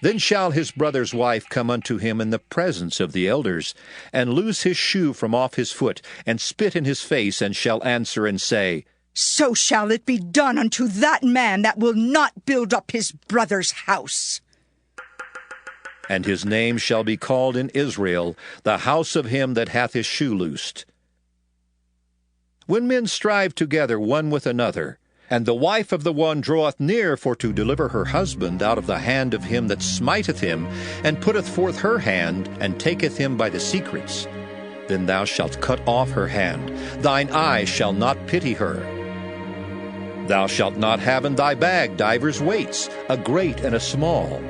then shall his brother's wife come unto him in the presence of the elders, and loose his shoe from off his foot, and spit in his face, and shall answer and say, So shall it be done unto that man that will not build up his brother's house. And his name shall be called in Israel, the house of him that hath his shoe loosed. When men strive together one with another, and the wife of the one draweth near for to deliver her husband out of the hand of him that smiteth him, and putteth forth her hand, and taketh him by the secrets, then thou shalt cut off her hand. Thine eye shall not pity her. Thou shalt not have in thy bag divers weights, a great and a small.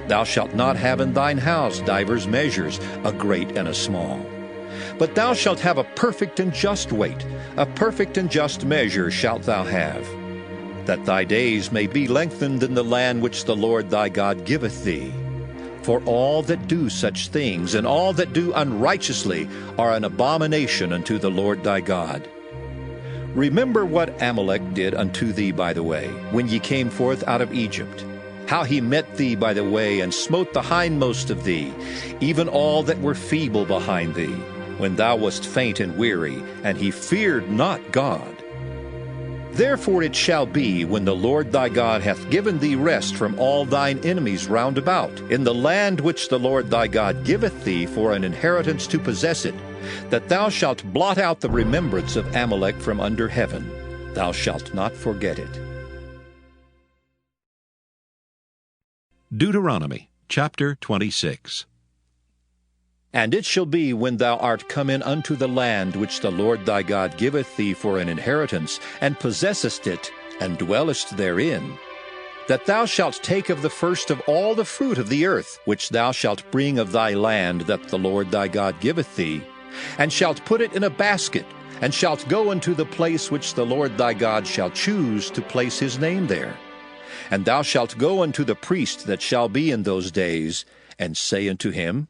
Thou shalt not have in thine house divers measures, a great and a small. But thou shalt have a perfect and just weight, a perfect and just measure shalt thou have. that thy days may be lengthened in the land which the Lord thy God giveth thee. For all that do such things, and all that do unrighteously, are an abomination unto the Lord thy God. Remember what Amalek did unto thee by the way, when ye came forth out of Egypt, how he met thee by the way, and smote the hindmost of thee, even all that were feeble behind thee, when thou wast faint and weary, and he feared not God. Therefore it shall be, when the Lord thy God hath given thee rest from all thine enemies round about, in the land which the Lord thy God giveth thee for an inheritance to possess it, that thou shalt blot out the remembrance of Amalek from under heaven. Thou shalt not forget it. Deuteronomy chapter 26. And it shall be, when thou art come in unto the land which the Lord thy God giveth thee for an inheritance, and possessest it, and dwellest therein, that thou shalt take of the first of all the fruit of the earth, which thou shalt bring of thy land that the Lord thy God giveth thee, and shalt put it in a basket, and shalt go unto the place which the Lord thy God shall choose to place his name there. And thou shalt go unto the priest that shall be in those days, and say unto him,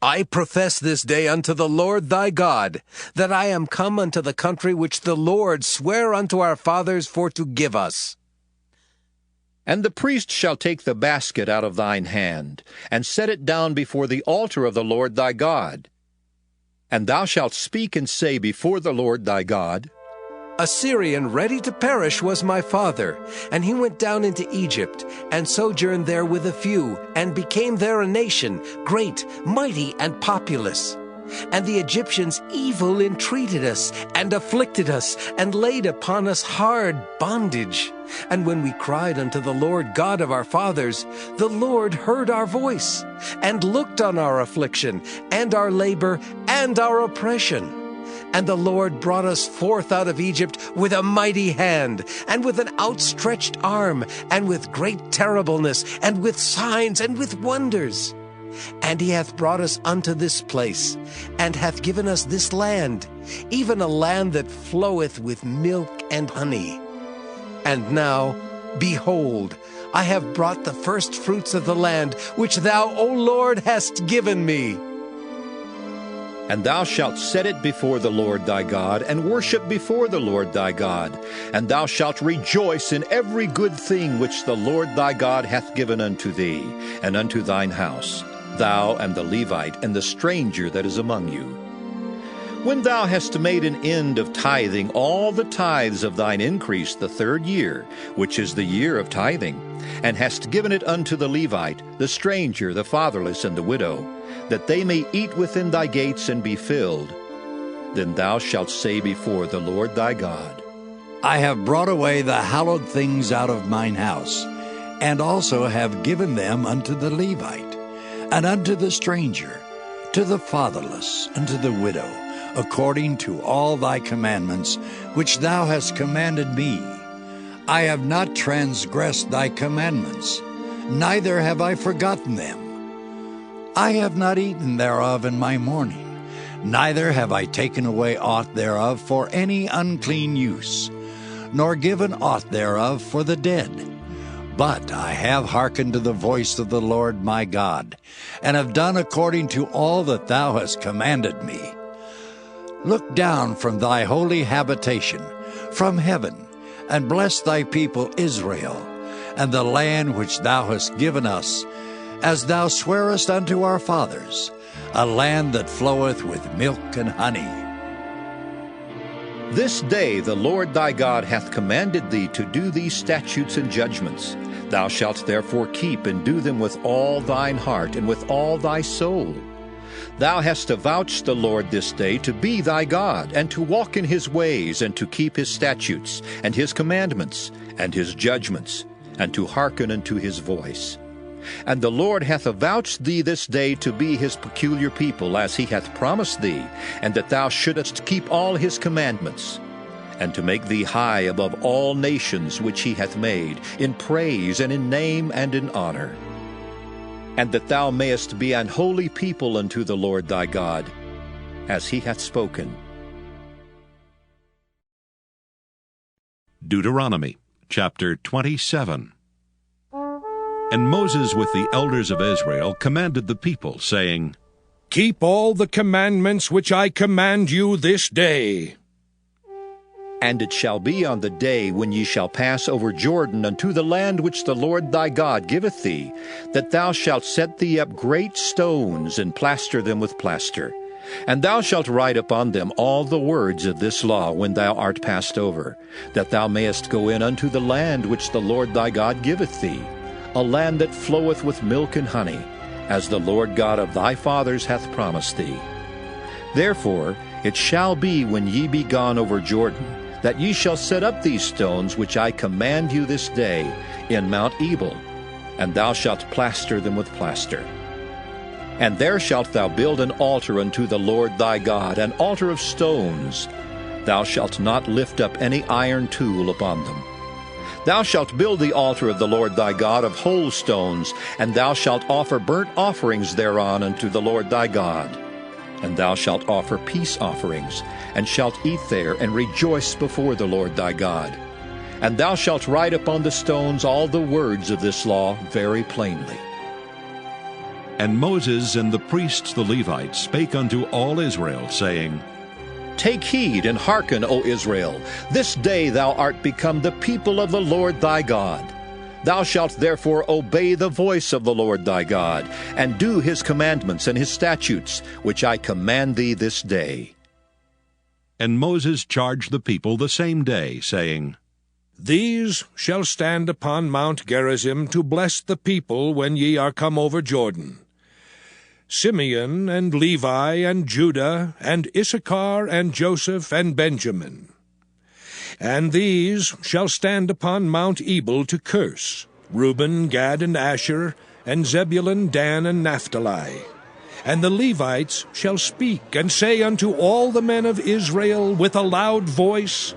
I profess this day unto the Lord thy God, that I am come unto the country which the Lord sware unto our fathers for to give us. And the priest shall take the basket out of thine hand, and set it down before the altar of the Lord thy God. And thou shalt speak and say before the Lord thy God, A Syrian ready to perish was my father, and he went down into Egypt, and sojourned there with a few, and became there a nation, great, mighty, and populous. And the Egyptians evil entreated us, and afflicted us, and laid upon us hard bondage. And when we cried unto the Lord God of our fathers, the Lord heard our voice, and looked on our affliction, and our labor, and our oppression. And the Lord brought us forth out of Egypt with a mighty hand, and with an outstretched arm, and with great terribleness, and with signs, and with wonders. And he hath brought us unto this place, and hath given us this land, even a land that floweth with milk and honey. And now, behold, I have brought the first fruits of the land, which thou, O Lord, hast given me. And thou shalt set it before the Lord thy God, and worship before the Lord thy God. And thou shalt rejoice in every good thing which the Lord thy God hath given unto thee, and unto thine house, thou and the Levite, and the stranger that is among you. When thou hast made an end of tithing all the tithes of thine increase the 3rd year, which is the year of tithing, and hast given it unto the Levite, the stranger, the fatherless, and the widow, that they may eat within thy gates and be filled, then thou shalt say before the Lord thy God, I have brought away the hallowed things out of mine house, and also have given them unto the Levite, and unto the stranger, to the fatherless, and to the widow, according to all thy commandments which thou hast commanded me. I have not transgressed thy commandments, neither have I forgotten them. I have not eaten thereof in my mourning, neither have I taken away aught thereof for any unclean use, nor given aught thereof for the dead. But I have hearkened to the voice of the Lord my God, and have done according to all that thou hast commanded me. Look down from thy holy habitation, from heaven, and bless thy people Israel, and the land which thou hast given us, as thou swarest unto our fathers, a land that floweth with milk and honey. This day the Lord thy God hath commanded thee to do these statutes and judgments. Thou shalt therefore keep and do them with all thine heart and with all thy soul. Thou hast avouched the Lord this day to be thy God, and to walk in his ways, and to keep his statutes, and his commandments, and his judgments, and to hearken unto his voice. And the Lord hath avouched thee this day to be his peculiar people, as he hath promised thee, and that thou shouldest keep all his commandments, and to make thee high above all nations which he hath made, in praise and in name and in honor. And that thou mayest be an holy people unto the Lord thy God, as he hath spoken. Deuteronomy chapter 27. And Moses with the elders of Israel commanded the people, saying, Keep all the commandments which I command you this day. And it shall be on the day when ye shall pass over Jordan unto the land which the Lord thy God giveth thee, that thou shalt set thee up great stones, and plaster them with plaster. And thou shalt write upon them all the words of this law when thou art passed over, that thou mayest go in unto the land which the Lord thy God giveth thee, a land that floweth with milk and honey, as the Lord God of thy fathers hath promised thee. Therefore it shall be when ye be gone over Jordan, that ye shall set up these stones which I command you this day in Mount Ebal, and thou shalt plaster them with plaster. And there shalt thou build an altar unto the Lord thy God, an altar of stones. Thou shalt not lift up any iron tool upon them. Thou shalt build the altar of the Lord thy God of whole stones, and thou shalt offer burnt offerings thereon unto the Lord thy God. And thou shalt offer peace offerings, and shalt eat there, and rejoice before the Lord thy God. And thou shalt write upon the stones all the words of this law very plainly. And Moses and the priests the Levites spake unto all Israel, saying, Take heed and hearken, O Israel. This day thou art become the people of the Lord thy God. Thou shalt therefore obey the voice of the Lord thy God, and do his commandments and his statutes, which I command thee this day. And Moses charged the people the same day, saying, These shall stand upon Mount Gerizim to bless the people when ye are come over Jordan. Simeon and Levi and Judah and Issachar and Joseph and Benjamin. And these shall stand upon Mount Ebal to curse, Reuben, Gad, and Asher, and Zebulun, Dan, and Naphtali. And the Levites shall speak, and say unto all the men of Israel with a loud voice,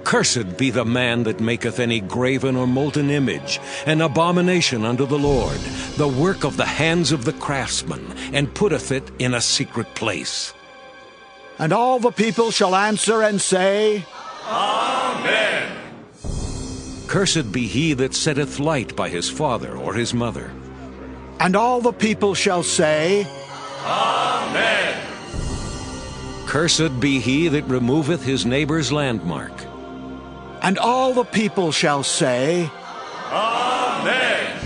Cursed be the man that maketh any graven or molten image, an abomination unto the Lord, the work of the hands of the craftsman, and putteth it in a secret place. And all the people shall answer and say, Amen. Cursed be he that setteth light by his father or his mother. And all the people shall say, Amen. Cursed be he that removeth his neighbor's landmark. And all the people shall say, Amen.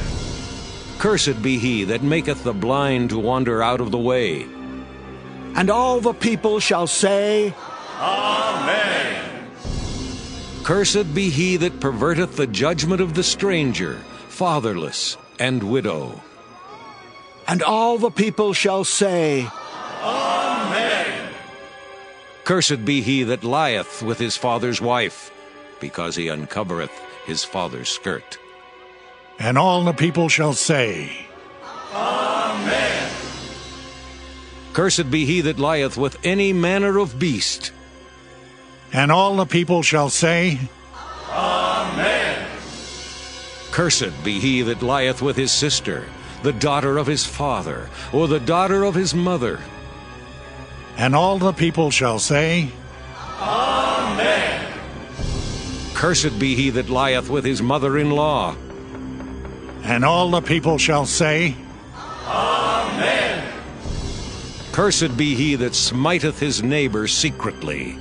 Cursed be he that maketh the blind to wander out of the way. And all the people shall say, Amen. Cursed be he that perverteth the judgment of the stranger, fatherless, and widow. And all the people shall say, Amen. Cursed be he that lieth with his father's wife, because he uncovereth his father's skirt. And all the people shall say, Amen. Cursed be he that lieth with any manner of beast. And all the people shall say, Amen. Cursed be he that lieth with his sister, the daughter of his father, or the daughter of his mother. And all the people shall say, Amen. Cursed be he that lieth with his mother-in-law. And all the people shall say, Amen. Cursed be he that smiteth his neighbor secretly.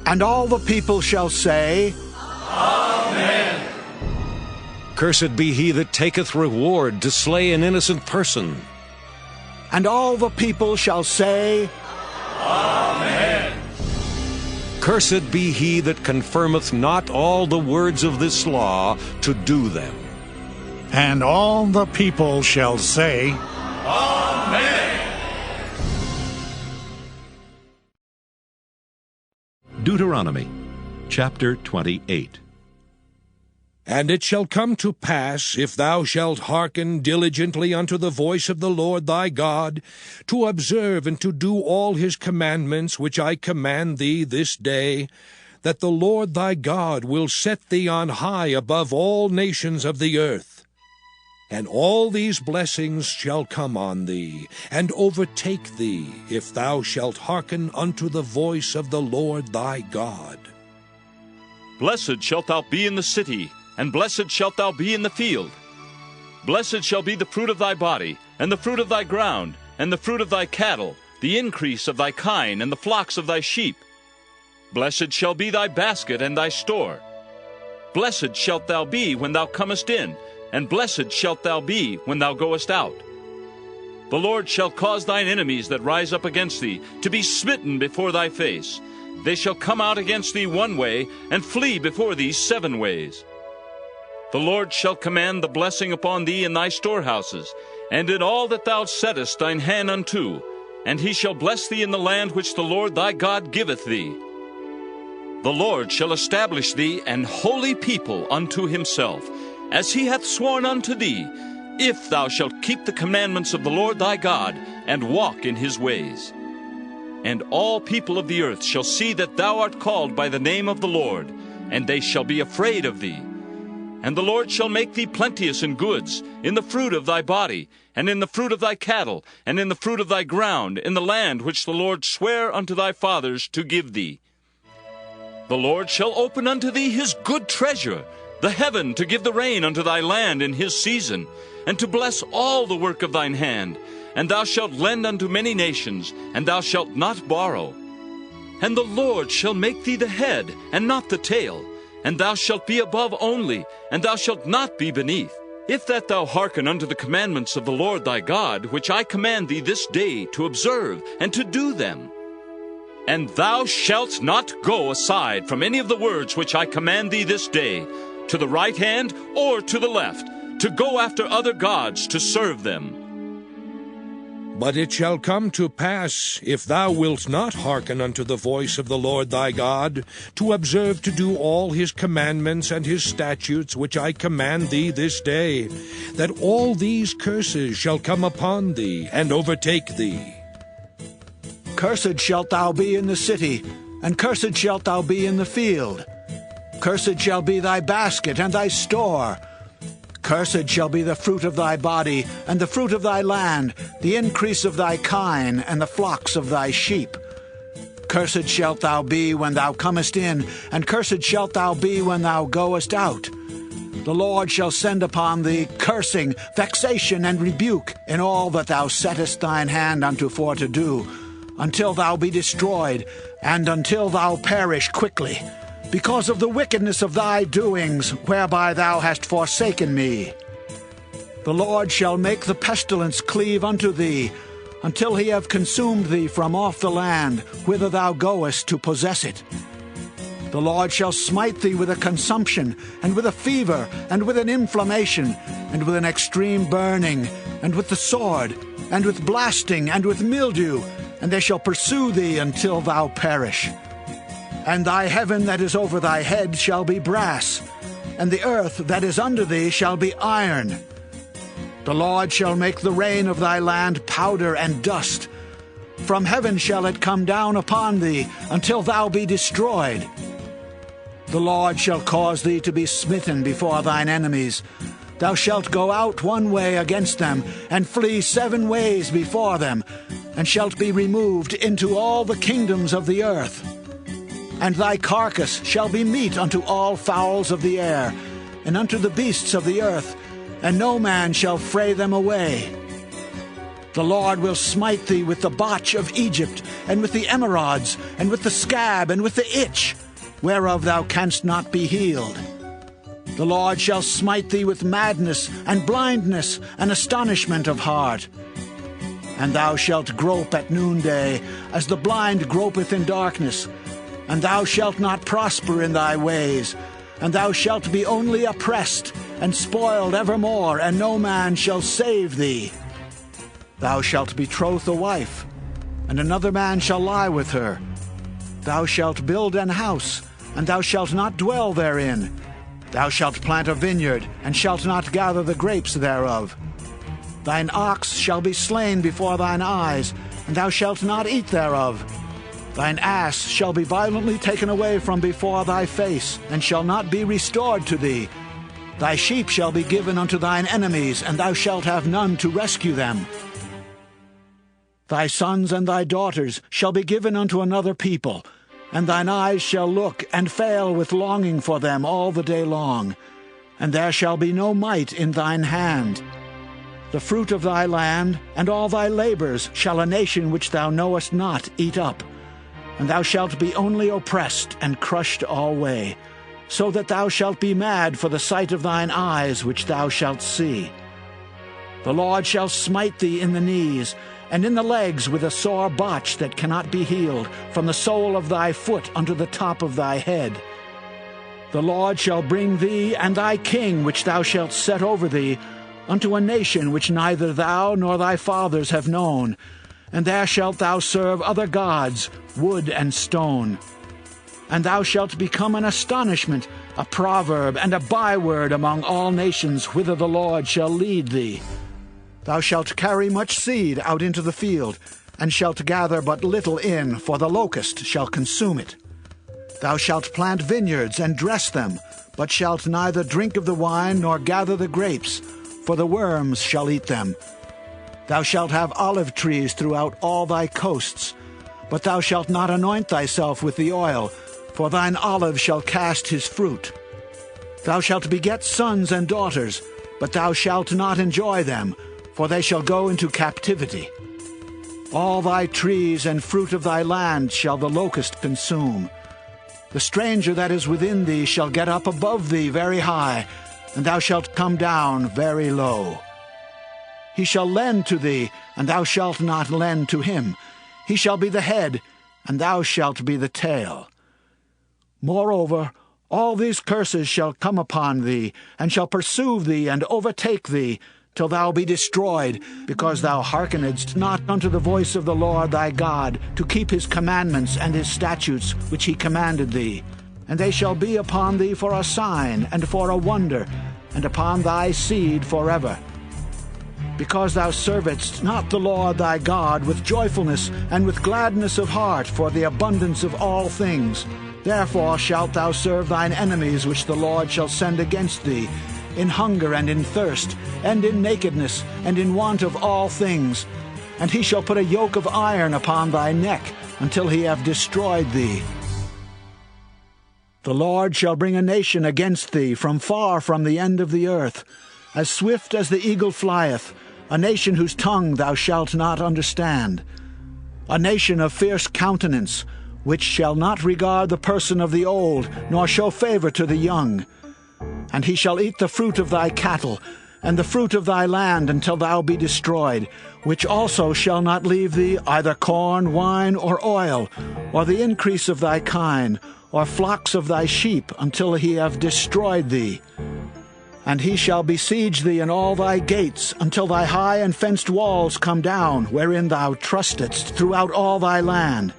And all the people shall say, Amen. Cursed be he that taketh reward to slay an innocent person. And all the people shall say, Amen. Cursed be he that confirmeth not all the words of this law to do them. And all the people shall say, Amen. Deuteronomy, chapter 28. And it shall come to pass, if thou shalt hearken diligently unto the voice of the Lord thy God, to observe and to do all his commandments which I command thee this day, that the Lord thy God will set thee on high above all nations of the earth. And all these blessings shall come on thee, and overtake thee, if thou shalt hearken unto the voice of the Lord thy God. Blessed shalt thou be in the city, and blessed shalt thou be in the field. Blessed shall be the fruit of thy body, and the fruit of thy ground, and the fruit of thy cattle, the increase of thy kine, and the flocks of thy sheep. Blessed shall be thy basket and thy store. Blessed shalt thou be when thou comest in, and blessed shalt thou be when thou goest out. The Lord shall cause thine enemies that rise up against thee to be smitten before thy face. They shall come out against thee one way, and flee before thee 7 ways. The Lord shall command the blessing upon thee in thy storehouses, and in all that thou settest thine hand unto, and he shall bless thee in the land which the Lord thy God giveth thee. The Lord shall establish thee an holy people unto himself, as he hath sworn unto thee, if thou shalt keep the commandments of the Lord thy God, and walk in his ways. And all people of the earth shall see that thou art called by the name of the Lord, and they shall be afraid of thee. And the Lord shall make thee plenteous in goods, in the fruit of thy body, and in the fruit of thy cattle, and in the fruit of thy ground, in the land which the Lord sware unto thy fathers to give thee. The Lord shall open unto thee his good treasure, the heaven, to give the rain unto thy land in his season, and to bless all the work of thine hand. And thou shalt lend unto many nations, and thou shalt not borrow. And the Lord shall make thee the head, and not the tail, and thou shalt be above only, and thou shalt not be beneath, if that thou hearken unto the commandments of the Lord thy God, which I command thee this day to observe, and to do them. And thou shalt not go aside from any of the words which I command thee this day, to the right hand or to the left, to go after other gods to serve them. But it shall come to pass, if thou wilt not hearken unto the voice of the Lord thy God, to observe to do all his commandments and his statutes which I command thee this day, that all these curses shall come upon thee and overtake thee. Cursed shalt thou be in the city, and cursed shalt thou be in the field. Cursed shall be thy basket and thy store. Cursed shall be the fruit of thy body, and the fruit of thy land, the increase of thy kine, and the flocks of thy sheep. Cursed shalt thou be when thou comest in, and cursed shalt thou be when thou goest out. The Lord shall send upon thee cursing, vexation, and rebuke in all that thou settest thine hand unto for to do, until thou be destroyed, and until thou perish quickly, because of the wickedness of thy doings, whereby thou hast forsaken me. The Lord shall make the pestilence cleave unto thee, until he have consumed thee from off the land, whither thou goest to possess it. The Lord shall smite thee with a consumption, and with a fever, and with an inflammation, and with an extreme burning, and with the sword, and with blasting, and with mildew, and they shall pursue thee until thou perish. And thy heaven that is over thy head shall be brass, and the earth that is under thee shall be iron. The Lord shall make the rain of thy land powder and dust. From heaven shall it come down upon thee, until thou be destroyed. The Lord shall cause thee to be smitten before thine enemies. Thou shalt go out one way against them, and flee 7 ways before them, and shalt be removed into all the kingdoms of the earth. And thy carcass shall be meat unto all fowls of the air, and unto the beasts of the earth, and no man shall fray them away. The Lord will smite thee with the botch of Egypt, and with the emerods, and with the scab, and with the itch, whereof thou canst not be healed. The Lord shall smite thee with madness, and blindness, and astonishment of heart. And thou shalt grope at noonday, as the blind gropeth in darkness. And thou shalt not prosper in thy ways, and thou shalt be only oppressed, and spoiled evermore, and no man shall save thee. Thou shalt betroth a wife, and another man shall lie with her. Thou shalt build an house, and thou shalt not dwell therein. Thou shalt plant a vineyard, and shalt not gather the grapes thereof. Thine ox shall be slain before thine eyes, and thou shalt not eat thereof. Thine ass shall be violently taken away from before thy face, and shall not be restored to thee. Thy sheep shall be given unto thine enemies, and thou shalt have none to rescue them. Thy sons and thy daughters shall be given unto another people, and thine eyes shall look and fail with longing for them all the day long. and there shall be no might in thine hand. The fruit of thy land and all thy labors shall a nation which thou knowest not eat up, and thou shalt be only oppressed and crushed alway, so that thou shalt be mad for the sight of thine eyes which thou shalt see. The Lord shall smite thee in the knees, and in the legs with a sore botch that cannot be healed, from the sole of thy foot unto the top of thy head. The Lord shall bring thee and thy king which thou shalt set over thee unto a nation which neither thou nor thy fathers have known, and there shalt thou serve other gods, wood and stone. And thou shalt become an astonishment, a proverb, and a byword among all nations whither the Lord shall lead thee. Thou shalt carry much seed out into the field, and shalt gather but little in, for the locust shall consume it. Thou shalt plant vineyards and dress them, but shalt neither drink of the wine nor gather the grapes, for the worms shall eat them. Thou shalt have olive trees throughout all thy coasts, but thou shalt not anoint thyself with the oil, for thine olive shall cast his fruit. Thou shalt beget sons and daughters, but thou shalt not enjoy them, for they shall go into captivity. All thy trees and fruit of thy land shall the locust consume. The stranger that is within thee shall get up above thee very high, and thou shalt come down very low. He shall lend to thee, and thou shalt not lend to him. He shall be the head, and thou shalt be the tail. Moreover, all these curses shall come upon thee, and shall pursue thee and overtake thee, till thou be destroyed, because thou hearkenedst not unto the voice of the Lord thy God, to keep his commandments and his statutes which he commanded thee. And they shall be upon thee for a sign and for a wonder, and upon thy seed forever. Because thou servedst not the Lord thy God with joyfulness and with gladness of heart for the abundance of all things, therefore shalt thou serve thine enemies which the Lord shall send against thee, in hunger and in thirst, and in nakedness, and in want of all things. And he shall put a yoke of iron upon thy neck, until he have destroyed thee. The Lord shall bring a nation against thee from far from the end of the earth, as swift as the eagle flieth, a nation whose tongue thou shalt not understand, a nation of fierce countenance, which shall not regard the person of the old, nor show favor to the young. And he shall eat the fruit of thy cattle, and the fruit of thy land, until thou be destroyed, which also shall not leave thee either corn, wine, or oil, or the increase of thy kine, or flocks of thy sheep, until he have destroyed thee. And he shall besiege thee in all thy gates, until thy high and fenced walls come down, wherein thou trustedst, throughout all thy land.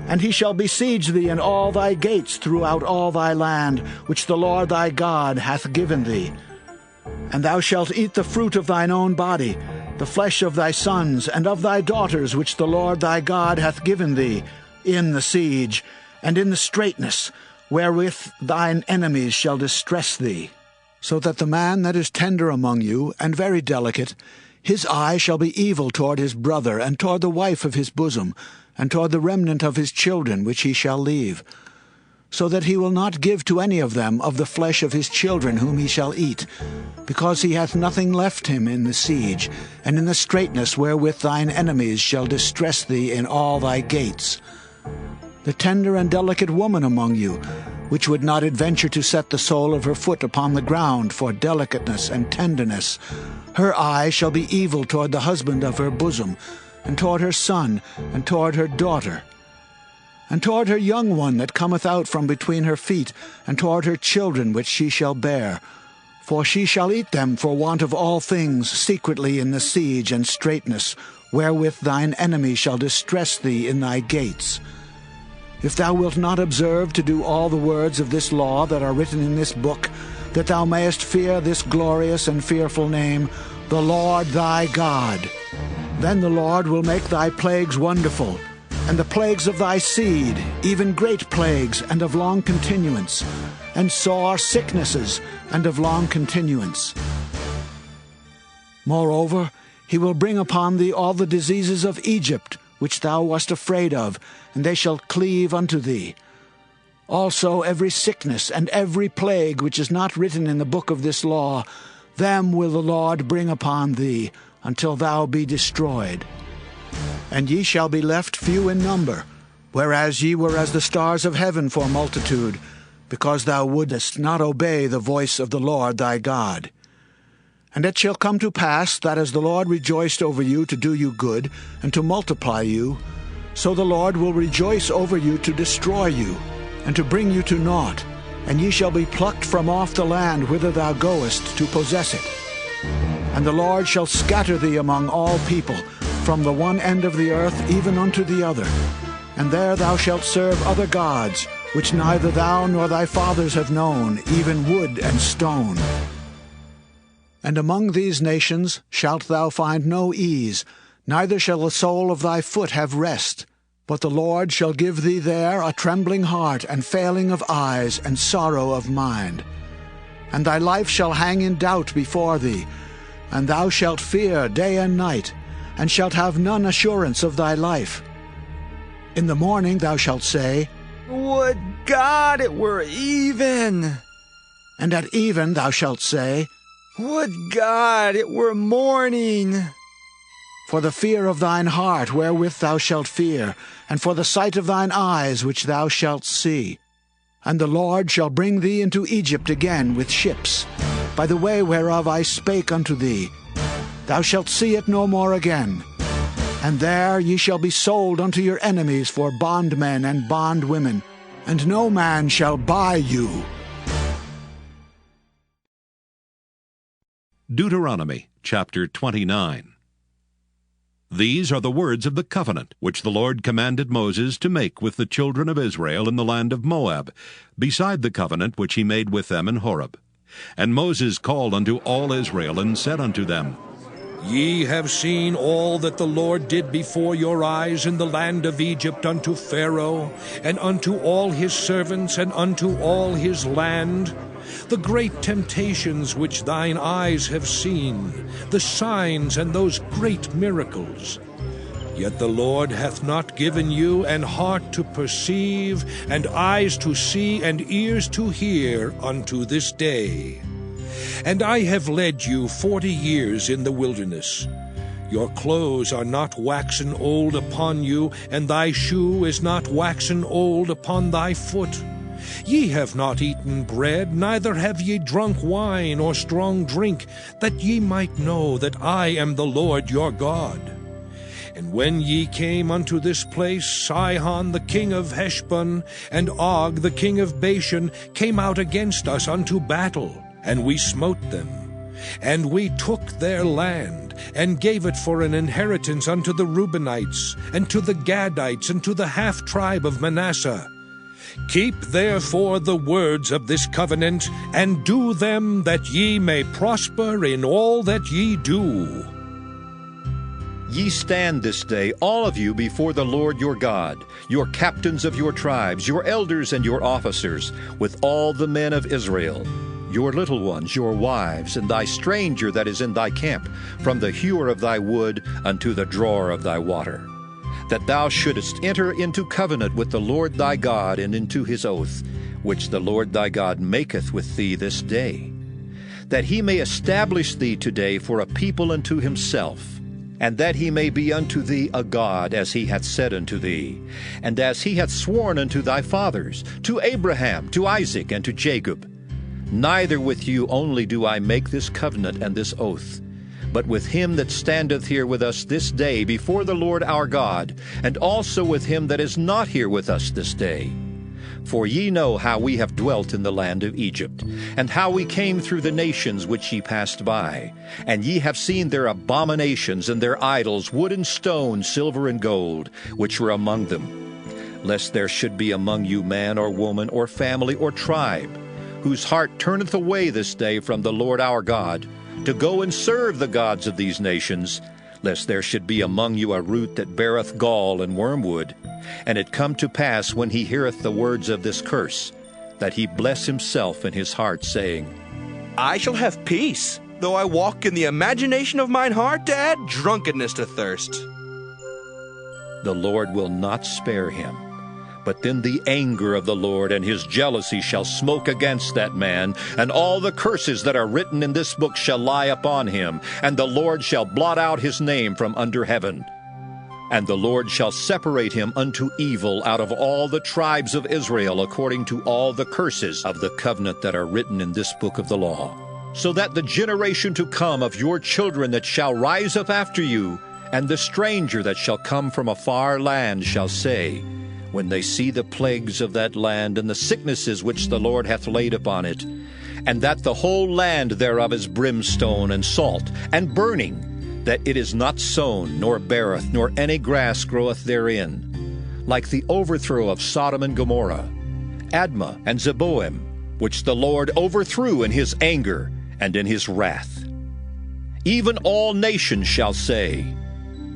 And he shall besiege thee in all thy gates throughout all thy land, which the Lord thy God hath given thee. And thou shalt eat the fruit of thine own body, the flesh of thy sons and of thy daughters, which the Lord thy God hath given thee, in the siege, and in the straitness, wherewith thine enemies shall distress thee. So that the man that is tender among you, and very delicate, his eye shall be evil toward his brother, and toward the wife of his bosom, and toward the remnant of his children which he shall leave, so that he will not give to any of them of the flesh of his children whom he shall eat, because he hath nothing left him in the siege, and in the straitness wherewith thine enemies shall distress thee in all thy gates. The tender and delicate woman among you, which would not adventure to set the sole of her foot upon the ground for delicateness and tenderness, her eye shall be evil toward the husband of her bosom, and toward her son, and toward her daughter, and toward her young one that cometh out from between her feet, and toward her children which she shall bear. For she shall eat them for want of all things secretly in the siege and straitness, wherewith thine enemy shall distress thee in thy gates. If thou wilt not observe to do all the words of this law that are written in this book, that thou mayest fear this glorious and fearful name, the Lord thy God, then the Lord will make thy plagues wonderful, and the plagues of thy seed, even great plagues, and of long continuance, and sore sicknesses, and of long continuance. Moreover, he will bring upon thee all the diseases of Egypt, which thou wast afraid of, and they shall cleave unto thee. Also every sickness and every plague which is not written in the book of this law, them will the Lord bring upon thee, until thou be destroyed. And ye shall be left few in number, whereas ye were as the stars of heaven for multitude, because thou wouldest not obey the voice of the Lord thy God. And it shall come to pass that as the Lord rejoiced over you to do you good, and to multiply you, so the Lord will rejoice over you to destroy you, and to bring you to naught, and ye shall be plucked from off the land whither thou goest to possess it. And the Lord shall scatter thee among all people, from the one end of the earth even unto the other. And there thou shalt serve other gods, which neither thou nor thy fathers have known, even wood and stone. And among these nations shalt thou find no ease, neither shall the sole of thy foot have rest. But the Lord shall give thee there a trembling heart, and failing of eyes, and sorrow of mind. And thy life shall hang in doubt before thee, and thou shalt fear day and night, and shalt have none assurance of thy life. In the morning thou shalt say, Would God it were even! And at even thou shalt say, Would God it were morning! For the fear of thine heart wherewith thou shalt fear, and for the sight of thine eyes which thou shalt see. And the Lord shall bring thee into Egypt again with ships, by the way whereof I spake unto thee. Thou shalt see it no more again. And there ye shall be sold unto your enemies for bondmen and bondwomen, and no man shall buy you. Deuteronomy chapter 29. These are the words of the covenant which the Lord commanded Moses to make with the children of Israel in the land of Moab, beside the covenant which he made with them in Horeb. And Moses called unto all Israel, and said unto them, Ye have seen all that the Lord did before your eyes in the land of Egypt unto Pharaoh, and unto all his servants, and unto all his land, the great temptations which thine eyes have seen, the signs and those great miracles. Yet the Lord hath not given you an heart to perceive, and eyes to see, and ears to hear unto this day. And I have led you 40 years in the wilderness. Your clothes are not waxen old upon you, and thy shoe is not waxen old upon thy foot. Ye have not eaten bread, neither have ye drunk wine or strong drink, that ye might know that I am the Lord your God. And when ye came unto this place, Sihon the king of Heshbon, and Og the king of Bashan, came out against us unto battle, and we smote them. And we took their land, and gave it for an inheritance unto the Reubenites, and to the Gadites, and to the half-tribe of Manasseh. Keep therefore the words of this covenant, and do them, that ye may prosper in all that ye do. Ye stand this day, all of you, before the Lord your God, your captains of your tribes, your elders and your officers, with all the men of Israel, your little ones, your wives, and thy stranger that is in thy camp, from the hewer of thy wood unto the drawer of thy water, that thou shouldest enter into covenant with the Lord thy God, and into his oath, which the Lord thy God maketh with thee this day, that he may establish thee today for a people unto himself, and that he may be unto thee a God, as he hath said unto thee, and as he hath sworn unto thy fathers, to Abraham, to Isaac, and to Jacob. Neither with you only do I make this covenant and this oath, but with him that standeth here with us this day before the Lord our God, and also with him that is not here with us this day. For ye know how we have dwelt in the land of Egypt, and how we came through the nations which ye passed by. And ye have seen their abominations and their idols, wood and stone, silver and gold, which were among them. Lest there should be among you man or woman or family or tribe, whose heart turneth away this day from the Lord our God, to go and serve the gods of these nations, lest there should be among you a root that beareth gall and wormwood. And it come to pass, when he heareth the words of this curse, that he bless himself in his heart, saying, I shall have peace, though I walk in the imagination of mine heart to add drunkenness to thirst. The Lord will not spare him, But then the anger of the Lord and his jealousy shall smoke against that man, and all the curses that are written in this book shall lie upon him, and the Lord shall blot out his name from under heaven. And the Lord shall separate him unto evil out of all the tribes of Israel, according to all the curses of the covenant that are written in this book of the law. So that the generation to come of your children that shall rise up after you, and the stranger that shall come from a far land shall say, when they see the plagues of that land and the sicknesses which the Lord hath laid upon it, and that the whole land thereof is brimstone and salt and burning, that it is not sown, nor beareth, nor any grass groweth therein, like the overthrow of Sodom and Gomorrah, Admah and Zeboim, which the Lord overthrew in his anger and in his wrath. Even all nations shall say,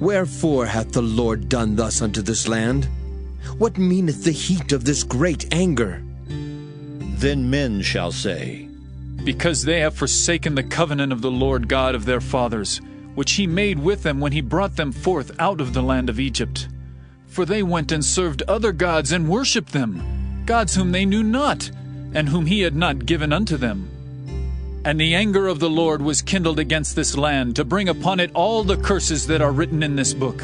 Wherefore hath the Lord done thus unto this land? What meaneth the heat of this great anger? Then men shall say, Because they have forsaken the covenant of the Lord God of their fathers, which he made with them when he brought them forth out of the land of Egypt. For they went and served other gods and worshipped them, gods whom they knew not, and whom he had not given unto them. And the anger of the Lord was kindled against this land, to bring upon it all the curses that are written in this book.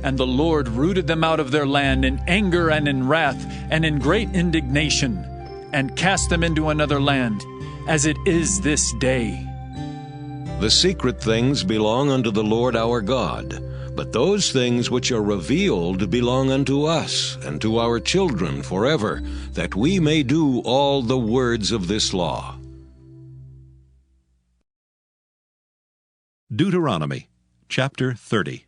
And the Lord rooted them out of their land in anger and in wrath and in great indignation, and cast them into another land, as it is this day. The secret things belong unto the Lord our God, but those things which are revealed belong unto us and to our children forever, that we may do all the words of this law. Deuteronomy chapter 30.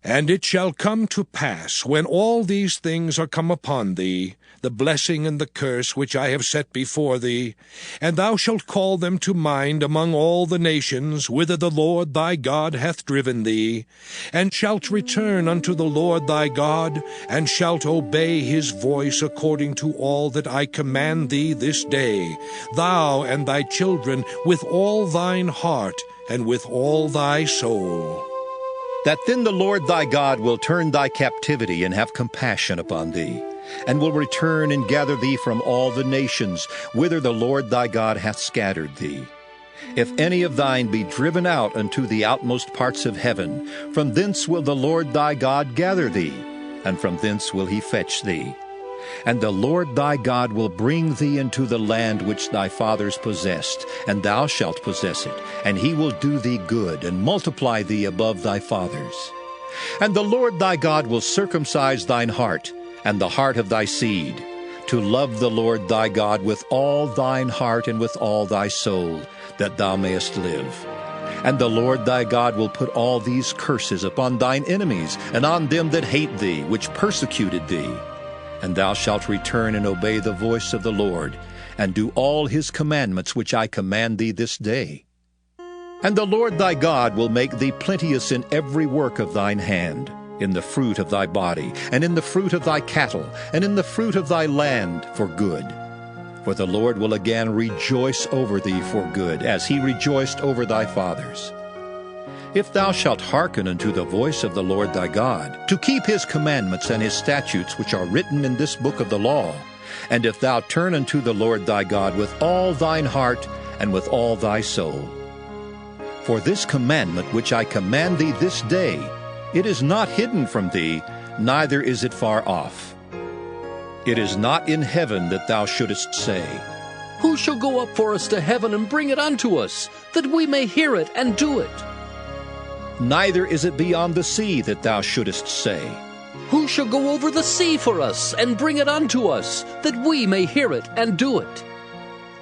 And it shall come to pass, when all these things are come upon thee, the blessing and the curse which I have set before thee, and thou shalt call them to mind among all the nations, whither the Lord thy God hath driven thee, and shalt return unto the Lord thy God, and shalt obey his voice according to all that I command thee this day, thou and thy children, with all thine heart, and with all thy soul. That then the Lord thy God will turn thy captivity and have compassion upon thee, and will return and gather thee from all the nations, whither the Lord thy God hath scattered thee. If any of thine be driven out unto the outmost parts of heaven, from thence will the Lord thy God gather thee, and from thence will he fetch thee. And the Lord thy God will bring thee into the land which thy fathers possessed, and thou shalt possess it, and he will do thee good, and multiply thee above thy fathers. And the Lord thy God will circumcise thine heart, and the heart of thy seed, to love the Lord thy God with all thine heart and with all thy soul, that thou mayest live. And the Lord thy God will put all these curses upon thine enemies, and on them that hate thee, which persecuted thee. And thou shalt return and obey the voice of the Lord, and do all his commandments which I command thee this day. And the Lord thy God will make thee plenteous in every work of thine hand, in the fruit of thy body, and in the fruit of thy cattle, and in the fruit of thy land for good. For the Lord will again rejoice over thee for good, as he rejoiced over thy fathers. If thou shalt hearken unto the voice of the Lord thy God, to keep his commandments and his statutes which are written in this book of the law, and if thou turn unto the Lord thy God with all thine heart and with all thy soul. For this commandment which I command thee this day, it is not hidden from thee, neither is it far off. It is not in heaven that thou shouldest say, Who shall go up for us to heaven and bring it unto us, that we may hear it and do it? Neither is it beyond the sea that thou shouldest say, Who shall go over the sea for us and bring it unto us, that we may hear it and do it?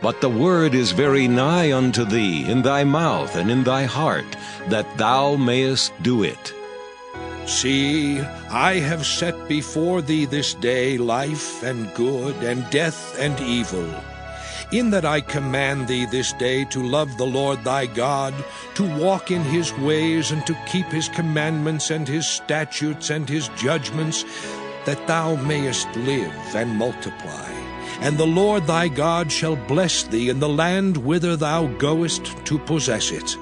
But the word is very nigh unto thee, in thy mouth and in thy heart, that thou mayest do it. See, I have set before thee this day life and good, and death and evil. In that I command thee this day to love the Lord thy God, to walk in his ways, and to keep his commandments and his statutes and his judgments, that thou mayest live and multiply. And the Lord thy God shall bless thee in the land whither thou goest to possess it.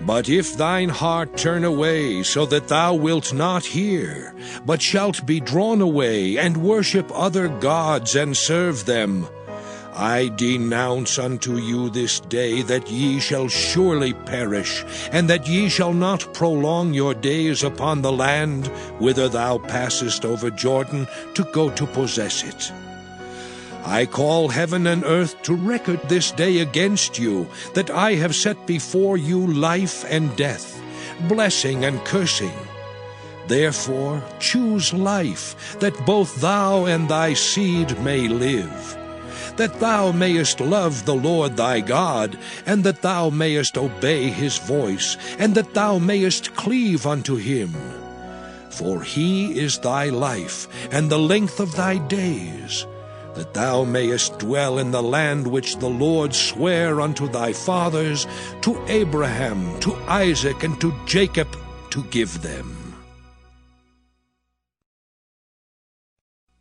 But if thine heart turn away, so that thou wilt not hear, but shalt be drawn away, and worship other gods, and serve them, I denounce unto you this day that ye shall surely perish, and that ye shall not prolong your days upon the land whither thou passest over Jordan to go to possess it. I call heaven and earth to record this day against you, that I have set before you life and death, blessing and cursing. Therefore choose life, that both thou and thy seed may live, that thou mayest love the Lord thy God, and that thou mayest obey his voice, and that thou mayest cleave unto him. For he is thy life, and the length of thy days, that thou mayest dwell in the land which the Lord sware unto thy fathers, to Abraham, to Isaac, and to Jacob, to give them.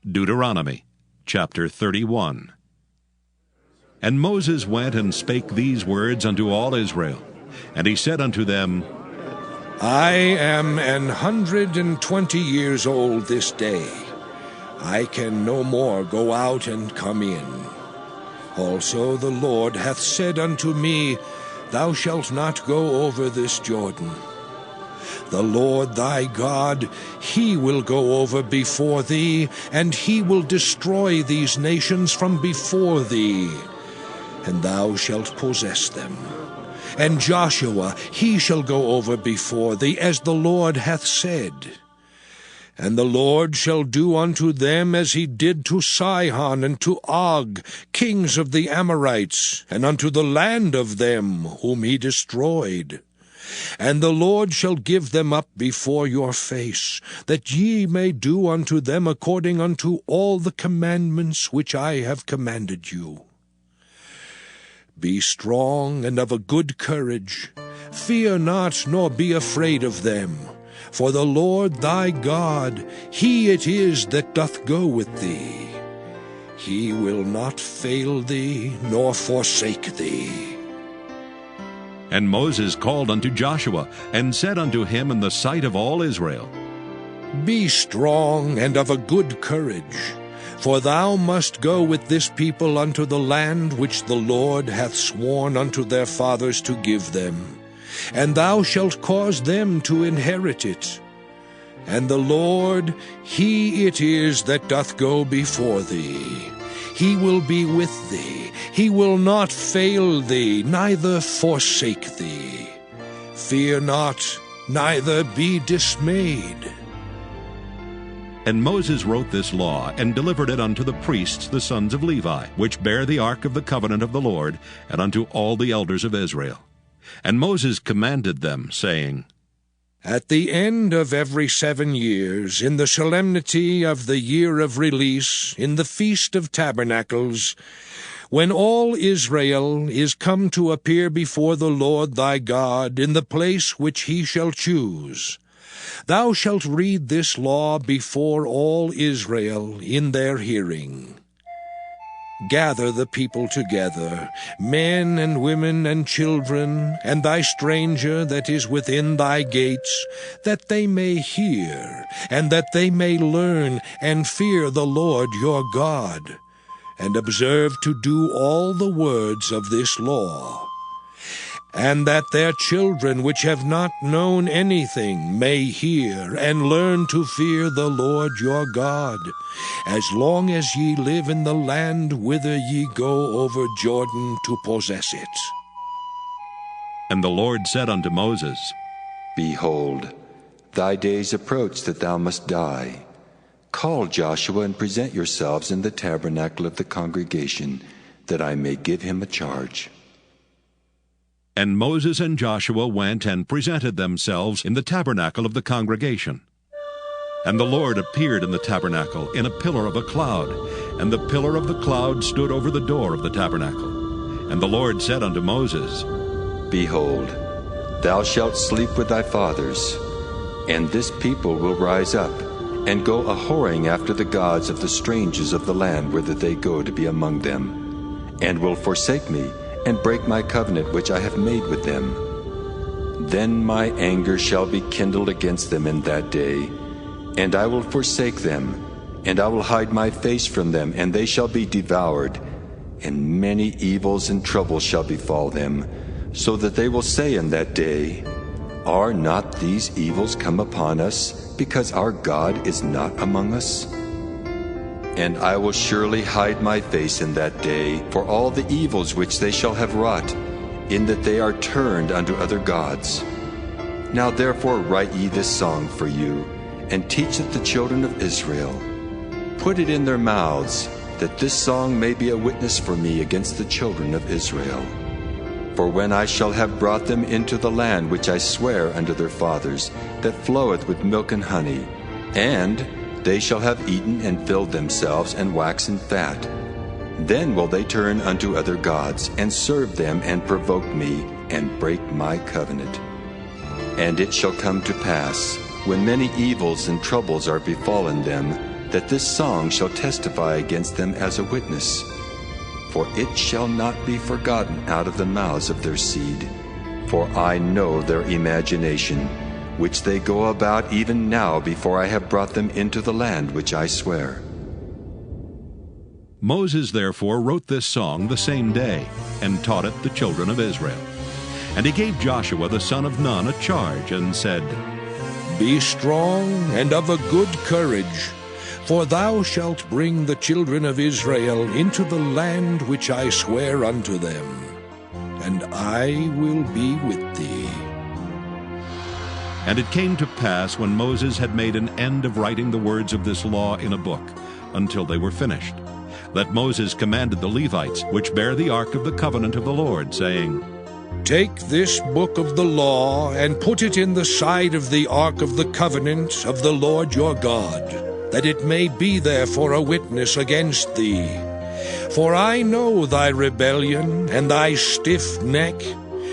Deuteronomy chapter 31. And Moses went and spake these words unto all Israel. And he said unto them, I am 120 years old this day. I can no more go out and come in. Also the Lord hath said unto me, Thou shalt not go over this Jordan. The Lord thy God, he will go over before thee, and he will destroy these nations from before thee, and thou shalt possess them. And Joshua, he shall go over before thee, as the Lord hath said. And the Lord shall do unto them as he did to Sihon and to Og, kings of the Amorites, and unto the land of them whom he destroyed. And the Lord shall give them up before your face, that ye may do unto them according unto all the commandments which I have commanded you. Be strong and of a good courage. Fear not, nor be afraid of them. For the Lord thy God, he it is that doth go with thee. He will not fail thee, nor forsake thee. And Moses called unto Joshua, and said unto him in the sight of all Israel, Be strong and of a good courage, for thou must go with this people unto the land which the Lord hath sworn unto their fathers to give them, and thou shalt cause them to inherit it. And the Lord, he it is that doth go before thee. He will be with thee. He will not fail thee, neither forsake thee. Fear not, neither be dismayed. And Moses wrote this law, and delivered it unto the priests the sons of Levi, which bear the ark of the covenant of the Lord, and unto all the elders of Israel. And Moses commanded them, saying, At the end of every 7 years, in the solemnity of the year of release, in the Feast of Tabernacles, when all Israel is come to appear before the Lord thy God in the place which he shall choose, thou shalt read this law before all Israel in their hearing. Gather the people together, men and women and children, and thy stranger that is within thy gates, that they may hear, and that they may learn, and fear the Lord your God, and observe to do all the words of this law. And that their children which have not known anything may hear and learn to fear the Lord your God, as long as ye live in the land whither ye go over Jordan to possess it. And the Lord said unto Moses, Behold, thy days approach that thou must die. Call Joshua and present yourselves in the tabernacle of the congregation, that I may give him a charge. And Moses and Joshua went and presented themselves in the tabernacle of the congregation. And the Lord appeared in the tabernacle in a pillar of a cloud, and the pillar of the cloud stood over the door of the tabernacle. And the Lord said unto Moses, Behold, thou shalt sleep with thy fathers, and this people will rise up, and go a-whoring after the gods of the strangers of the land whither they go to be among them, and will forsake me, and break my covenant which I have made with them. Then my anger shall be kindled against them in that day, and I will forsake them, and I will hide my face from them, and they shall be devoured, and many evils and troubles shall befall them, so that they will say in that day, Are not these evils come upon us, because our God is not among us? And I will surely hide my face in that day for all the evils which they shall have wrought, in that they are turned unto other gods. Now therefore write ye this song for you, and teach it the children of Israel. Put it in their mouths, that this song may be a witness for me against the children of Israel. For when I shall have brought them into the land which I swear unto their fathers, that floweth with milk and honey, and they shall have eaten and filled themselves and waxen fat, then will they turn unto other gods, and serve them, and provoke me, and break my covenant. And it shall come to pass, when many evils and troubles are befallen them, that this song shall testify against them as a witness. For it shall not be forgotten out of the mouths of their seed. For I know their imagination, which they go about even now before I have brought them into the land which I swear. Moses therefore wrote this song the same day, and taught it the children of Israel. And he gave Joshua the son of Nun a charge, and said, Be strong and of a good courage, for thou shalt bring the children of Israel into the land which I swear unto them, and I will be with thee. And it came to pass, when Moses had made an end of writing the words of this law in a book, until they were finished, that Moses commanded the Levites, which bear the ark of the covenant of the Lord, saying, Take this book of the law, and put it in the side of the ark of the covenant of the Lord your God, that it may be there for a witness against thee. For I know thy rebellion and thy stiff neck.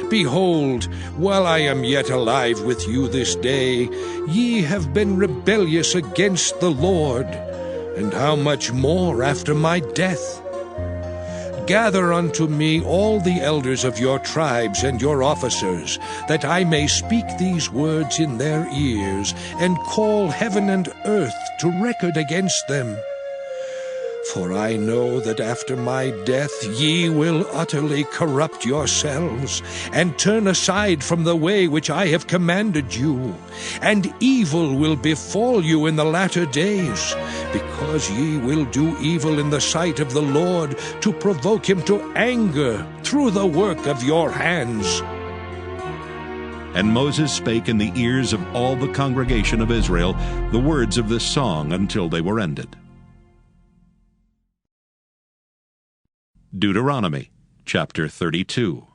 Behold, while I am yet alive with you this day, ye have been rebellious against the Lord, and how much more after my death? Gather unto me all the elders of your tribes and your officers, that I may speak these words in their ears, and call heaven and earth to record against them. For I know that after my death ye will utterly corrupt yourselves, and turn aside from the way which I have commanded you, and evil will befall you in the latter days, because ye will do evil in the sight of the Lord, to provoke him to anger through the work of your hands. And Moses spake in the ears of all the congregation of Israel the words of this song until they were ended. Deuteronomy chapter 32.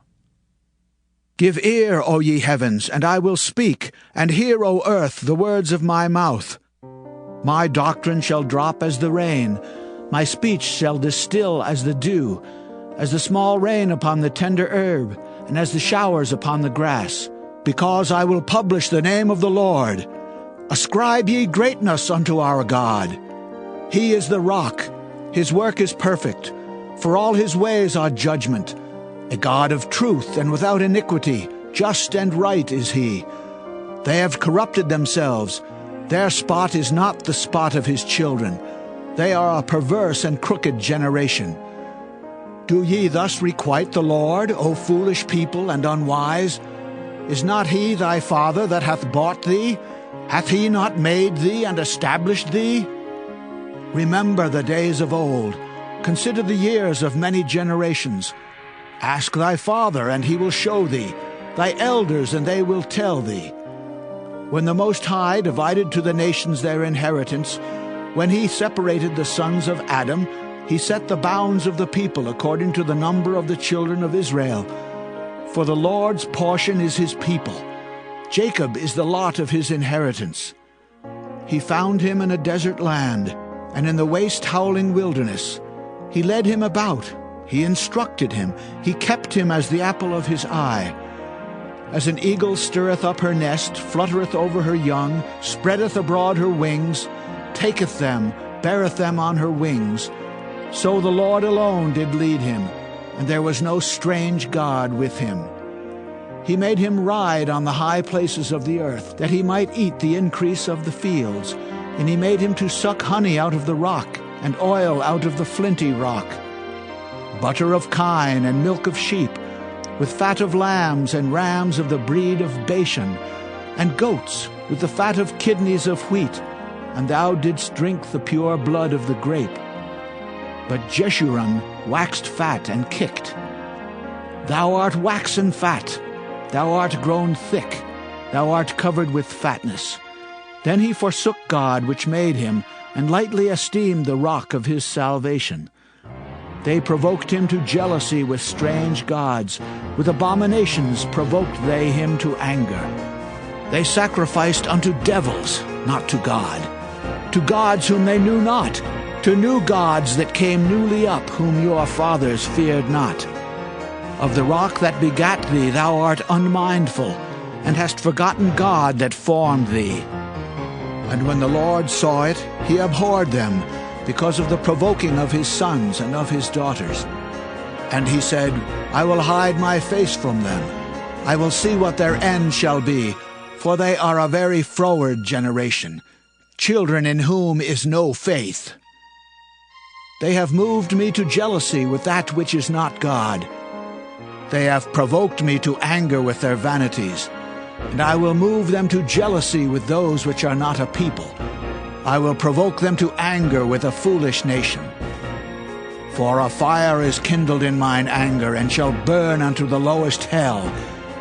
Give ear, O ye heavens, and I will speak, and hear, O earth, the words of my mouth. My doctrine shall drop as the rain, my speech shall distill as the dew, as the small rain upon the tender herb, and as the showers upon the grass. Because I will publish the name of the Lord. Ascribe ye greatness unto our God. He is the rock, his work is perfect, for all his ways are judgment. A God of truth and without iniquity, just and right is he. They have corrupted themselves. Their spot is not the spot of his children. They are a perverse and crooked generation. Do ye thus requite the Lord, O foolish people and unwise? Is not he thy father that hath bought thee? Hath he not made thee and established thee? Remember the days of old. Consider the years of many generations. Ask thy father, and he will show thee, thy elders, and they will tell thee. When the Most High divided to the nations their inheritance, when he separated the sons of Adam, he set the bounds of the people according to the number of the children of Israel. For the Lord's portion is his people. Jacob is the lot of his inheritance. He found him in a desert land, and in the waste howling wilderness. He led him about, he instructed him, he kept him as the apple of his eye. As an eagle stirreth up her nest, fluttereth over her young, spreadeth abroad her wings, taketh them, beareth them on her wings. So the Lord alone did lead him, and there was no strange God with him. He made him ride on the high places of the earth, that he might eat the increase of the fields. And he made him to suck honey out of the rock, and oil out of the flinty rock, butter of kine and milk of sheep, with fat of lambs and rams of the breed of Bashan, and goats with the fat of kidneys of wheat, and thou didst drink the pure blood of the grape. But Jeshurun waxed fat and kicked. Thou art waxen fat, thou art grown thick, thou art covered with fatness. Then he forsook God which made him, and lightly esteemed the rock of his salvation. They provoked him to jealousy with strange gods. With abominations provoked they him to anger. They sacrificed unto devils, not to God, to gods whom they knew not, to new gods that came newly up, whom your fathers feared not. Of the rock that begat thee thou art unmindful, and hast forgotten God that formed thee. And when the Lord saw it, he abhorred them, because of the provoking of his sons and of his daughters. And he said, I will hide my face from them. I will see what their end shall be, for they are a very froward generation, children in whom is no faith. They have moved me to jealousy with that which is not God. They have provoked me to anger with their vanities. And I will move them to jealousy with those which are not a people. I will provoke them to anger with a foolish nation. For a fire is kindled in mine anger, and shall burn unto the lowest hell,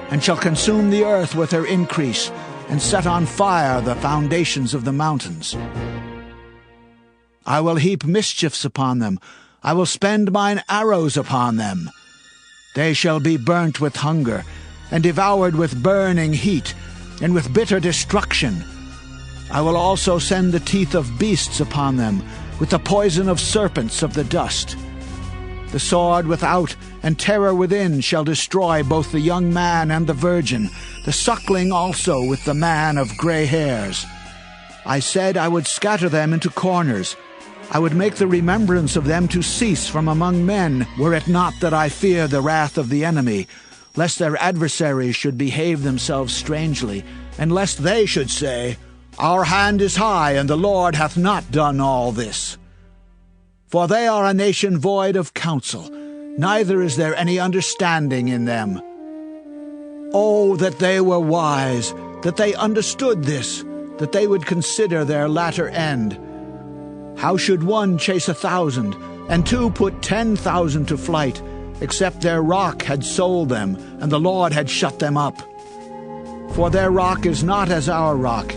and shall consume the earth with her increase, and set on fire the foundations of the mountains. I will heap mischiefs upon them. I will spend mine arrows upon them. They shall be burnt with hunger, and devoured with burning heat, and with bitter destruction. I will also send the teeth of beasts upon them, with the poison of serpents of the dust. The sword without and terror within shall destroy both the young man and the virgin, the suckling also with the man of gray hairs. I said I would scatter them into corners. I would make the remembrance of them to cease from among men, were it not that I fear the wrath of the enemy, lest their adversaries should behave themselves strangely, and lest they should say, Our hand is high, and the Lord hath not done all this. For they are a nation void of counsel, neither is there any understanding in them. Oh, that they were wise, that they understood this, that they would consider their latter end. How should one chase 1,000, and two put 10,000 to flight, except their rock had sold them, and the Lord had shut them up? For their rock is not as our rock,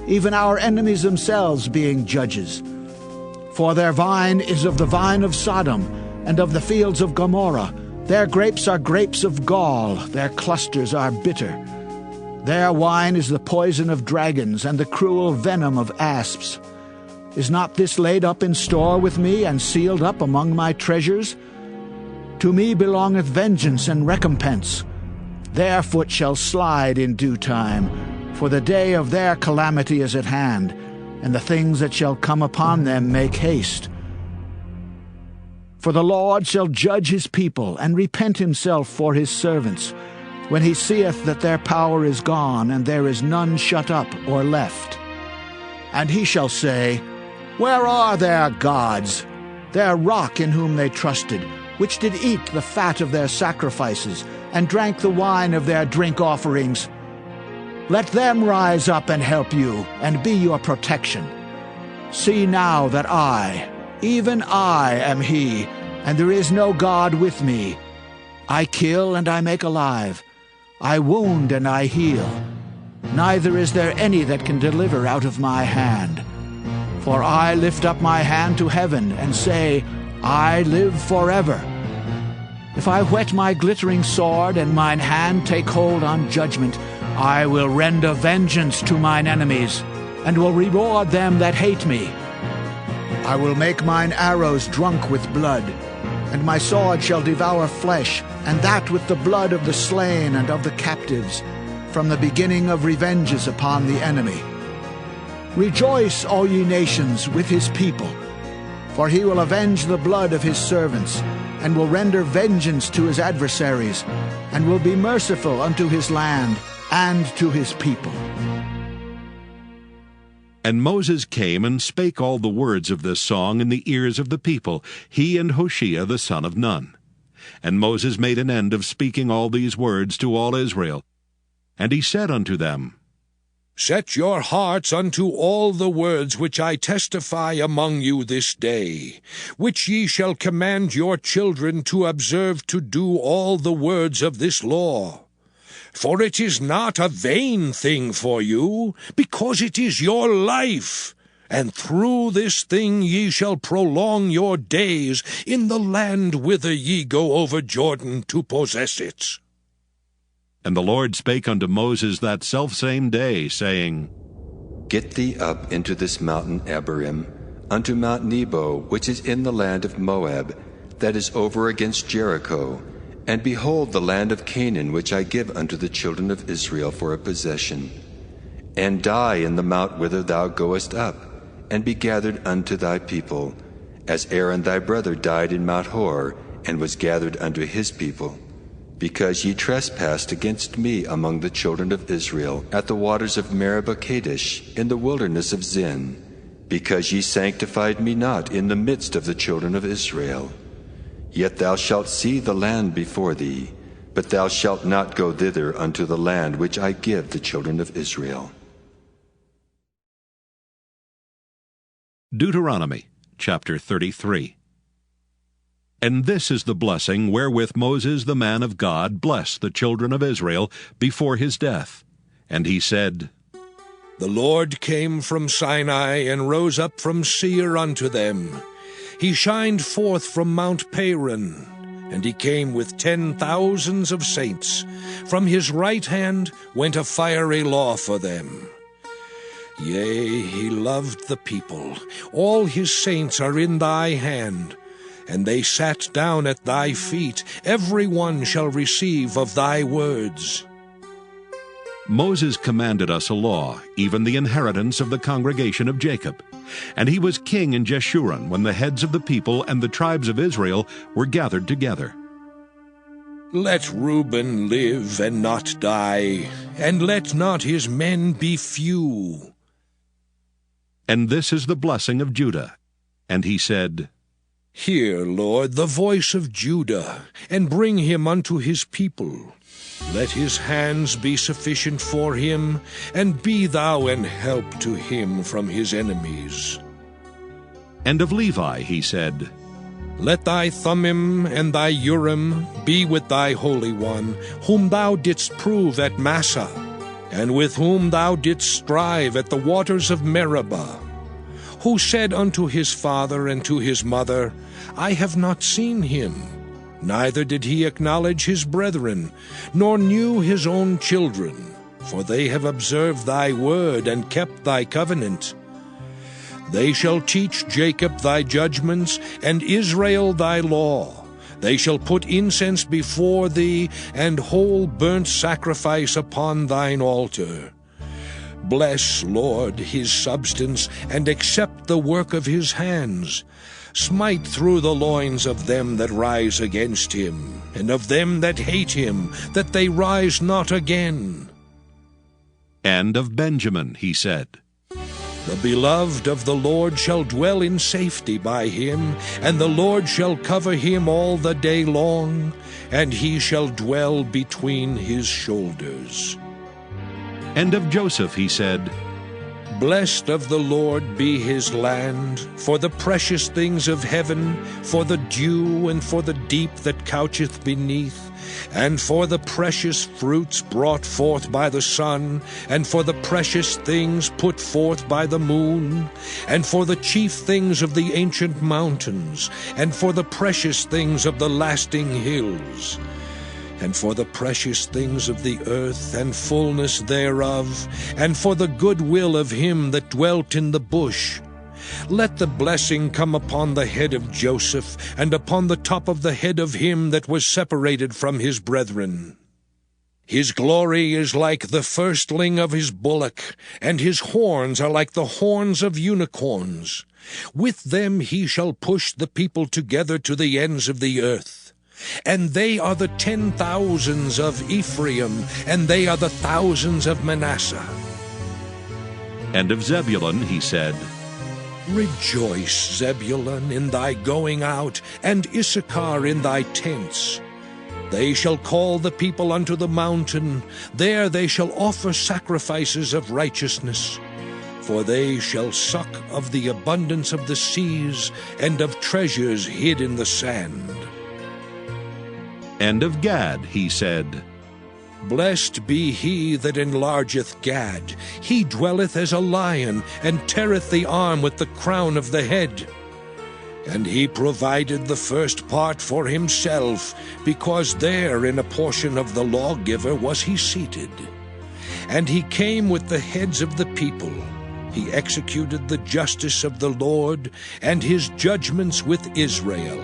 even our enemies themselves being judges. For their vine is of the vine of Sodom, and of the fields of Gomorrah. Their grapes are grapes of gall, their clusters are bitter. Their wine is the poison of dragons, and the cruel venom of asps. Is not this laid up in store with me, and sealed up among my treasures? To me belongeth vengeance and recompense. Their foot shall slide in due time, for the day of their calamity is at hand, and the things that shall come upon them make haste. For the Lord shall judge his people, and repent himself for his servants, when he seeth that their power is gone, and there is none shut up or left. And he shall say, Where are their gods, their rock in whom they trusted, which did eat the fat of their sacrifices, and drank the wine of their drink offerings? Let them rise up and help you, and be your protection. See now that I, even I, am he, and there is no God with me. I kill and I make alive. I wound and I heal. Neither is there any that can deliver out of my hand. For I lift up my hand to heaven, and say, I live forever. If I whet my glittering sword, and mine hand take hold on judgment, I will render vengeance to mine enemies, and will reward them that hate me. I will make mine arrows drunk with blood, and my sword shall devour flesh, and that with the blood of the slain and of the captives, from the beginning of revenges upon the enemy. Rejoice, all ye nations, with his people, for he will avenge the blood of his servants, and will render vengeance to his adversaries, and will be merciful unto his land and to his people. And Moses came and spake all the words of this song in the ears of the people, he and Hoshea the son of Nun. And Moses made an end of speaking all these words to all Israel. And he said unto them, Set your hearts unto all the words which I testify among you this day, which ye shall command your children to observe to do all the words of this law. For it is not a vain thing for you, because it is your life. And through this thing ye shall prolong your days in the land whither ye go over Jordan to possess it. And the Lord spake unto Moses that selfsame day, saying, Get thee up into this mountain Abarim, unto Mount Nebo, which is in the land of Moab, that is over against Jericho, and behold the land of Canaan, which I give unto the children of Israel for a possession. And die in the mount whither thou goest up, and be gathered unto thy people, as Aaron thy brother died in Mount Hor, and was gathered unto his people. Because ye trespassed against me among the children of Israel, at the waters of Meribah Kadesh, in the wilderness of Zin, because ye sanctified me not in the midst of the children of Israel. Yet thou shalt see the land before thee, but thou shalt not go thither unto the land which I give the children of Israel. Deuteronomy chapter 33. And this is the blessing wherewith Moses the man of God blessed the children of Israel before his death. And he said, The Lord came from Sinai, and rose up from Seir unto them. He shined forth from Mount Paran, and he came with 10,000s of saints. From his right hand went a fiery law for them. Yea, he loved the people. All his saints are in thy hand, and they sat down at thy feet. Every one shall receive of thy words. Moses commanded us a law, even the inheritance of the congregation of Jacob. And he was king in Jeshurun when the heads of the people and the tribes of Israel were gathered together. Let Reuben live and not die, and let not his men be few. And this is the blessing of Judah. And he said, Hear, Lord, the voice of Judah, and bring him unto his people. Let his hands be sufficient for him, and be thou an help to him from his enemies. And of Levi he said, Let thy Thummim and thy Urim be with thy Holy One, whom thou didst prove at Massah, and with whom thou didst strive at the waters of Meribah, who said unto his father and to his mother, I have not seen him. Neither did he acknowledge his brethren, nor knew his own children, for they have observed thy word and kept thy covenant. They shall teach Jacob thy judgments, and Israel thy law. They shall put incense before thee, and whole burnt sacrifice upon thine altar. Bless, Lord, his substance, and accept the work of his hands. Smite through the loins of them that rise against him, and of them that hate him, that they rise not again. And of Benjamin he said, The beloved of the Lord shall dwell in safety by him, and the Lord shall cover him all the day long, and he shall dwell between his shoulders. And of Joseph he said, Blessed of the Lord be his land, for the precious things of heaven, for the dew and for the deep that coucheth beneath, and for the precious fruits brought forth by the sun, and for the precious things put forth by the moon, and for the chief things of the ancient mountains, and for the precious things of the lasting hills, and for the precious things of the earth and fullness thereof, and for the good will of him that dwelt in the bush. Let the blessing come upon the head of Joseph, and upon the top of the head of him that was separated from his brethren. His glory is like the firstling of his bullock, and his horns are like the horns of unicorns. With them he shall push the people together to the ends of the earth. And they are the 10,000s of Ephraim, and they are the thousands of Manasseh. And of Zebulun he said, Rejoice, Zebulun, in thy going out, and Issachar in thy tents. They shall call the people unto the mountain, there they shall offer sacrifices of righteousness. For they shall suck of the abundance of the seas, and of treasures hid in the sand. And of Gad he said, Blessed be he that enlargeth Gad. He dwelleth as a lion, and teareth the arm with the crown of the head. And he provided the first part for himself, because there in a portion of the lawgiver was he seated. And he came with the heads of the people. He executed the justice of the Lord, and his judgments with Israel.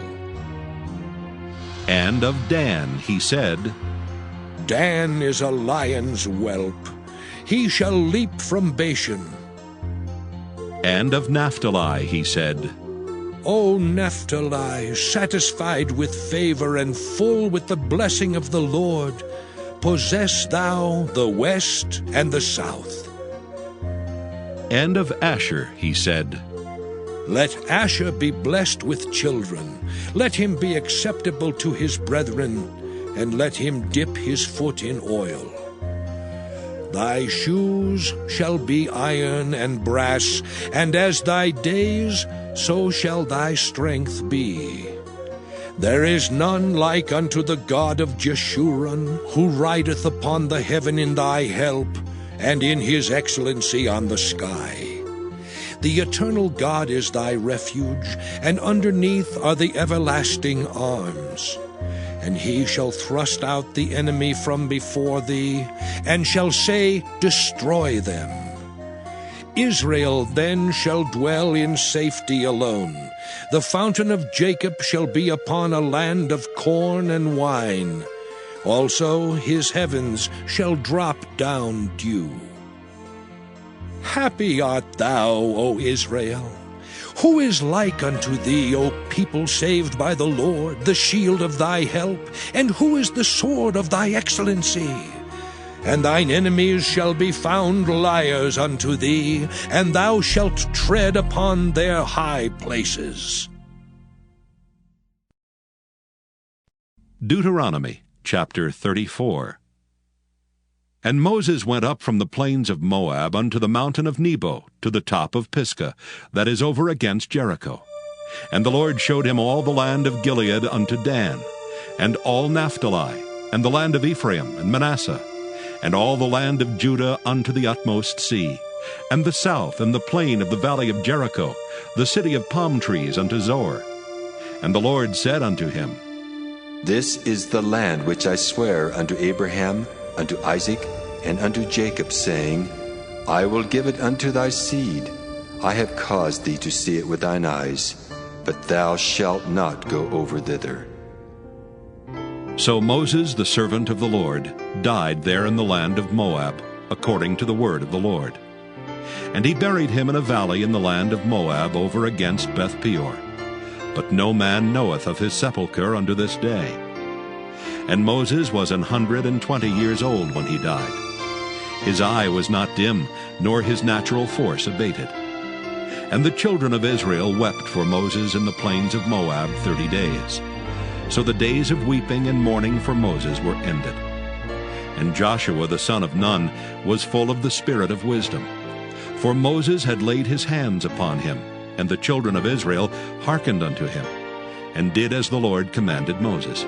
And of Dan he said, Dan is a lion's whelp. He shall leap from Bashan. And of Naphtali he said, O Naphtali, satisfied with favor and full with the blessing of the Lord, possess thou the west and the south. And of Asher he said, Let Asher be blessed with children. Let him be acceptable to his brethren, and let him dip his foot in oil. Thy shoes shall be iron and brass, and as thy days, so shall thy strength be. There is none like unto the God of Jeshurun, who rideth upon the heaven in thy help, and in his excellency on the sky. The eternal God is thy refuge, and underneath are the everlasting arms. And he shall thrust out the enemy from before thee, and shall say, Destroy them. Israel then shall dwell in safety alone. The fountain of Jacob shall be upon a land of corn and wine. Also his heavens shall drop down dew. Happy art thou, O Israel! Who is like unto thee, O people saved by the Lord, the shield of thy help? And who is the sword of thy excellency? And thine enemies shall be found liars unto thee, and thou shalt tread upon their high places. Deuteronomy chapter 34. And Moses went up from the plains of Moab unto the mountain of Nebo, to the top of Pisgah, that is over against Jericho. And the Lord showed him all the land of Gilead unto Dan, and all Naphtali, and the land of Ephraim and Manasseh, and all the land of Judah unto the utmost sea, and the south and the plain of the valley of Jericho, the city of palm trees unto Zoar. And the Lord said unto him, This is the land which I swear unto Abraham, unto Isaac, and unto Jacob, saying, I will give it unto thy seed. I have caused thee to see it with thine eyes, but thou shalt not go over thither. So Moses, the servant of the Lord, died there in the land of Moab, according to the word of the Lord. And he buried him in a valley in the land of Moab over against Beth-peor. But no man knoweth of his sepulchre unto this day. And Moses was 120 years old when he died. His eye was not dim, nor his natural force abated. And the children of Israel wept for Moses in the plains of Moab 30 days. So the days of weeping and mourning for Moses were ended. And Joshua the son of Nun was full of the spirit of wisdom. For Moses had laid his hands upon him, and the children of Israel hearkened unto him, and did as the Lord commanded Moses.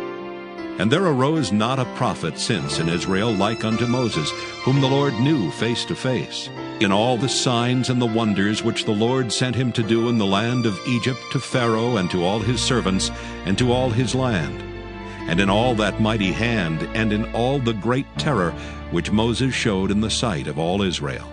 And there arose not a prophet since in Israel like unto Moses, whom the Lord knew face to face, in all the signs and the wonders which the Lord sent him to do in the land of Egypt to Pharaoh and to all his servants and to all his land, and in all that mighty hand and in all the great terror which Moses showed in the sight of all Israel.